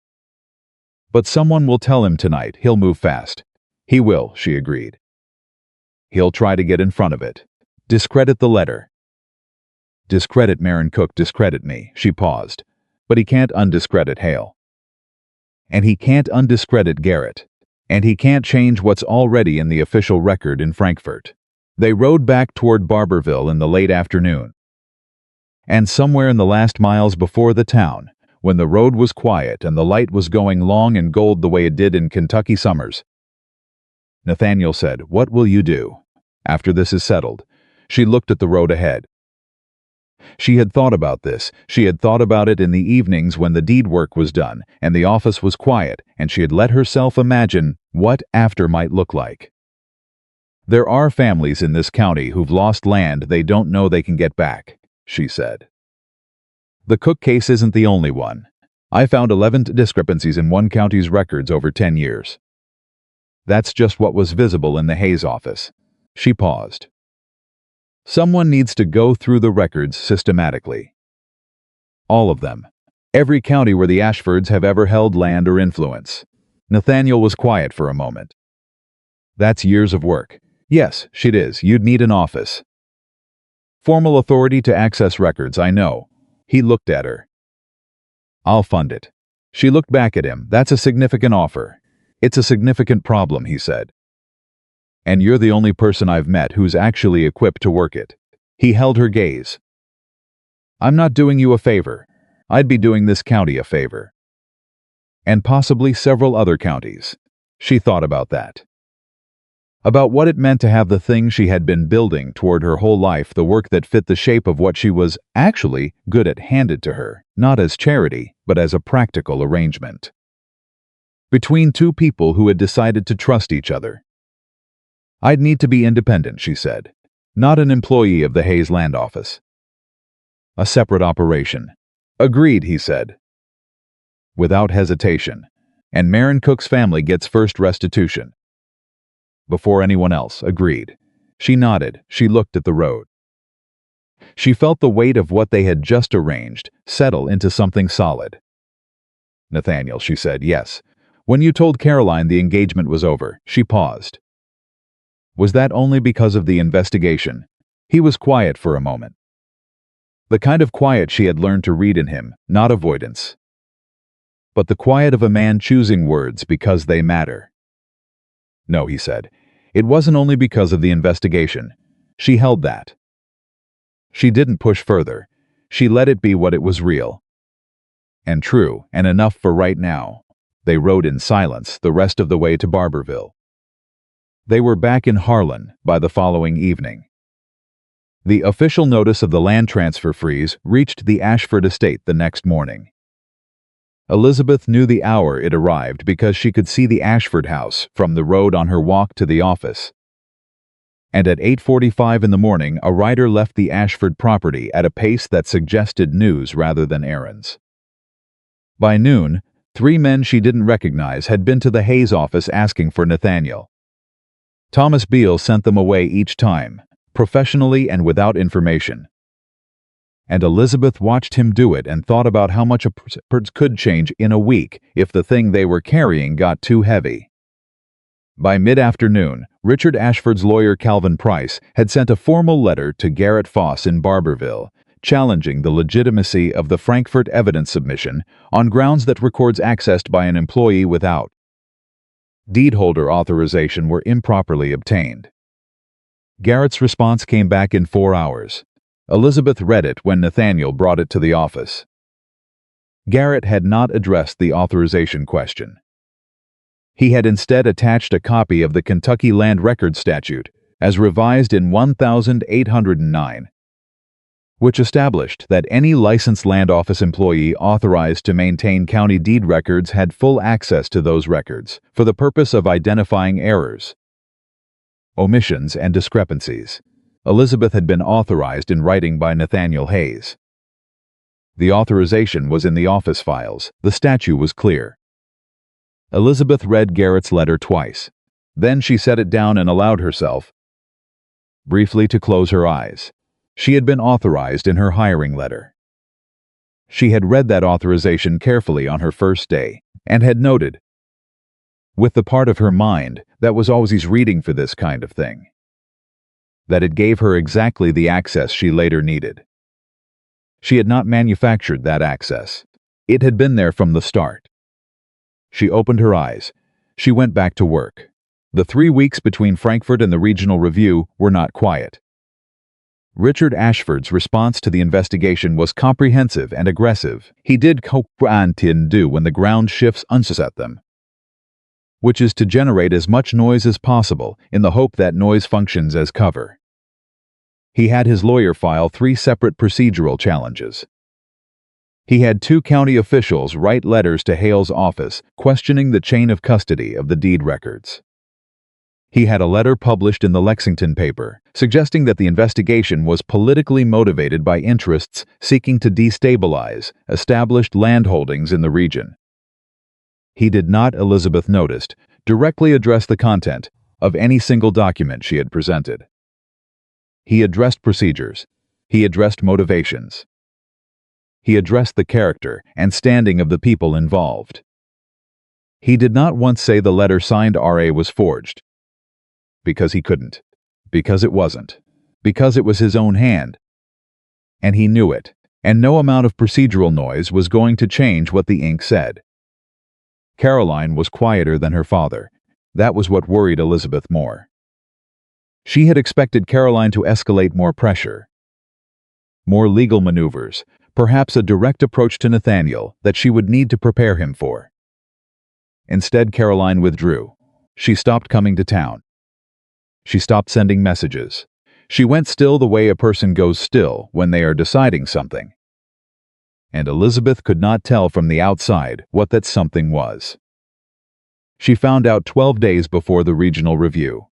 Speaker 1: But someone will tell him tonight. He'll move fast." "He will," she agreed. "He'll try to get in front of it. Discredit the letter." "Discredit Marin Cook, discredit me." She paused. "But he can't undiscredit Hale. And he can't undiscredit Garrett. And he can't change what's already in the official record in Frankfurt." They rode back toward Barberville in the late afternoon. And somewhere in the last miles before the town, when the road was quiet and the light was going long and gold the way it did in Kentucky summers, Nathaniel said, "What will you do after this is settled?" She looked at the road ahead. She had thought about this. She had thought about it in the evenings when the deed work was done and the office was quiet, and she had let herself imagine what after might look like. "There are families in this county who've lost land they don't know they can get back," she said. "The Cook case isn't the only one. I found 11 discrepancies in one county's records over 10 years. That's just what was visible in the Hayes office." She paused. "Someone needs to go through the records systematically. All of them. Every county where the Ashfords have ever held land or influence." Nathaniel was quiet for a moment. "That's years of work." "Yes, it is. You'd need an office. Formal authority to access records, I know." He looked at her. "I'll fund it." She looked back at him. "That's a significant offer." "It's a significant problem," he said. "And you're the only person I've met who's actually equipped to work it." He held her gaze. "I'm not doing you a favor. I'd be doing this county a favor. And possibly several other counties." She thought about that. About what it meant to have the thing she had been building toward her whole life, the work that fit the shape of what she was actually good at, handed to her, not as charity, but as a practical arrangement. Between 2 people who had decided to trust each other. "I'd need to be independent," she said. "Not an employee of the Hayes Land Office. A separate operation." "Agreed," he said, without hesitation. "And Marin Cook's family gets first restitution. Before anyone else." "Agreed." She nodded. She looked at the road. She felt the weight of what they had just arranged settle into something solid. "Nathaniel," she said, "yes. When you told Caroline the engagement was over," she paused. "Was that only because of the investigation?" He was quiet for a moment. The kind of quiet she had learned to read in him, not avoidance, but the quiet of a man choosing words because they matter. "No," he said. It wasn't only because of the investigation. She held that. She didn't push further. She let it be what it was, real and true, and enough for right now. They rode in silence the rest of the way to Barberville. They were back in Harlan by the following evening. The official notice of the land transfer freeze reached the Ashford estate the next morning. Elizabeth knew the hour it arrived because she could see the Ashford house from the road on her walk to the office. And at 8:45 in the morning, a rider left the Ashford property at a pace that suggested news rather than errands. By noon, 3 men she didn't recognize had been to the Hayes office asking for Nathaniel. Thomas Beale sent them away each time, professionally and without information. And Elizabeth watched him do it and thought about how much a person could change in a week if the thing they were carrying got too heavy. By mid-afternoon, Richard Ashford's lawyer Calvin Price had sent a formal letter to Garrett Foss in Barberville, challenging the legitimacy of the Frankfurt evidence submission on grounds that records accessed by an employee without deed holder authorization were improperly obtained. Garrett's response came back in 4 hours. Elizabeth read it when Nathaniel brought it to the office. Garrett had not addressed the authorization question. He had instead attached a copy of the Kentucky Land Record Statute, as revised in 1809, which established that any licensed land office employee authorized to maintain county deed records had full access to those records for the purpose of identifying errors, omissions, and discrepancies. Elizabeth had been authorized in writing by Nathaniel Hayes. The authorization was in the office files. The statute was clear. Elizabeth read Garrett's letter twice. Then she set it down and allowed herself briefly to close her eyes. She had been authorized in her hiring letter. She had read that authorization carefully on her first day, and had noted, with the part of her mind that was always reading for this kind of thing, that it gave her exactly the access she later needed. She had not manufactured that access. It had been there from the start. She opened her eyes. She went back to work. The 3 weeks between Frankfurt and the regional review were not quiet. Richard Ashford's response to the investigation was comprehensive and aggressive. He did do when the ground shifts unset them, which is to generate as much noise as possible in the hope that noise functions as cover. He had his lawyer file 3 separate procedural challenges. He had 2 county officials write letters to Hale's office questioning the chain of custody of the deed records. He had a letter published in the Lexington paper suggesting that the investigation was politically motivated by interests seeking to destabilize established landholdings in the region. He did not, Elizabeth noticed, directly address the content of any single document she had presented. He addressed procedures. He addressed motivations. He addressed the character and standing of the people involved. He did not once say the letter signed R.A. was forged, because he couldn't, because it wasn't, because it was his own hand. And he knew it, and no amount of procedural noise was going to change what the ink said. Caroline was quieter than her father. That was what worried Elizabeth more. She had expected Caroline to escalate more pressure, more legal maneuvers, perhaps a direct approach to Nathaniel that she would need to prepare him for. Instead, Caroline withdrew. She stopped coming to town. She stopped sending messages. She went still the way a person goes still when they are deciding something. And Elizabeth could not tell from the outside what that something was. She found out 12 days before the regional review.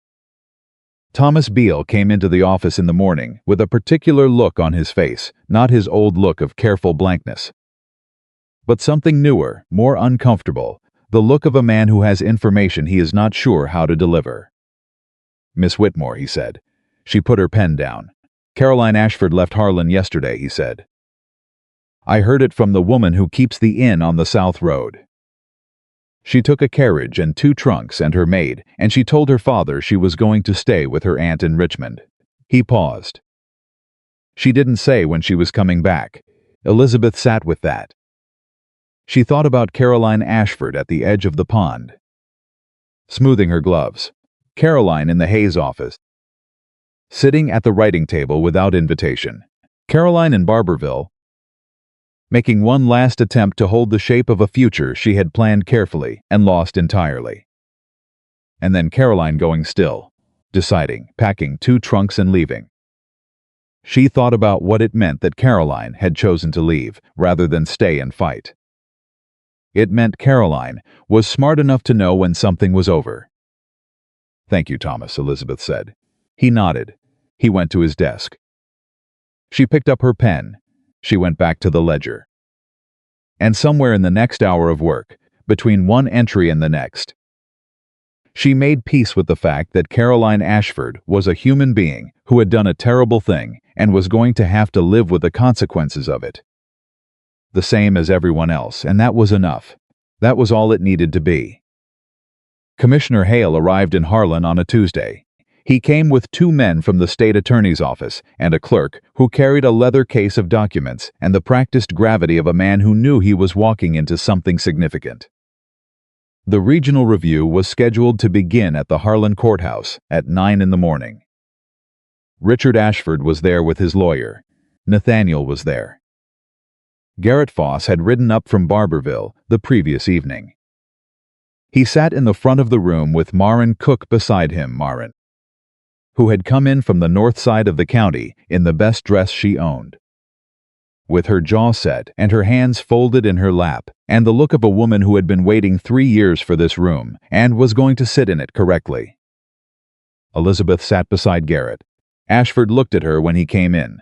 Speaker 1: Thomas Beale came into the office in the morning with a particular look on his face, not his old look of careful blankness, but something newer, more uncomfortable, the look of a man who has information he is not sure how to deliver. "Miss Whitmore," he said. She put her pen down. "Caroline Ashford left Harlan yesterday," he said. "I heard it from the woman who keeps the inn on the South Road. She took a carriage and 2 trunks and her maid, and she told her father she was going to stay with her aunt in Richmond." He paused. She didn't say when she was coming back. Elizabeth sat with that. She thought about Caroline Ashford at the edge of the pond, smoothing her gloves. Caroline in the Hayes office, sitting at the writing table without invitation. Caroline in Barberville, making one last attempt to hold the shape of a future she had planned carefully and lost entirely. And then Caroline going still, deciding, packing 2 trunks and leaving. She thought about what it meant that Caroline had chosen to leave rather than stay and fight. It meant Caroline was smart enough to know when something was over. "Thank you, Thomas," Elizabeth said. He nodded. He went to his desk. She picked up her pen. She went back to the ledger. And somewhere in the next hour of work, between one entry and the next, she made peace with the fact that Caroline Ashford was a human being who had done a terrible thing and was going to have to live with the consequences of it. The same as everyone else, and that was enough. That was all it needed to be. Commissioner Hale arrived in Harlan on a Tuesday. He came with 2 men from the state attorney's office and a clerk who carried a leather case of documents and the practiced gravity of a man who knew he was walking into something significant. The regional review was scheduled to begin at the Harlan courthouse at 9 in the morning. Richard Ashford was there with his lawyer. Nathaniel was there. Garrett Foss had ridden up from Barberville the previous evening. He sat in the front of the room with Marin Cook beside him, Marin, who had come in from the north side of the county in the best dress she owned, with her jaw set and her hands folded in her lap, and the look of a woman who had been waiting 3 years for this room and was going to sit in it correctly. Elizabeth sat beside Garrett. Ashford looked at her when he came in.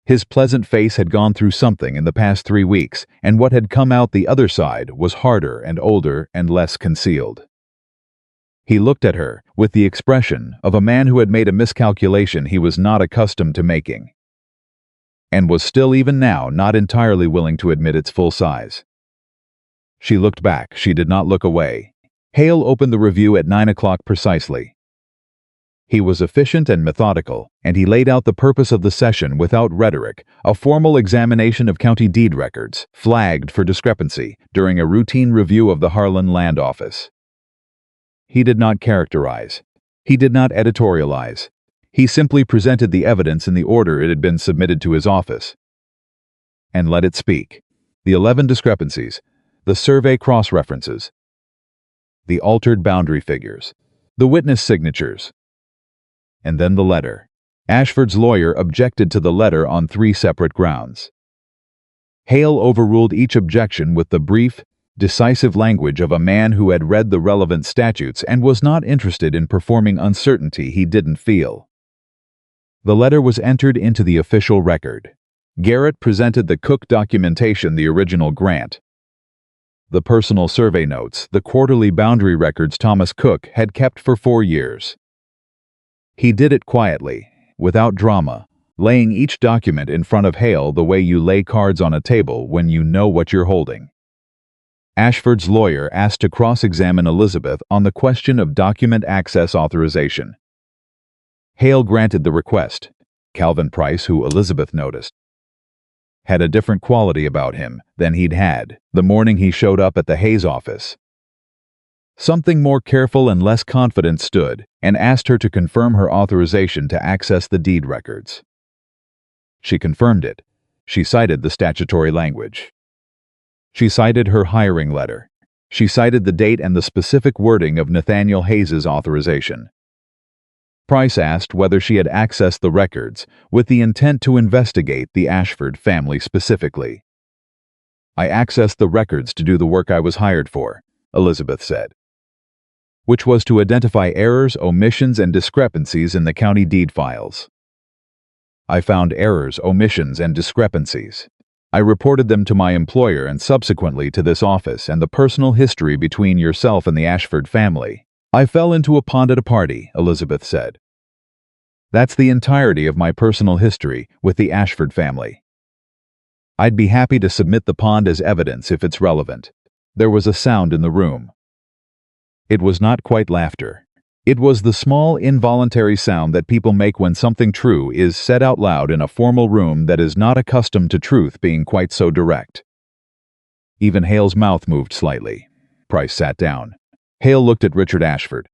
Speaker 1: His pleasant face had gone through something in the past 3 weeks, and what had come out the other side was harder and older and less concealed. He looked at her with the expression of a man who had made a miscalculation he was not accustomed to making, and was still even now not entirely willing to admit its full size. She looked back. She did not look away. Hale opened the review at 9 o'clock precisely. He was efficient and methodical, and he laid out the purpose of the session without rhetoric: a formal examination of county deed records, flagged for discrepancy during a routine review of the Harlan Land Office. He did not characterize. He did not editorialize. He simply presented the evidence in the order it had been submitted to his office, and let it speak. The 11 discrepancies, the survey cross-references, the altered boundary figures, the witness signatures, and then the letter. Ashford's lawyer objected to the letter on 3 separate grounds. Hale overruled each objection with the brief, decisive language of a man who had read the relevant statutes and was not interested in performing uncertainty he didn't feel. The letter was entered into the official record. Garrett presented the Cook documentation, the original grant, the personal survey notes, the quarterly boundary records Thomas Cook had kept for 4 years. He did it quietly, without drama, laying each document in front of Hale the way you lay cards on a table when you know what you're holding. Ashford's lawyer asked to cross-examine Elizabeth on the question of document access authorization. Hale granted the request. Calvin Price, who Elizabeth noticed, had a different quality about him than he'd had the morning he showed up at the Hayes office. Something more careful and less confident stood and asked her to confirm her authorization to access the deed records. She confirmed it. She cited the statutory language. She cited her hiring letter. She cited the date and the specific wording of Nathaniel Hayes' authorization. Price asked whether she had accessed the records with the intent to investigate the Ashford family specifically. "I accessed the records to do the work I was hired for," Elizabeth said, which was to identify errors, omissions, and discrepancies in the county deed files. "I found errors, omissions, and discrepancies. I reported them to my employer and subsequently to this office and the personal history between yourself and the Ashford family. I fell into a pond at a party," Elizabeth said. "That's the entirety of my personal history with the Ashford family. I'd be happy to submit the pond as evidence if it's relevant." There was a sound in the room. It was not quite laughter. It was the small, involuntary sound that people make when something true is said out loud in a formal room that is not accustomed to truth being quite so direct. Even Hale's mouth moved slightly. Price sat down. Hale looked at Richard Ashford.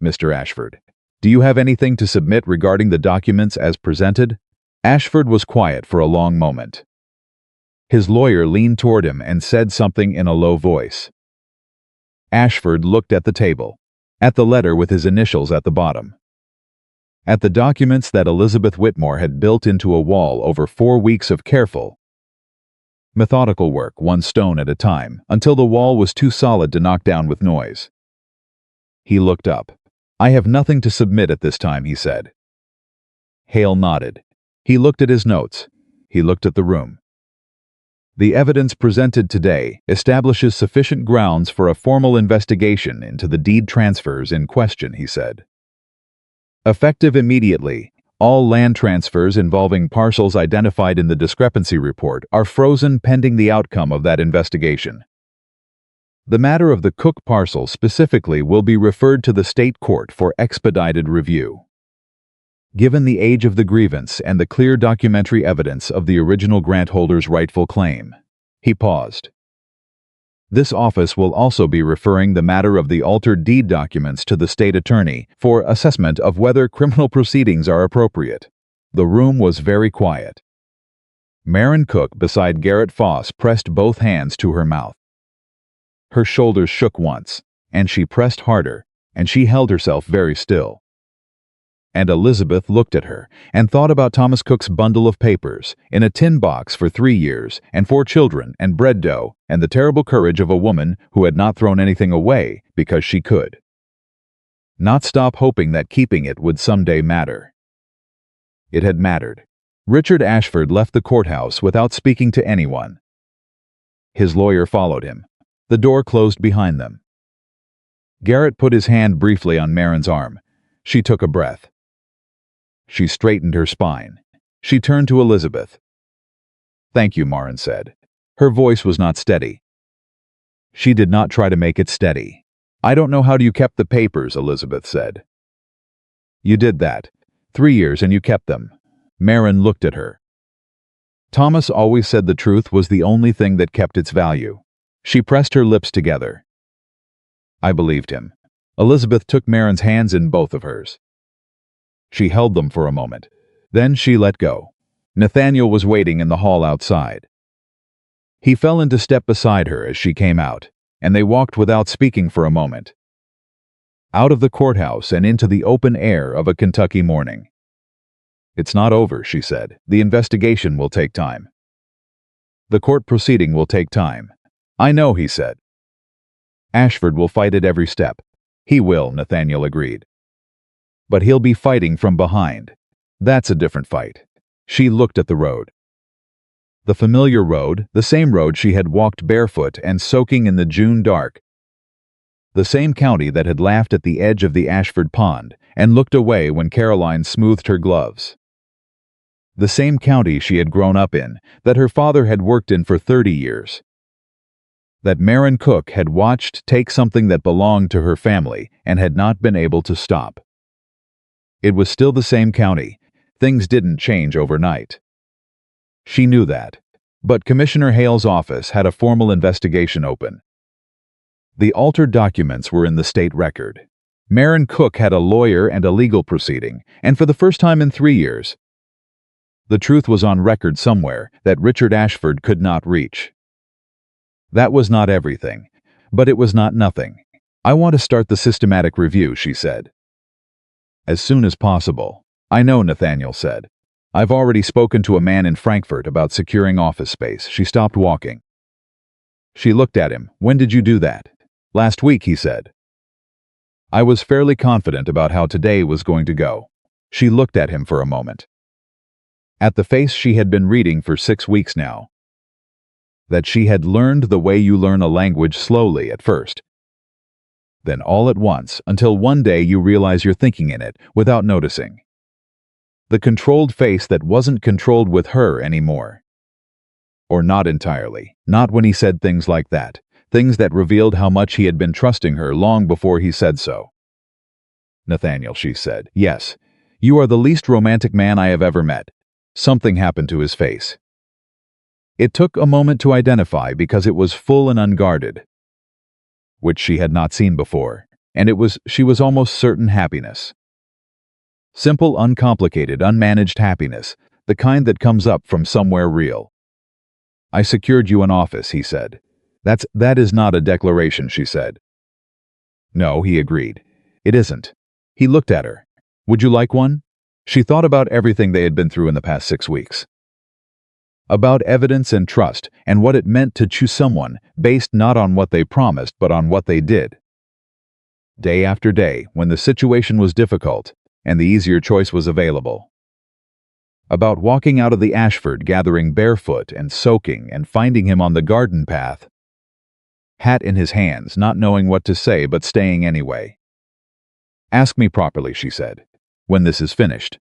Speaker 1: Mr. Ashford. Do you have anything to submit regarding the documents as presented? Ashford was quiet for a long moment. His lawyer leaned toward him and said something in a low voice. Ashford looked at the table, at the letter with his initials at the bottom, at the documents that Elizabeth Whitmore had built into a wall over 4 weeks of careful, methodical work, one stone at a time, until the wall was too solid to knock down with noise. He looked up. "I have nothing to submit at this time," he said. Hale nodded. He looked at his notes. He looked at the room. "The evidence presented today establishes sufficient grounds for a formal investigation into the deed transfers in question," he said. "Effective immediately, all land transfers involving parcels identified in the discrepancy report are frozen pending the outcome of that investigation. The matter of the Cook parcel specifically will be referred to the state court for expedited review. Given the age of the grievance and the clear documentary evidence of the original grant holder's rightful claim." He paused. "This office will also be referring the matter of the altered deed documents to the state attorney for assessment of whether criminal proceedings are appropriate." The room was very quiet. Maren Cook beside Garrett Foss pressed both hands to her mouth. Her shoulders shook once, and she pressed harder, and she held herself very still. And Elizabeth looked at her and thought about Thomas Cook's bundle of papers in a tin box for 3 years and 4 children and bread dough and the terrible courage of a woman who had not thrown anything away because she could not stop hoping that keeping it would someday matter. It had mattered. Richard Ashford left the courthouse without speaking to anyone. His lawyer followed him. The door closed behind them. Garrett put his hand briefly on Maren's arm. She took a breath. She straightened her spine. She turned to Elizabeth. "Thank you," Maren said. Her voice was not steady. She did not try to make it steady. "I don't know how you kept the papers," Elizabeth said. "You did that. 3 years and you kept them." Maren looked at her. "Thomas always said the truth was the only thing that kept its value." She pressed her lips together. "I believed him." Elizabeth took Maren's hands in both of hers. She held them for a moment. Then she let go. Nathaniel was waiting in the hall outside. He fell into step beside her as she came out, and they walked without speaking for a moment. Out of the courthouse and into the open air of a Kentucky morning. "It's not over," she said. "The investigation will take time. The court proceeding will take time." "I know," he said. "Ashford will fight at every step." "He will," Nathaniel agreed. "But he'll be fighting from behind. That's a different fight." She looked at the road. The familiar road, the same road she had walked barefoot and soaking in the June dark. The same county that had laughed at the edge of the Ashford Pond and looked away when Caroline smoothed her gloves. The same county she had grown up in, that her father had worked in for 30 years. That Maren Cook had watched take something that belonged to her family and had not been able to stop. It was still the same county. Things didn't change overnight. She knew that. But Commissioner Hale's office had a formal investigation open. The altered documents were in the state record. Maren Cook had a lawyer and a legal proceeding, and for the first time in 3 years, the truth was on record somewhere that Richard Ashford could not reach. That was not everything, but it was not nothing. "I want to start the systematic review," she said. "As soon as possible." "I know," Nathaniel said. "I've already spoken to a man in Frankfurt about securing office space." She stopped walking. She looked at him. "When did you do that?" "Last week," he said. "I was fairly confident about how today was going to go." She looked at him for a moment. At the face she had been reading for 6 weeks now. That she had learned the way you learn a language slowly at first. Then all at once, until one day you realize you're thinking in it without noticing. The controlled face that wasn't controlled with her anymore. Or not entirely, not when he said things like that, things that revealed how much he had been trusting her long before he said so. "Nathaniel," she said, "yes, you are the least romantic man I have ever met." Something happened to his face. It took a moment to identify because it was full and unguarded, which she had not seen before. and she was almost certain happiness. Simple, uncomplicated, unmanaged happiness, the kind that comes up from somewhere real. "I secured you an office," he said. That is not a declaration," she said. "No," he agreed. "It isn't." He looked at her. "Would you like one?" She thought about everything they had been through in the past 6 weeks. About evidence and trust, and what it meant to choose someone based not on what they promised but on what they did. Day after day, when the situation was difficult, and the easier choice was available. About walking out of the Ashford gathering barefoot and soaking and finding him on the garden path, hat in his hands, not knowing what to say but staying anyway. "Ask me properly," she said, "when this is finished.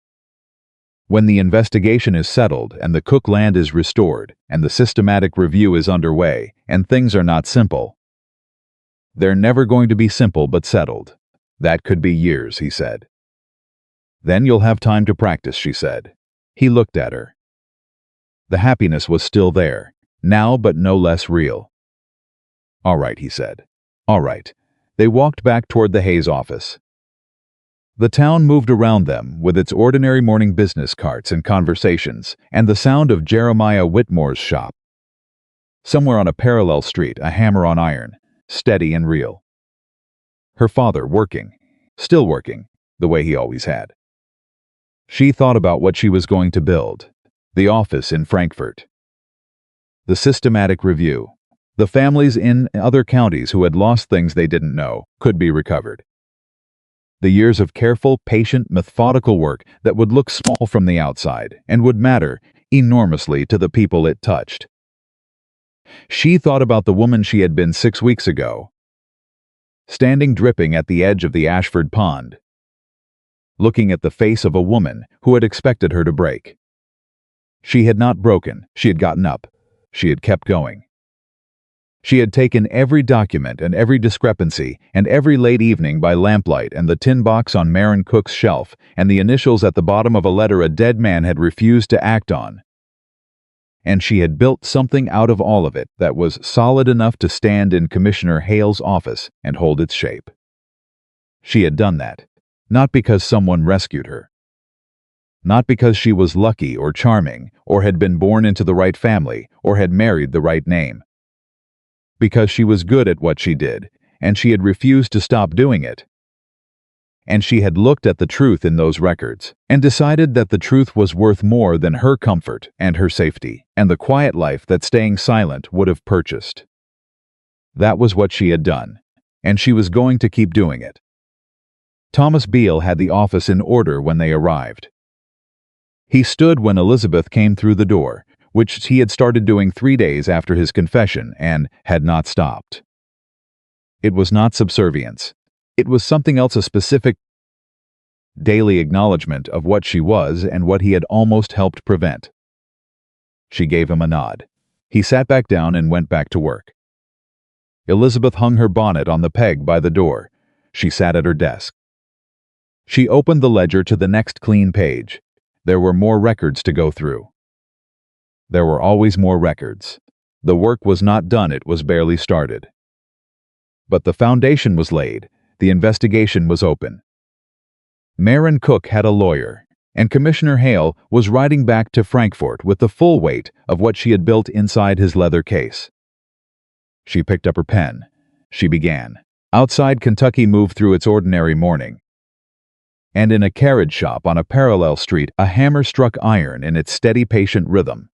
Speaker 1: When the investigation is settled and the Cook land is restored and the systematic review is underway and things are not simple. They're never going to be simple but settled. That could be years," he said. "Then you'll have time to practice," she said. He looked at her. The happiness was still there, now but no less real. "All right," he said. "All right." They walked back toward the Hayes office. The town moved around them with its ordinary morning business carts and conversations, and the sound of Jeremiah Whitmore's shop. Somewhere on a parallel street, a hammer on iron, steady and real. Her father working, still working, the way he always had. She thought about what she was going to build, the office in Frankfurt. The systematic review. The families in other counties who had lost things they didn't know could be recovered. The years of careful, patient, methodical work that would look small from the outside and would matter enormously to the people it touched. She thought about the woman she had been 6 weeks ago, standing dripping at the edge of the Ashford Pond, looking at the face of a woman who had expected her to break. She had not broken, she had gotten up, she had kept going. She had taken every document and every discrepancy and every late evening by lamplight and the tin box on Marin Cook's shelf and the initials at the bottom of a letter a dead man had refused to act on. And she had built something out of all of it that was solid enough to stand in Commissioner Hale's office and hold its shape. She had done that, not because someone rescued her. Not because she was lucky or charming or had been born into the right family or had married the right name. Because she was good at what she did, and she had refused to stop doing it. And she had looked at the truth in those records, and decided that the truth was worth more than her comfort and her safety, and the quiet life that staying silent would have purchased. That was what she had done, and she was going to keep doing it. Thomas Beale had the office in order when they arrived. He stood when Elizabeth came through the door, which he had started doing 3 days after his confession and had not stopped. It was not subservience. It was something else, a specific daily acknowledgement of what she was and what he had almost helped prevent. She gave him a nod. He sat back down and went back to work. Elizabeth hung her bonnet on the peg by the door. She sat at her desk. She opened the ledger to the next clean page. There were more records to go through. There were always more records. The work was not done, it was barely started. But the foundation was laid, the investigation was open. Marin Cook had a lawyer, and Commissioner Hale was riding back to Frankfurt with the full weight of what she had built inside his leather case. She picked up her pen. She began. Outside, Kentucky moved through its ordinary morning. And in a carriage shop on a parallel street, a hammer struck iron in its steady, patient rhythm.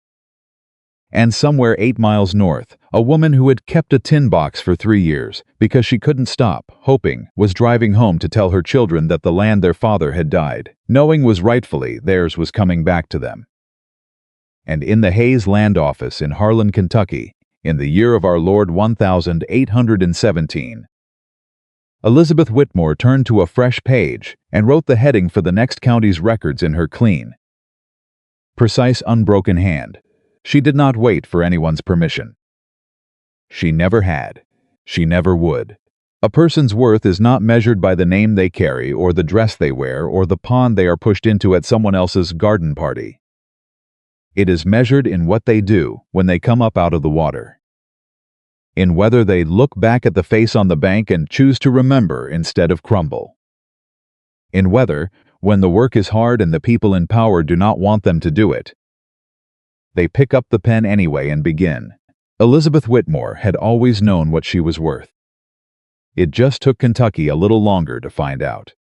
Speaker 1: And somewhere 8 miles north, a woman who had kept a tin box for 3 years, because she couldn't stop, hoping, was driving home to tell her children that the land their father had died, knowing was rightfully theirs, was coming back to them. And in the Hayes Land Office in Harlan, Kentucky, in the year of our Lord 1817, Elizabeth Whitmore turned to a fresh page and wrote the heading for the next county's records in her clean, precise, unbroken hand. She did not wait for anyone's permission. She never had. She never would. A person's worth is not measured by the name they carry or the dress they wear or the pond they are pushed into at someone else's garden party. It is measured in what they do when they come up out of the water. In weather, they look back at the face on the bank and choose to remember instead of crumble. In weather, when the work is hard and the people in power do not want them to do it, they pick up the pen anyway and begin. Elizabeth Whitmore had always known what she was worth. It just took Kentucky a little longer to find out.